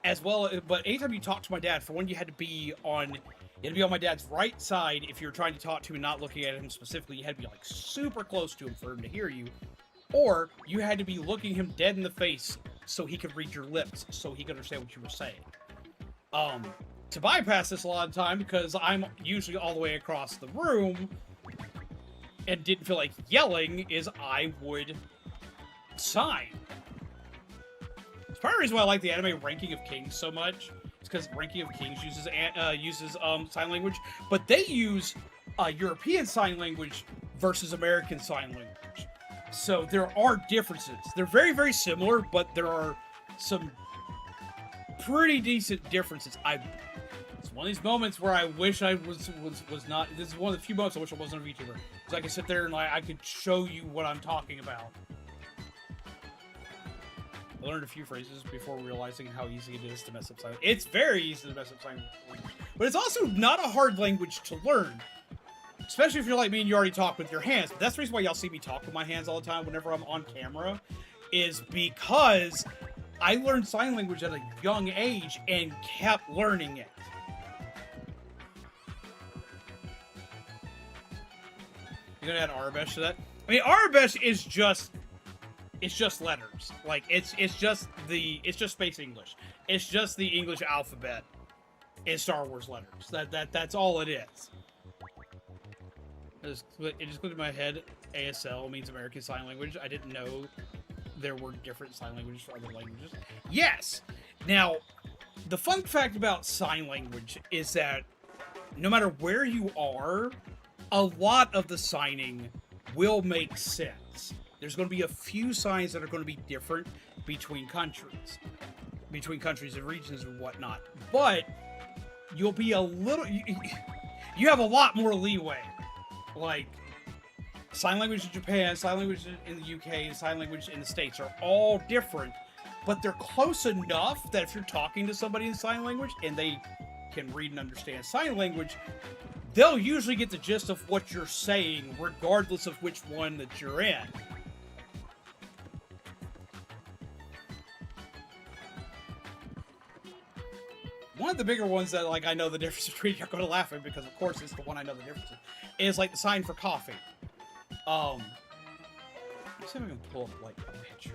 As well, but anytime you talk to my dad, for one, you had to be on my dad's right side if you're trying to talk to him and not looking at him specifically. You had to be like super close to him for him to hear you, or you had to be looking him dead in the face so he could read your lips, so he could understand what you were saying. To bypass this a lot of time, because I'm usually all the way across the room and didn't feel like yelling, is I would sign. It's part of the reason why I like the anime Ranking of Kings so much. It's because Ranking of Kings uses sign language, but they use European sign language versus American sign language. So there are differences. They're very, very similar, but there are some pretty decent differences. It's one of these moments where I wish I was not. This is one of the few moments I wish I wasn't a VTuber, because I could sit there and I could show you what I'm talking about. I learned a few phrases before realizing how easy it is to mess up sign language. It's very easy to mess up sign language, but it's also not a hard language to learn. Especially if you're like me and you already talk with your hands. But that's the reason why y'all see me talk with my hands all the time whenever I'm on camera, is because I learned sign language at a young age and kept learning it. You're gonna add Arabic to that? I mean, Arabic is just letters. Like it's just space English. It's just the English alphabet in Star Wars letters. That's all it is. It just clicked in my head. ASL means American Sign Language. I didn't know there were different sign languages for other languages. Yes! Now, the fun fact about sign language is that no matter where you are, a lot of the signing will make sense. There's going to be a few signs that are going to be different between countries and regions and whatnot. But you'll be a little... You have a lot more leeway. Like, sign language in Japan, sign language in the UK, and sign language in the States are all different, but they're close enough that if you're talking to somebody in sign language and they can read and understand sign language, they'll usually get the gist of what you're saying, regardless of which one that you're in. One of the bigger ones that, like, I know the difference between, you're going to laugh at because, of course, it's the one I know the difference in, is, like, the sign for coffee. Let's see if I can pull up, like, a picture.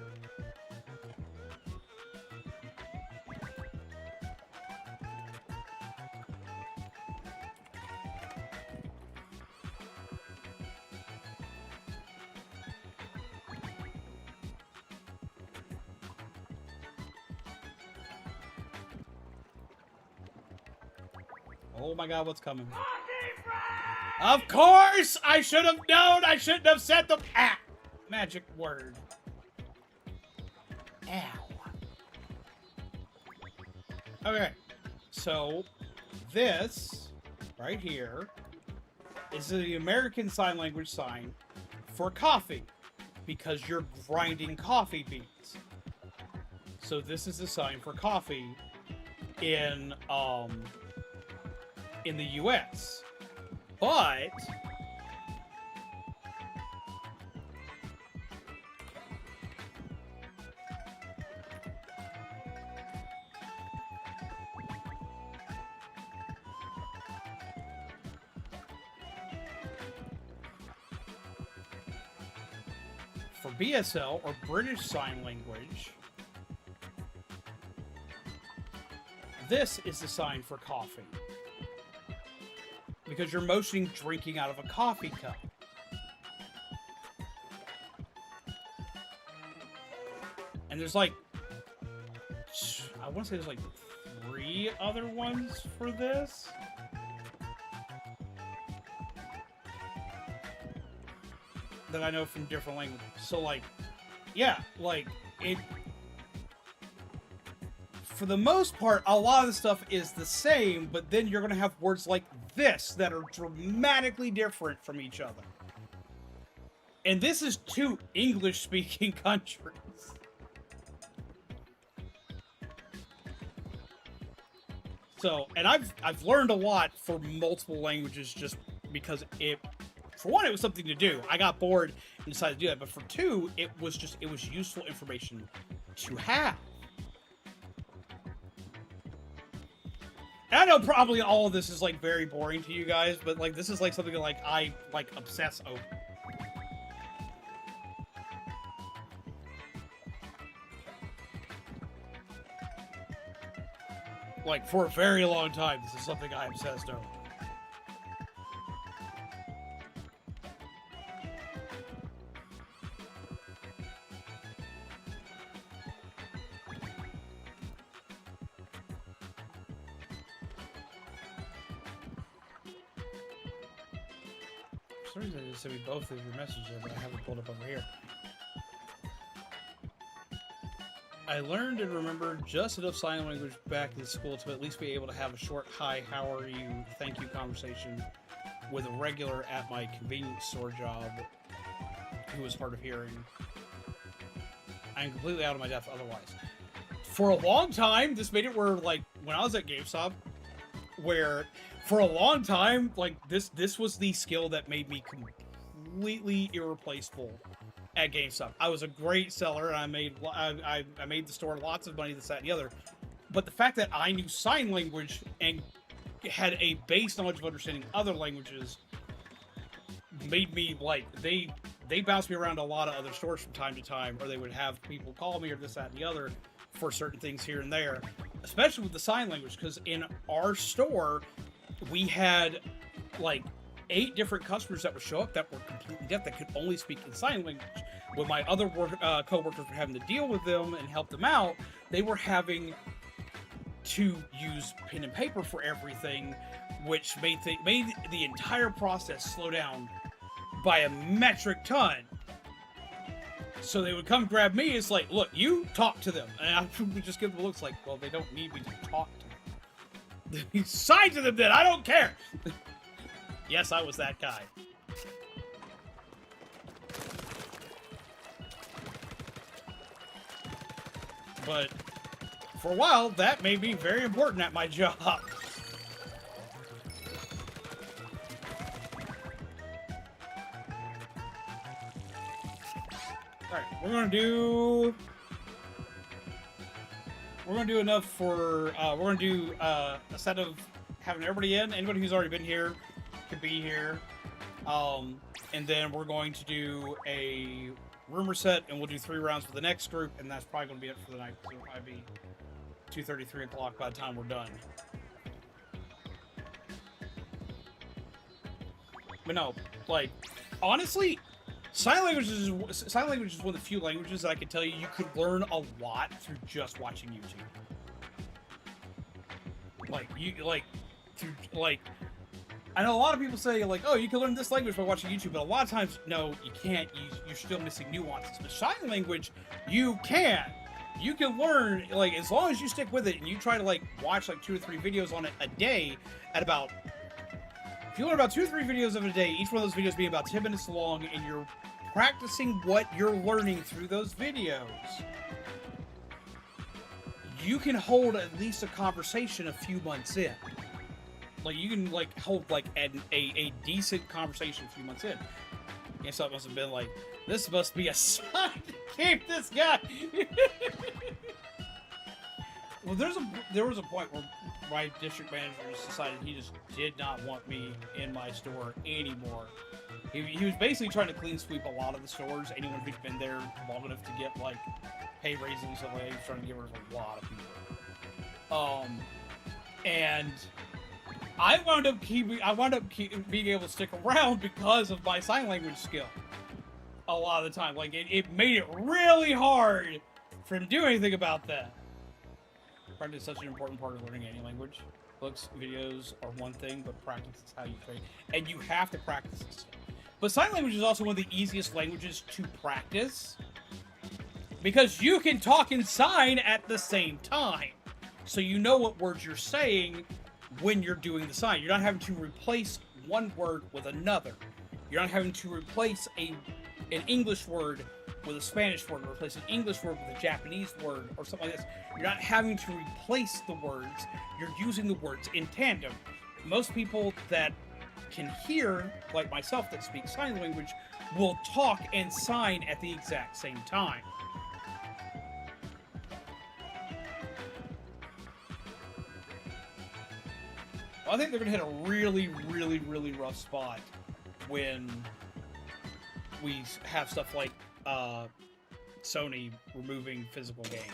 Oh my god, what's coming? Of course! I should have known! I shouldn't have said the magic word. Ow. Okay. So, this right here It's the American Sign Language sign for coffee, because you're grinding coffee beans. So this is the sign for coffee in the US. But for BSL, or British Sign Language, this is the sign for coffee. Because you're motioning drinking out of a coffee cup. And there's like, I want to say there's like 3 other ones for this. That I know from different languages. So like, yeah, like it, for the most part, a lot of the stuff is the same, but then you're going to have words like this that are dramatically different from each other. And this is 2 English-speaking countries. So, and I've learned a lot for multiple languages just because for one, it was something to do. I got bored and decided to do that. But for 2, it was useful information to have. And I know probably all of this is like very boring to you guys, but like this is like something that like I like obsess over. Like for a very long time, this is something I obsessed over. For some reason, it just sent me both of your messages, but I have it pulled up over here. I learned and remembered just enough sign language back in school to at least be able to have a short "Hi, how are you? Thank you" conversation with a regular at my convenience store job who was hard of hearing. I am completely out of my depth otherwise. For a long time, this made it where, like, when I was at GameStop, where for a long time, like, this was the skill that made me completely irreplaceable at GameStop. I was a great seller, and I made the store lots of money, this, that, and the other. But the fact that I knew sign language and had a base knowledge of understanding other languages made me, like, they bounced me around a lot of other stores from time to time, or they would have people call me or this, that, and the other for certain things here and there, especially with the sign language, because in our store, we had, like, 8 different customers that would show up that were completely deaf, that could only speak in sign language. When my other co-workers were having to deal with them and help them out, they were having to use pen and paper for everything, which made the entire process slow down by a metric ton. So they would come grab me. It's like, look, you talk to them. And I would just give them looks like, well, they don't need me to talk to them. Sign to them then. I don't care. Yes, I was that guy. But for a while, that made me very important at my job. Alright, we're gonna do enough for, we're gonna do a set of having everybody in. Anybody who's already been here can be here. And then we're going to do a rumor set, and we'll do 3 rounds for the next group, and that's probably going to be it for the night. So it'll probably be 2:30, 3 o'clock by the time we're done. But no, like, honestly, sign language is one of the few languages that I can tell you could learn a lot through just watching YouTube. I know a lot of people say, like, oh, you can learn this language by watching YouTube, but a lot of times, no, you can't. You're still missing nuances. But sign language, you can. You can learn, like, as long as you stick with it and you try to, like, watch, like, 2 or 3 videos on it a day at about If you learn about 2 or 3 videos of a day, each one of those videos being about 10 minutes long, and you're practicing what you're learning through those videos, you can hold at least a conversation a few months in. Like, you can, like, hold, like, a decent conversation a few months in. And so it must have been like, this must be a sign to keep this guy. Well, there was a point where my district manager just decided he just did not want me in my store anymore. He was basically trying to clean sweep a lot of the stores. Anyone who's been there long enough to get, like, pay raises and stuff like that, he was trying to get rid of a lot of people. And I wound up being able to stick around because of my sign language skill. A lot of the time, like, it made it really hard for him to do anything about that. Practice is such an important part of learning any language. Books, videos are one thing, but practice is how you train. And you have to practice this. But sign language is also one of the easiest languages to practice, because you can talk and sign at the same time. So you know what words you're saying when you're doing the sign. You're not having to replace one word with another. You're not having to replace an English word with a Spanish word, or replace an English word with a Japanese word, or something like this. You're not having to replace the words. You're using the words in tandem. Most people that can hear, like myself, that speak sign language, will talk and sign at the exact same time. I think they're going to hit a really, really, really rough spot when we have stuff like Sony removing physical games.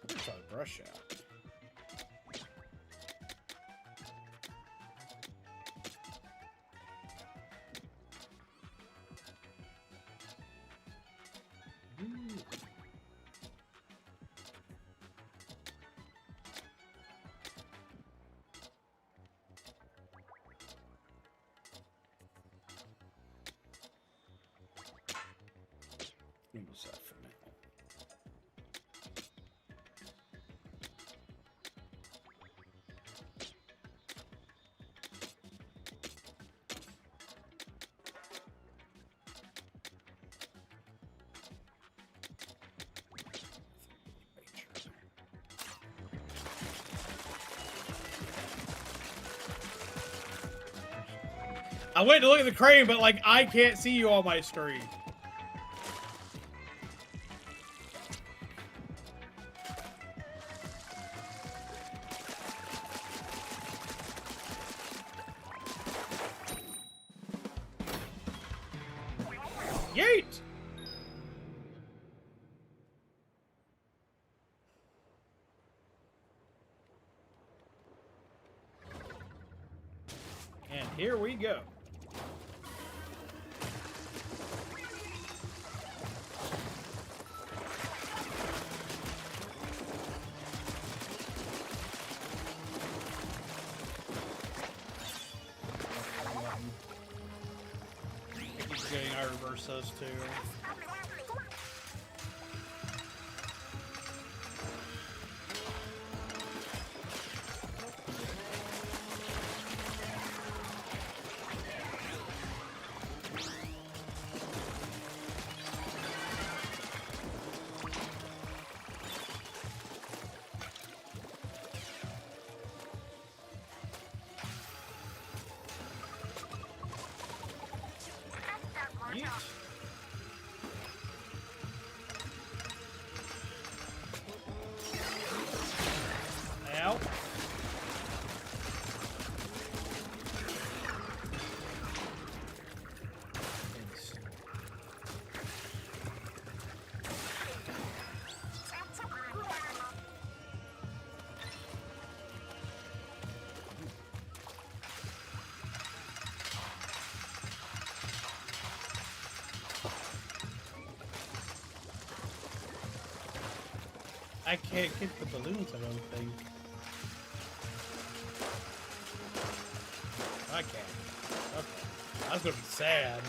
Let's try the brush out. Use that for now. I went to look at the crane, but, like, I can't see you on my screen. Yeet! And here we go. Getting I reverse those two. Ow. I can't get the balloons, I don't think. I can't. Okay. That's gonna be sad.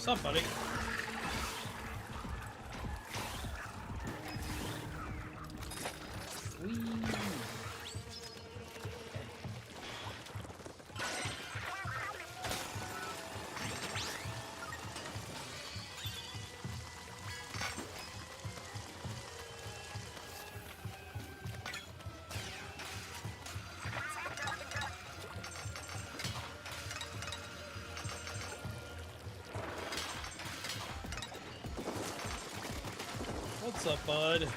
What's up, buddy? Whee. What's up, bud?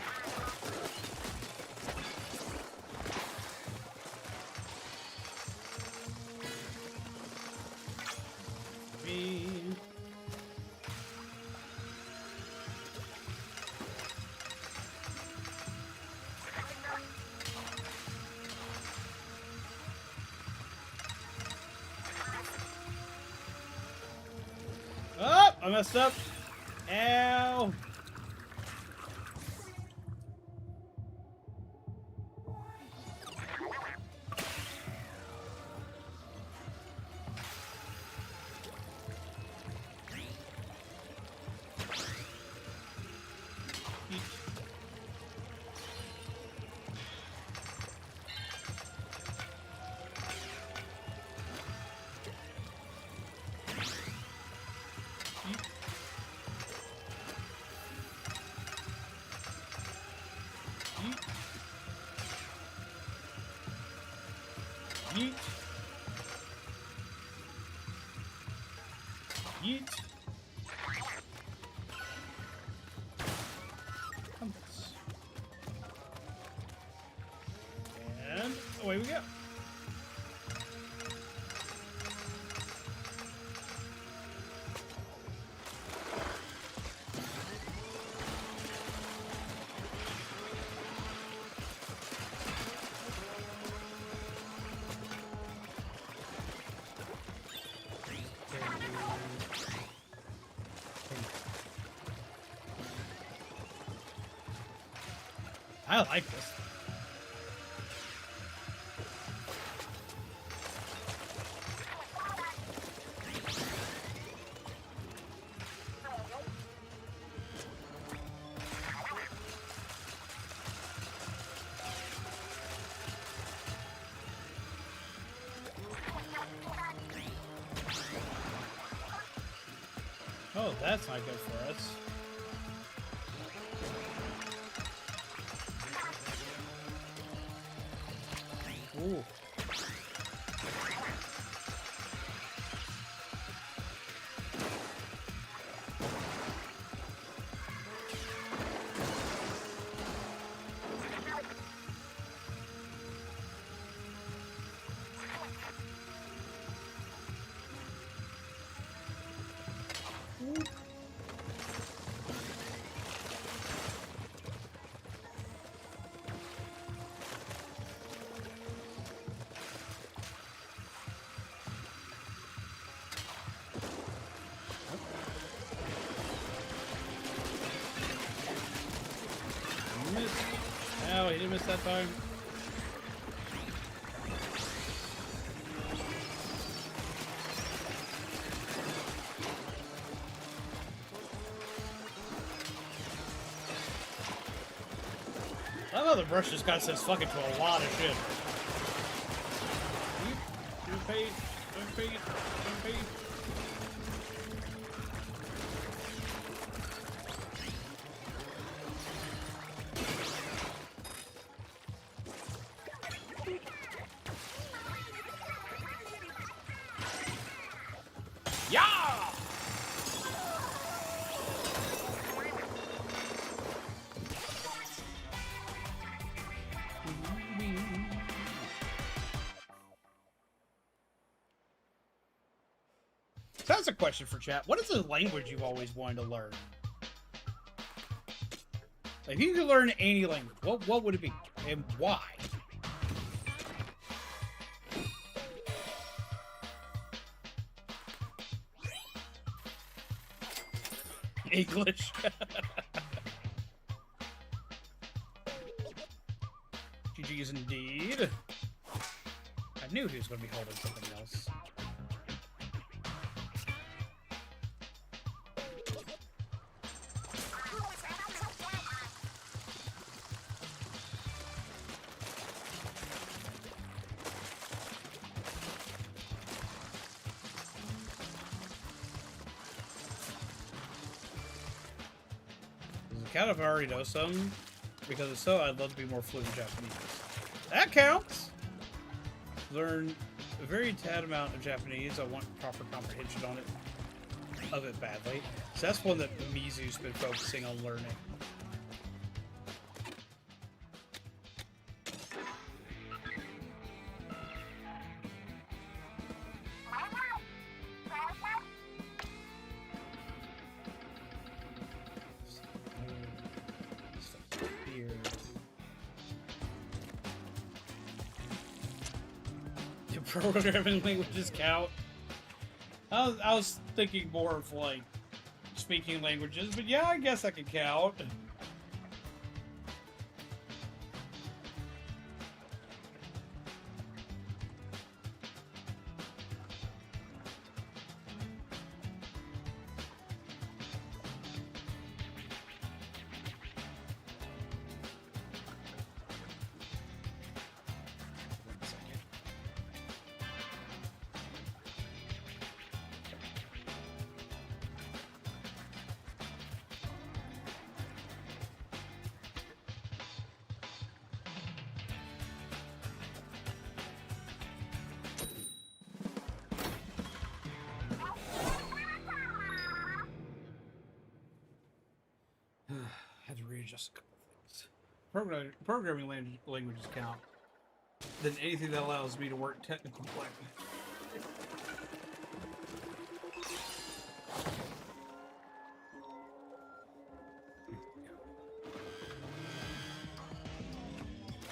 Me. Oh, I messed up. Ow. Yeet. Yeet. Compass. And away we go. I like this. Oh, that's not good for us. Ooh. Oh, he didn't miss that time. I know the brush just got says fucking to a lot of shit. Don't pay. Don't pay. Don't pay. Yeah! So that's a question for chat. What is the language you've always wanted to learn? If you could learn any language, what would it be? And why? English. GG's indeed. I knew he was going to be holding something else. count if I already know some? Because if so, I'd love to be more fluent in Japanese. That counts! Learn a very tad amount of Japanese. I want proper comprehension on it. Of it badly. So that's one that Mizu's been focusing on learning. Do programming languages count? I was thinking more of like speaking languages, but yeah, I guess that could count. Had to readjust a couple things. Programming languages count. Then anything that allows me to work technical play.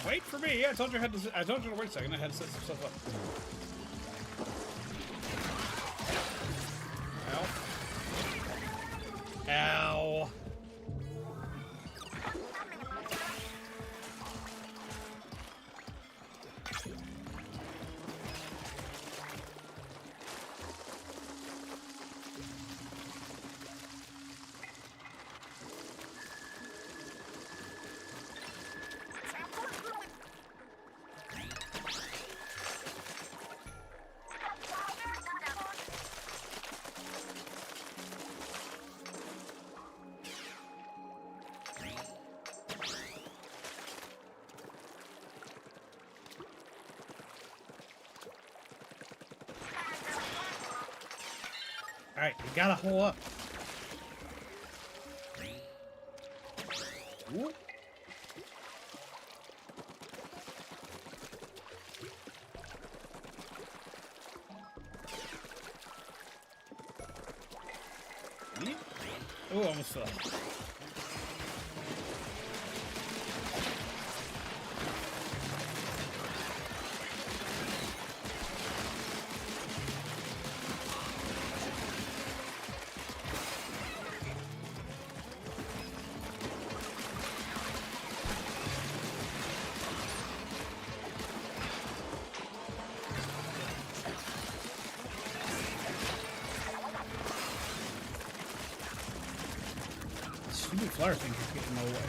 Wait for me! I told you I told you to wait a second. I had to set some stuff up. Ow. Ow. Alright, you gotta hold up. Whoop. Oh, almost fell. Stupid flower thing keeps getting in my way.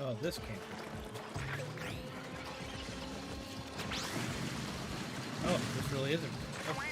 Oh, this can't be. Oh, this really isn't. Oh.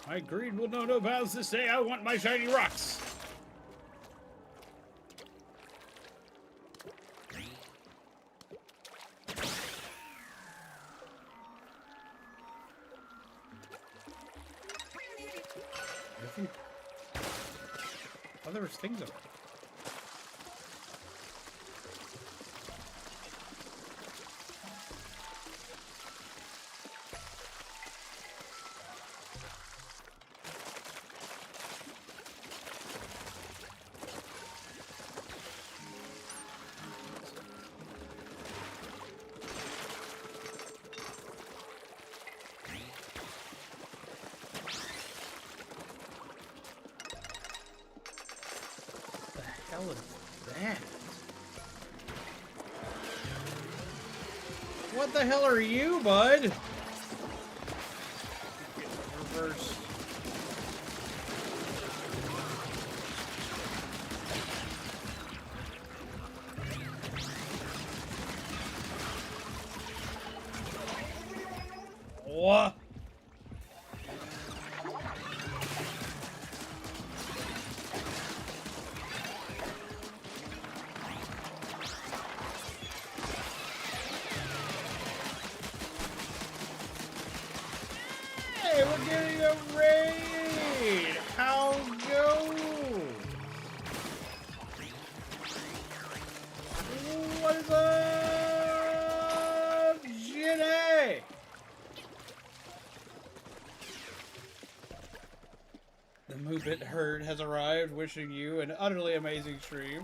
I agreed. We'll know no bounds this day. I want my shiny rocks. Oh, there was things over there. What the hell is that? What the hell are you, bud? Reverse. What? Hey, we're getting a raid! How go? What is up, Jenny? The movement herd has arrived, wishing you an utterly amazing stream.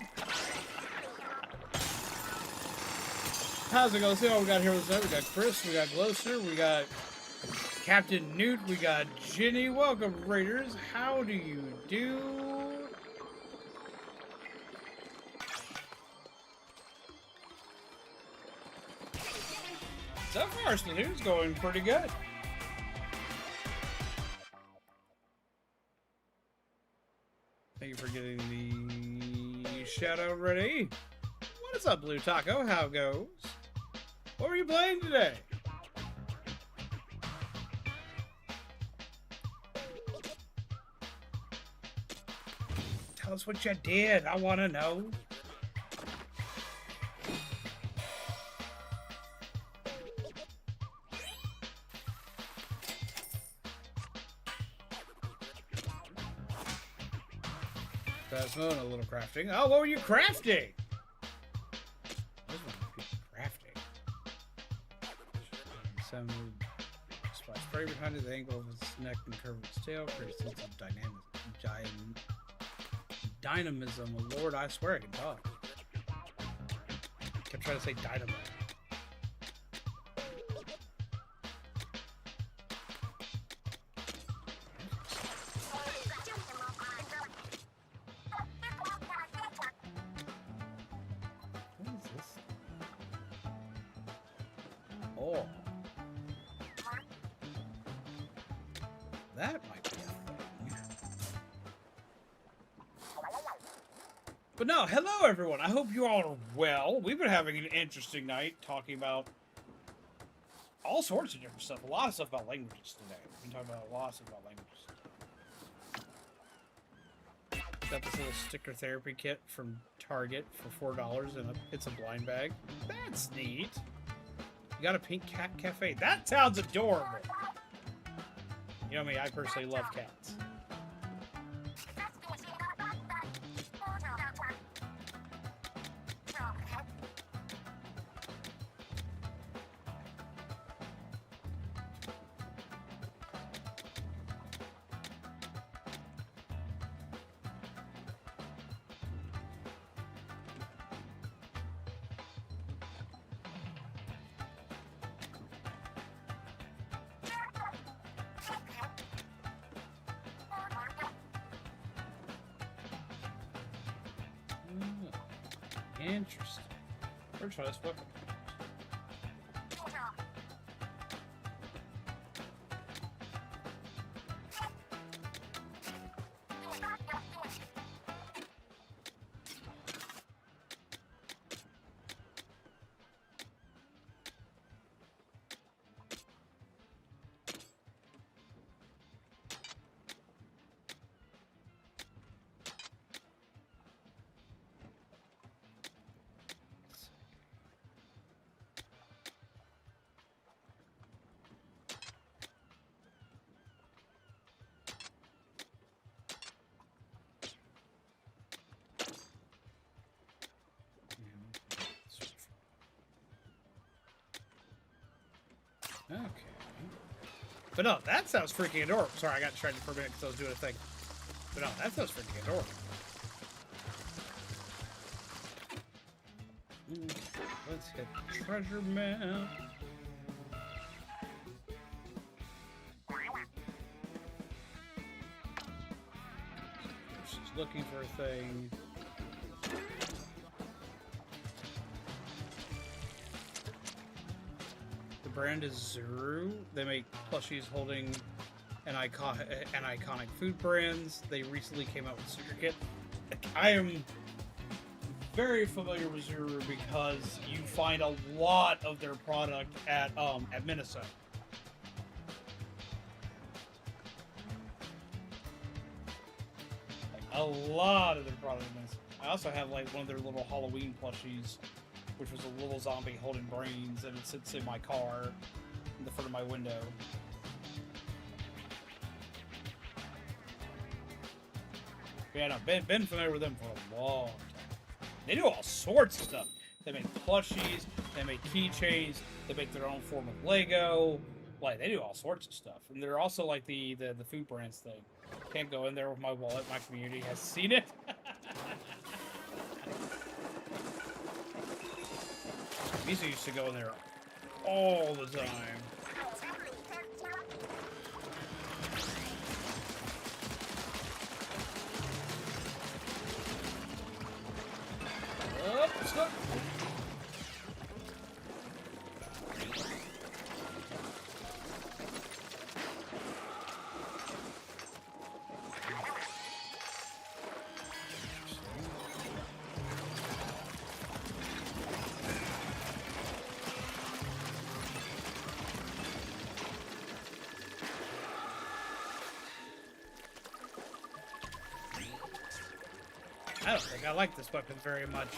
How's it going? See what we got here with us. We got Chris, we got Gloucester, we got Captain Newt, we got Ginny. Welcome, Raiders. How do you do? So far, Splatoon's going pretty good. Thank you for getting the shout out ready. What is up, Blue Taco? How it goes? What were you playing today? Tell us what you did. I want to know. Fast mode, a little crafting. Oh, what were you crafting? Crafting. Some splash spray behind it, the angle of its neck and curve of its tail creates a sense of dynamism. Oh, Lord, I swear I can talk. Kept trying to say dynamo. What is this? Oh. That might be a thing. But no, hello everyone. I hope you all are well. We've been having an interesting night talking about all sorts of different stuff. A lot of stuff about languages today. We've been talking about a lot of stuff about languages. Got this little sticker therapy kit from Target for $4 and it's a blind bag. That's neat. You got a pink cat cafe. That sounds adorable. You know me, I personally love cats. Interesting. We're trying this weapon. Okay. But no, that sounds freaking adorable. Sorry, I got distracted for a minute because I was doing a thing. But no, that sounds freaking adorable. Let's hit the treasure map. She's looking for a thing. The brand is Zuru. They make plushies holding an iconic food brands. They recently came out with Secret Kit. I am very familiar with Zuru because you find a lot of their product at Minnesota. Like, a lot of their product at Minnesota. I also have like one of their little Halloween plushies, which was a little zombie holding brains, and it sits in my car in the front of my window. Yeah, no, been familiar with them for a long time. They do all sorts of stuff. They make plushies, they make keychains, they make their own form of Lego. Like, they do all sorts of stuff. And they're also like the food brands thing. Can't go in there with my wallet. My community has seen it. Misa used to go in there all the time. Oh, stop. I don't think I like this weapon very much.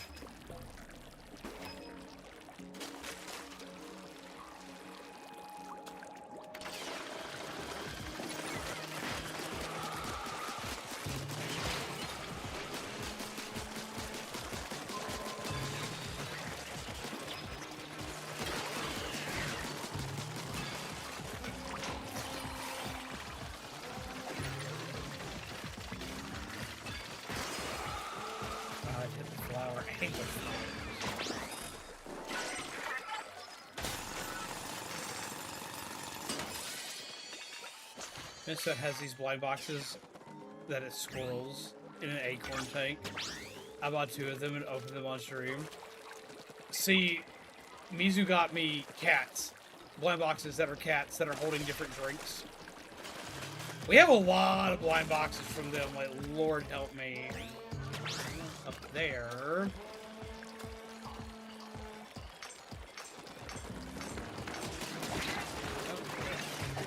Misa has these blind boxes that it squirrels in an acorn tank. I bought 2 of them and opened them on stream. See, Mizu got me cats. Blind boxes that are cats that are holding different drinks. We have a lot of blind boxes from them, like, Lord help me. Up there.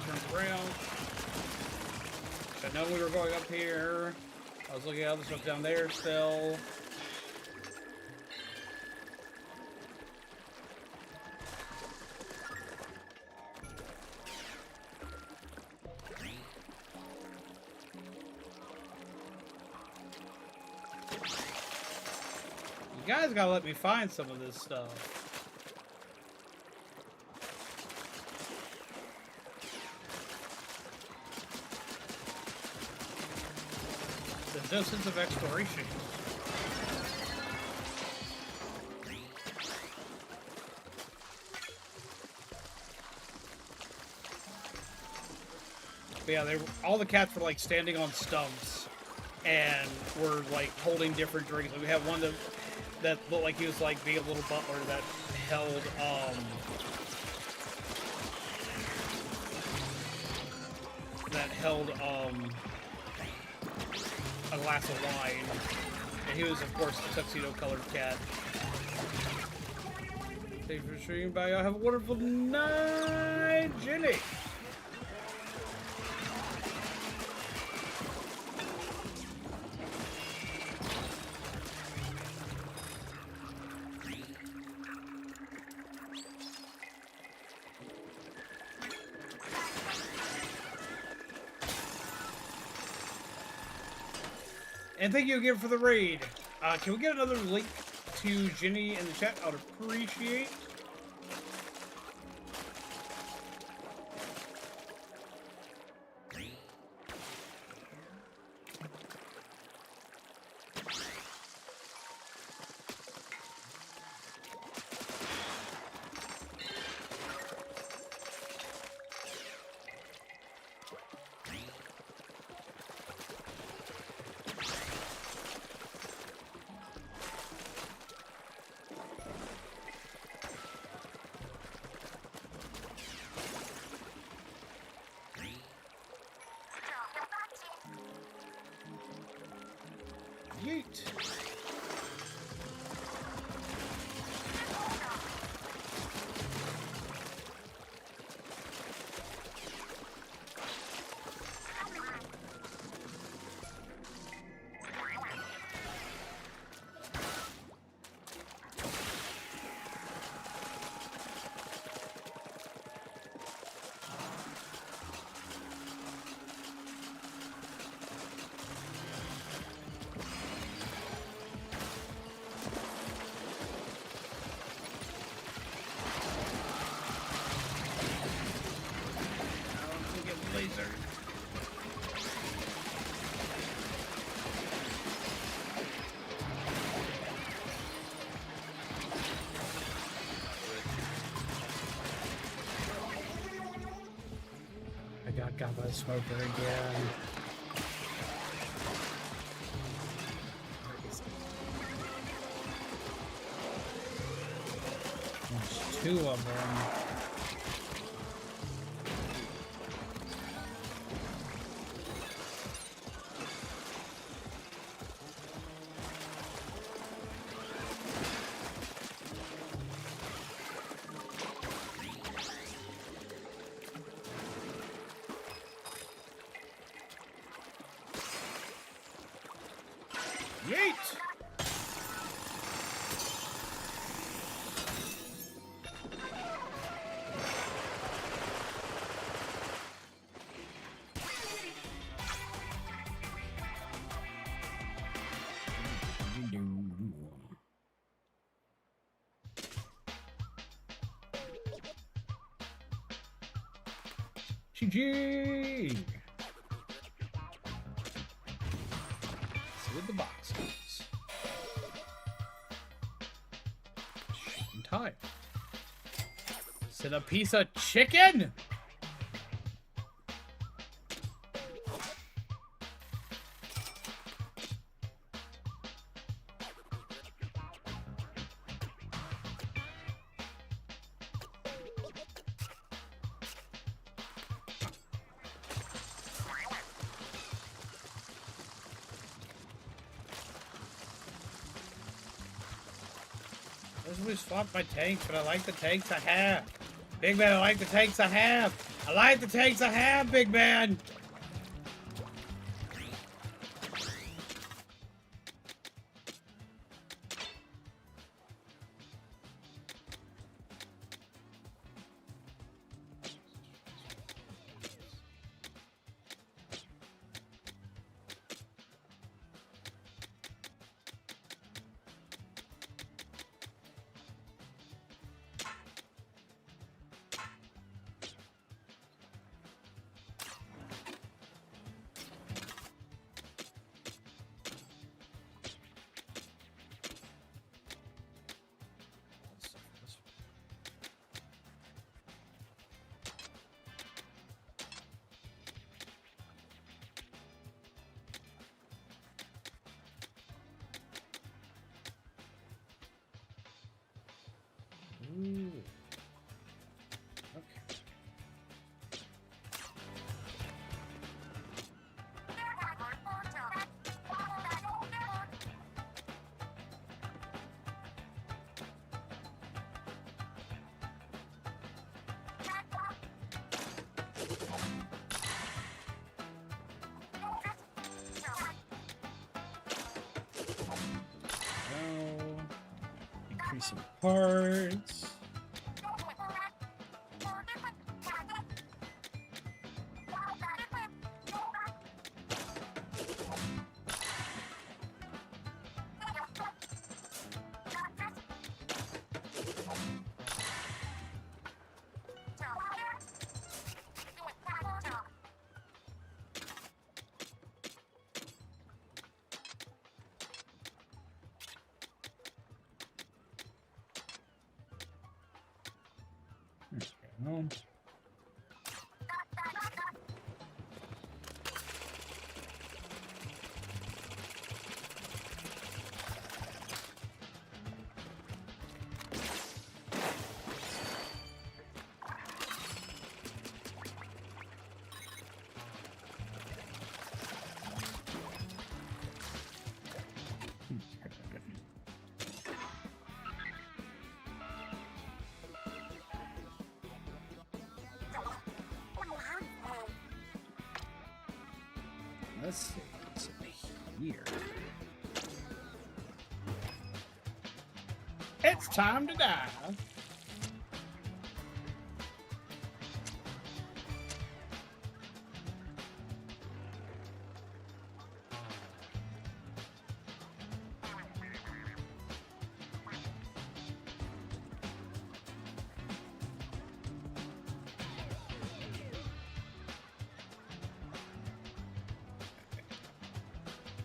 Turn around. I know we were going up here. I was looking at other stuff down there still. You guys gotta let me find some of this stuff. There's no sense of exploration. But yeah, all the cats were like standing on stumps and were like holding different drinks. Like, we had one that looked like he was like being a little butler that held a glass of wine, and he was, of course, a tuxedo-colored cat. Thank you for streaming by. Y'all have a wonderful night, Jenny. And thank you again for the raid. Can we get another link to Jenny in the chat? I would appreciate. Yeet. Laser. I got by the smoker again. There's two of them. Yeet! GG! See what the box is. Shouldn't tie. Is it a piece of chicken? We swapped my tanks, but I like the tanks I have. Big man, I like the tanks I have. I like the tanks I have, big man. Ooh. Okay. Now, increasing parts. No. Let's see what's in here. It's time to die.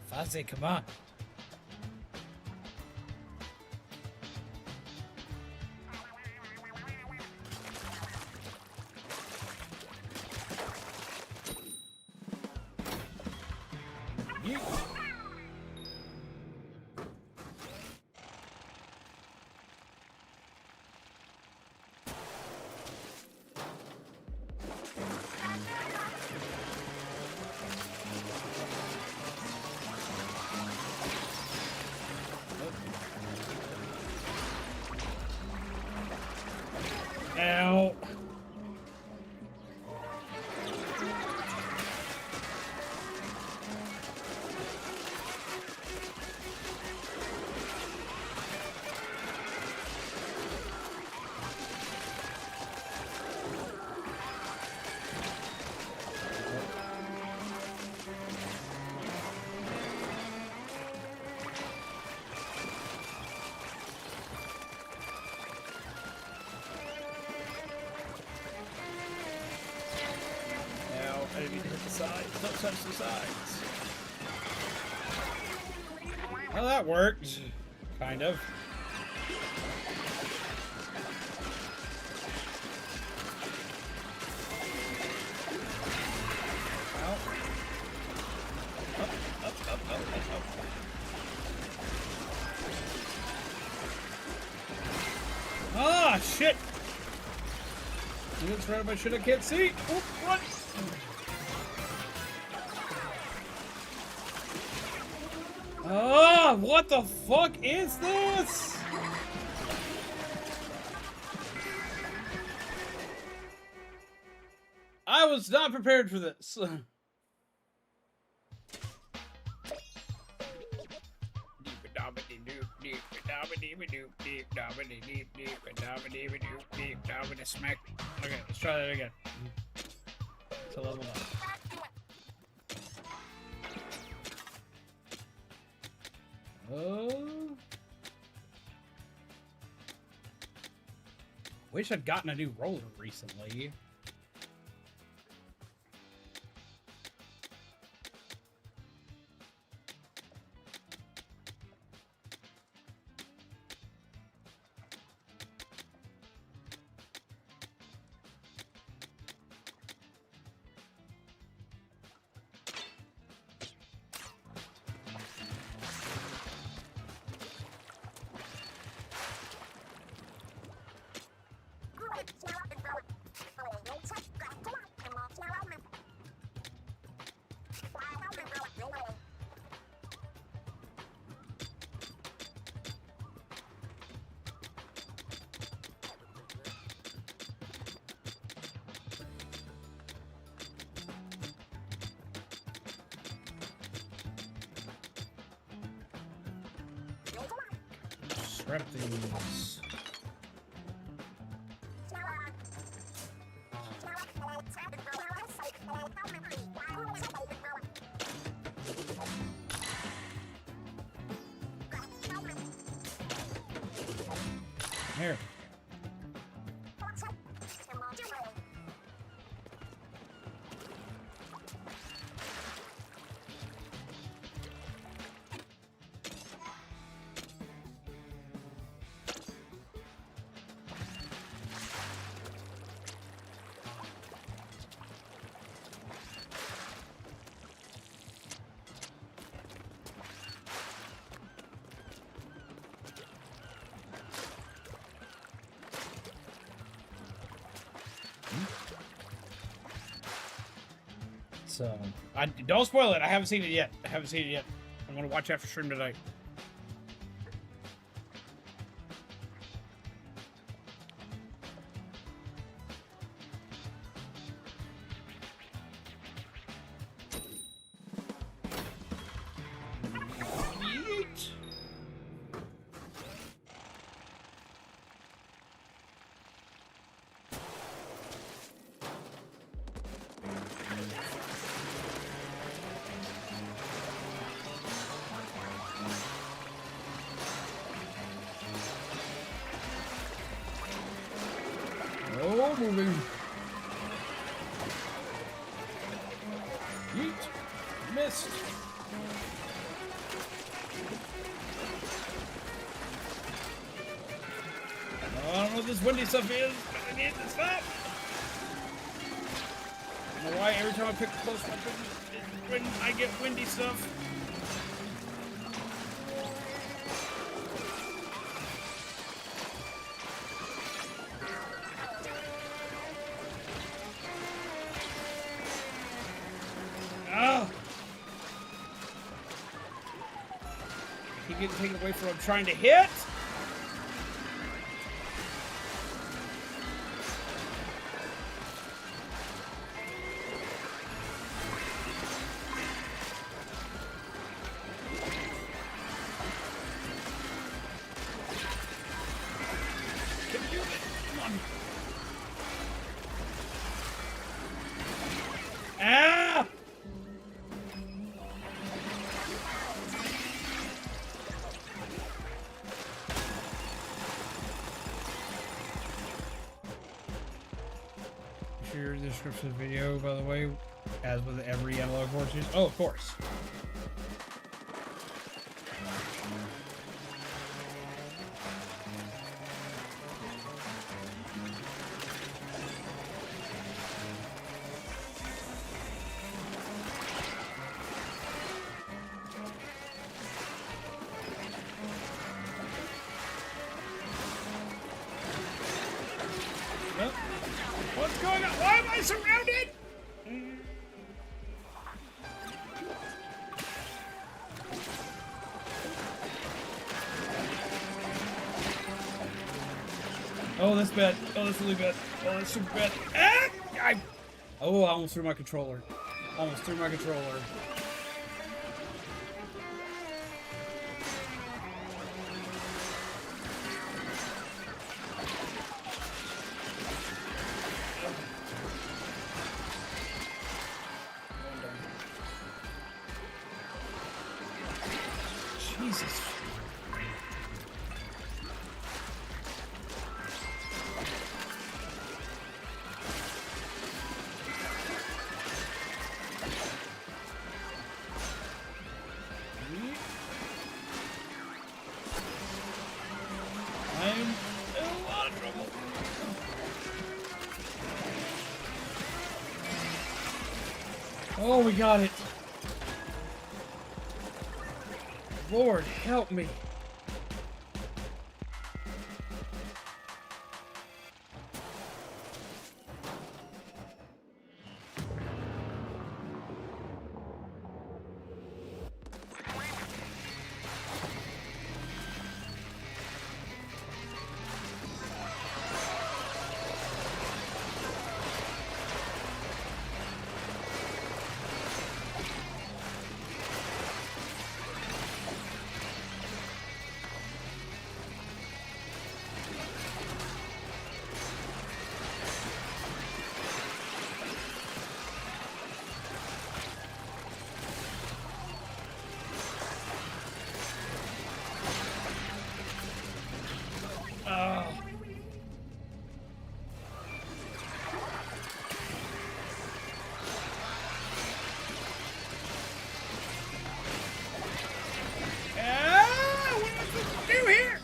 Fuzzy, come on. You. Ow. I didn't mean to hit the sides. Don't touch the sides. Well, that worked. Kind of. Ow. Up. Ah, shit! That's right, I should have can't see. Oop, run! Oh, what the fuck is this? I was not prepared for this. Smack. Okay, let's try that again. To level up. Oh. Wish I'd gotten a new roller recently. Scrap these. Here. So, don't spoil it. I haven't seen it yet. I'm gonna watch after stream tonight. Oh, moving. Yeet. Missed. Oh, I don't know what this windy stuff is, but I need to stop. I don't know why every time I pick close weapon, when I get windy stuff. Oh! Keep getting taken away from what I'm trying to hit. Ah! Share the description of the video, by the way, as with every analog horses. Oh, of course. Nope. What's going on? Why am I surrounded? Oh, that's bad. Oh, that's really bad. Oh, that's super bad. Ah! Oh, I almost threw my controller. Almost threw my controller. Jesus. I'm in a lot of trouble. Oh, we got it. Lord, help me. What am I supposed to do here?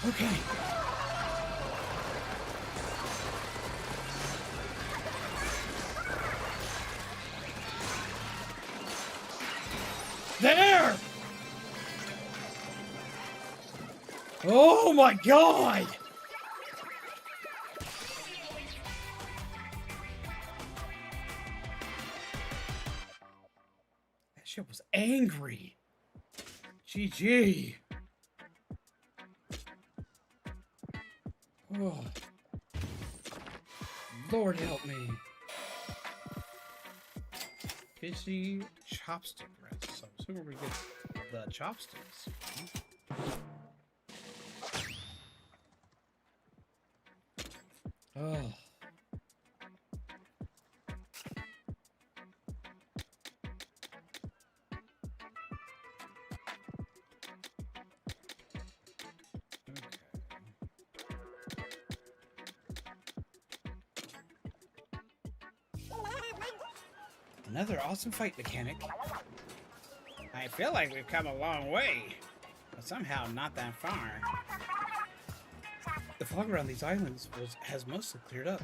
Okay. There! Oh my god! That shit was angry. GG. Oh. Lord help me. Fishy chopstick rest. So I'm assuming we get the chopsticks. Oh. Another awesome fight mechanic. I feel like we've come a long way, but somehow not that far. The fog around these islands has mostly cleared up.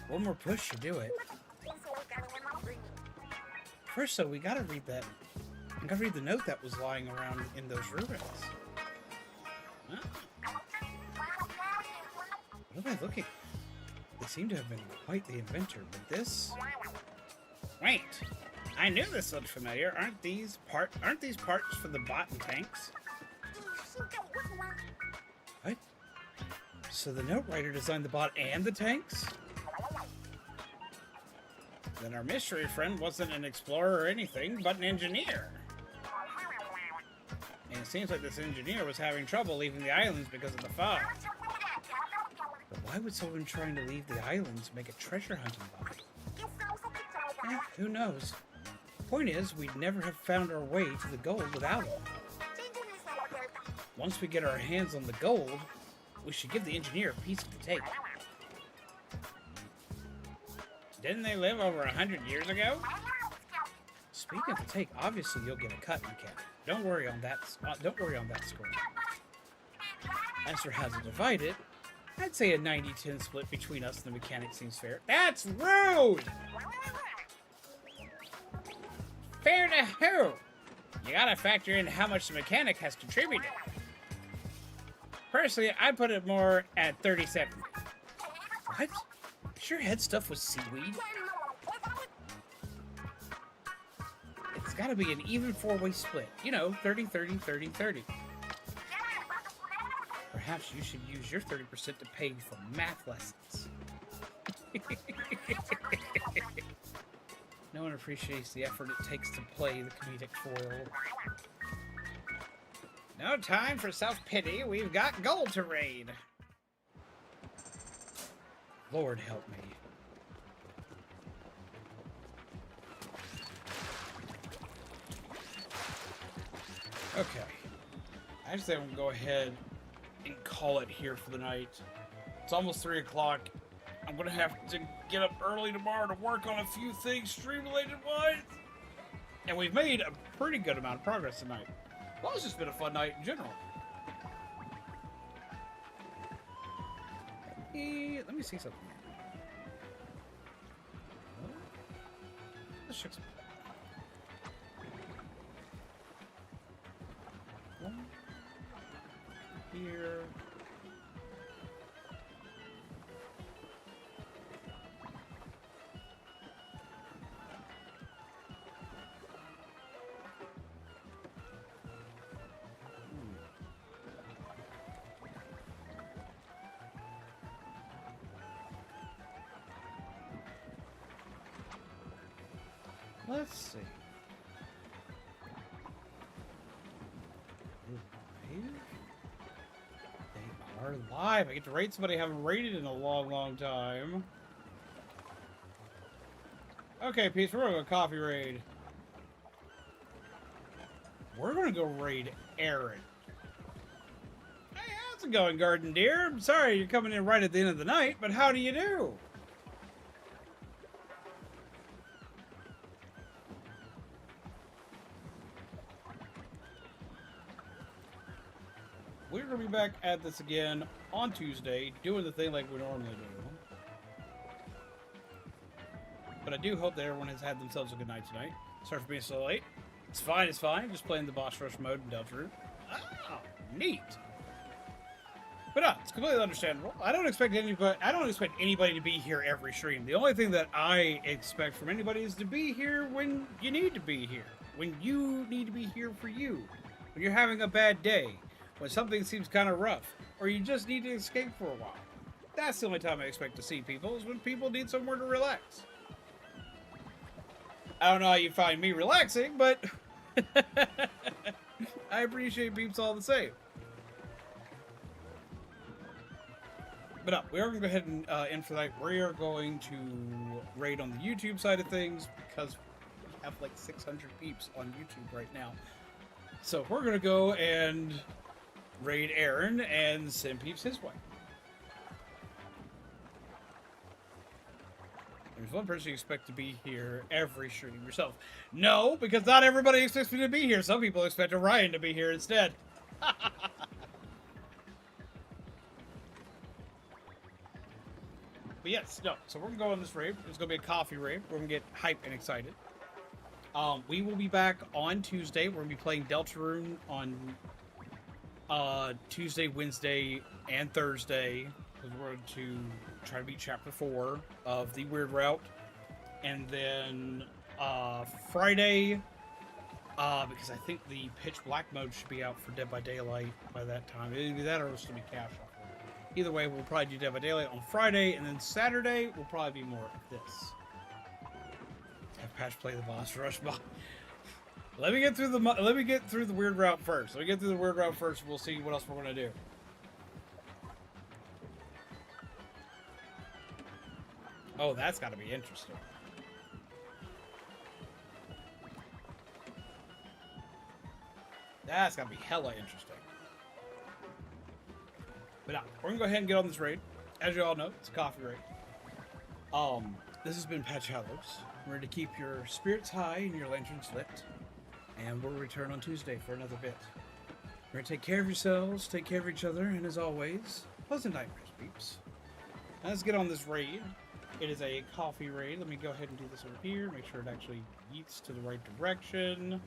One more push should do it. First, though, we gotta read that. I gotta read the note that was lying around in those ruins. Huh? What am I looking? They seem to have been quite the inventor, but this. Wait, I knew this looked familiar. Aren't these parts for the bot and tanks? What? So the note writer designed the bot and the tanks? Then our mystery friend wasn't an explorer or anything, but an engineer. And it seems like this engineer was having trouble leaving the islands because of the fog. But why would someone trying to leave the islands make a treasure hunting bot? Who knows? Point is, we'd never have found our way to the gold without it. Once we get our hands on the gold, we should give the engineer a piece of the cake. Didn't they live over 100 years ago? Speaking of the take, obviously you'll get a cut, mechanic. Don't worry on that score. As for how to divide it, I'd say a 90-10 split between us and the mechanic seems fair. That's rude! Fair to who? You gotta factor in how much the mechanic has contributed. Personally, I put it more at 37. What? Sure head stuff with seaweed? It's gotta be an even four-way split. You know, 30, 30, 30, 30. Perhaps you should use your 30% to pay for math lessons. No one appreciates the effort it takes to play the comedic foil. No time for self-pity. We've got gold to raid. Lord help me. Okay. I just think I'm gonna go ahead and call it here for the night. It's almost 3 o'clock. I'm gonna have to get up early tomorrow to work on a few things stream-related wise. And we've made a pretty good amount of progress tonight. Well, it's just been a fun night in general. Let me see something. Let's check some. One here. Let's see. They are live. I get to raid somebody I haven't raided in a long, long time. Okay, Peace, we're gonna go coffee raid. We're gonna go raid Aaron. Hey, how's it going, Garden Deer? I'm sorry you're coming in right at the end of the night, but how do you do? We're going to be back at this again on Tuesday, doing the thing like we normally do. But I do hope that everyone has had themselves a good night tonight. Sorry for being so late. It's fine, it's fine. Just playing the boss rush mode in Desshurt. Oh, neat. But no, it's completely understandable. I don't expect anybody to be here every stream. The only thing that I expect from anybody is to be here when you need to be here. When you need to be here for you. When you're having a bad day. When something seems kind of rough, or you just need to escape for a while. That's the only time I expect to see people, is when people need somewhere to relax. I don't know how you find me relaxing, but I appreciate peeps all the same. But no, we are going to go ahead and end for that. We are going to raid on the YouTube side of things because we have like 600 peeps on YouTube right now. So we're going to go and raid Aaron and send peeps his way. There's one person you expect to be here every stream yourself. No, because not everybody expects me to be here. Some people expect Orion to be here instead. But yes, no. So we're going to go on this raid. It's going to be a coffee raid. We're going to get hype and excited. We will be back on Tuesday. We're going to be playing Deltarune on Tuesday, Wednesday, and Thursday. Because we're going to try to beat Chapter 4 of the Weird Route. And then Friday, because I think the Pitch Black mode should be out for Dead by Daylight by that time. Either be that or it'll still be cash off. Either way, we'll probably do Dead by Daylight on Friday, and then Saturday will probably be more of this. Have Patch play the boss rush boss. Let me get through the Weird Route first. Let me get through the Weird Route first. We'll see what else we're gonna do. Oh, that's got to be interesting. That's got to be hella interesting. But now, we're going to go ahead and get on this raid. As you all know, it's a coffee raid. This has been Patch Hallows. We're to keep your spirits high and your lanterns lit. And we'll return on Tuesday for another bit. We're going to take care of yourselves, take care of each other, and as always, pleasant nightmares, peeps. Now let's get on this raid. It is a coffee raid. Let me go ahead and do this over here. Make sure it actually yeets to the right direction.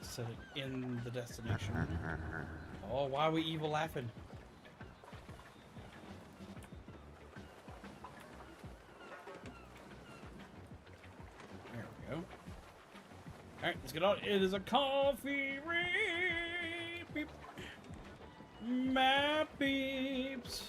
Set it in the destination. Oh, why are we evil laughing? There we go. Alright, let's get on. It is a coffee raid. Beep. My peeps.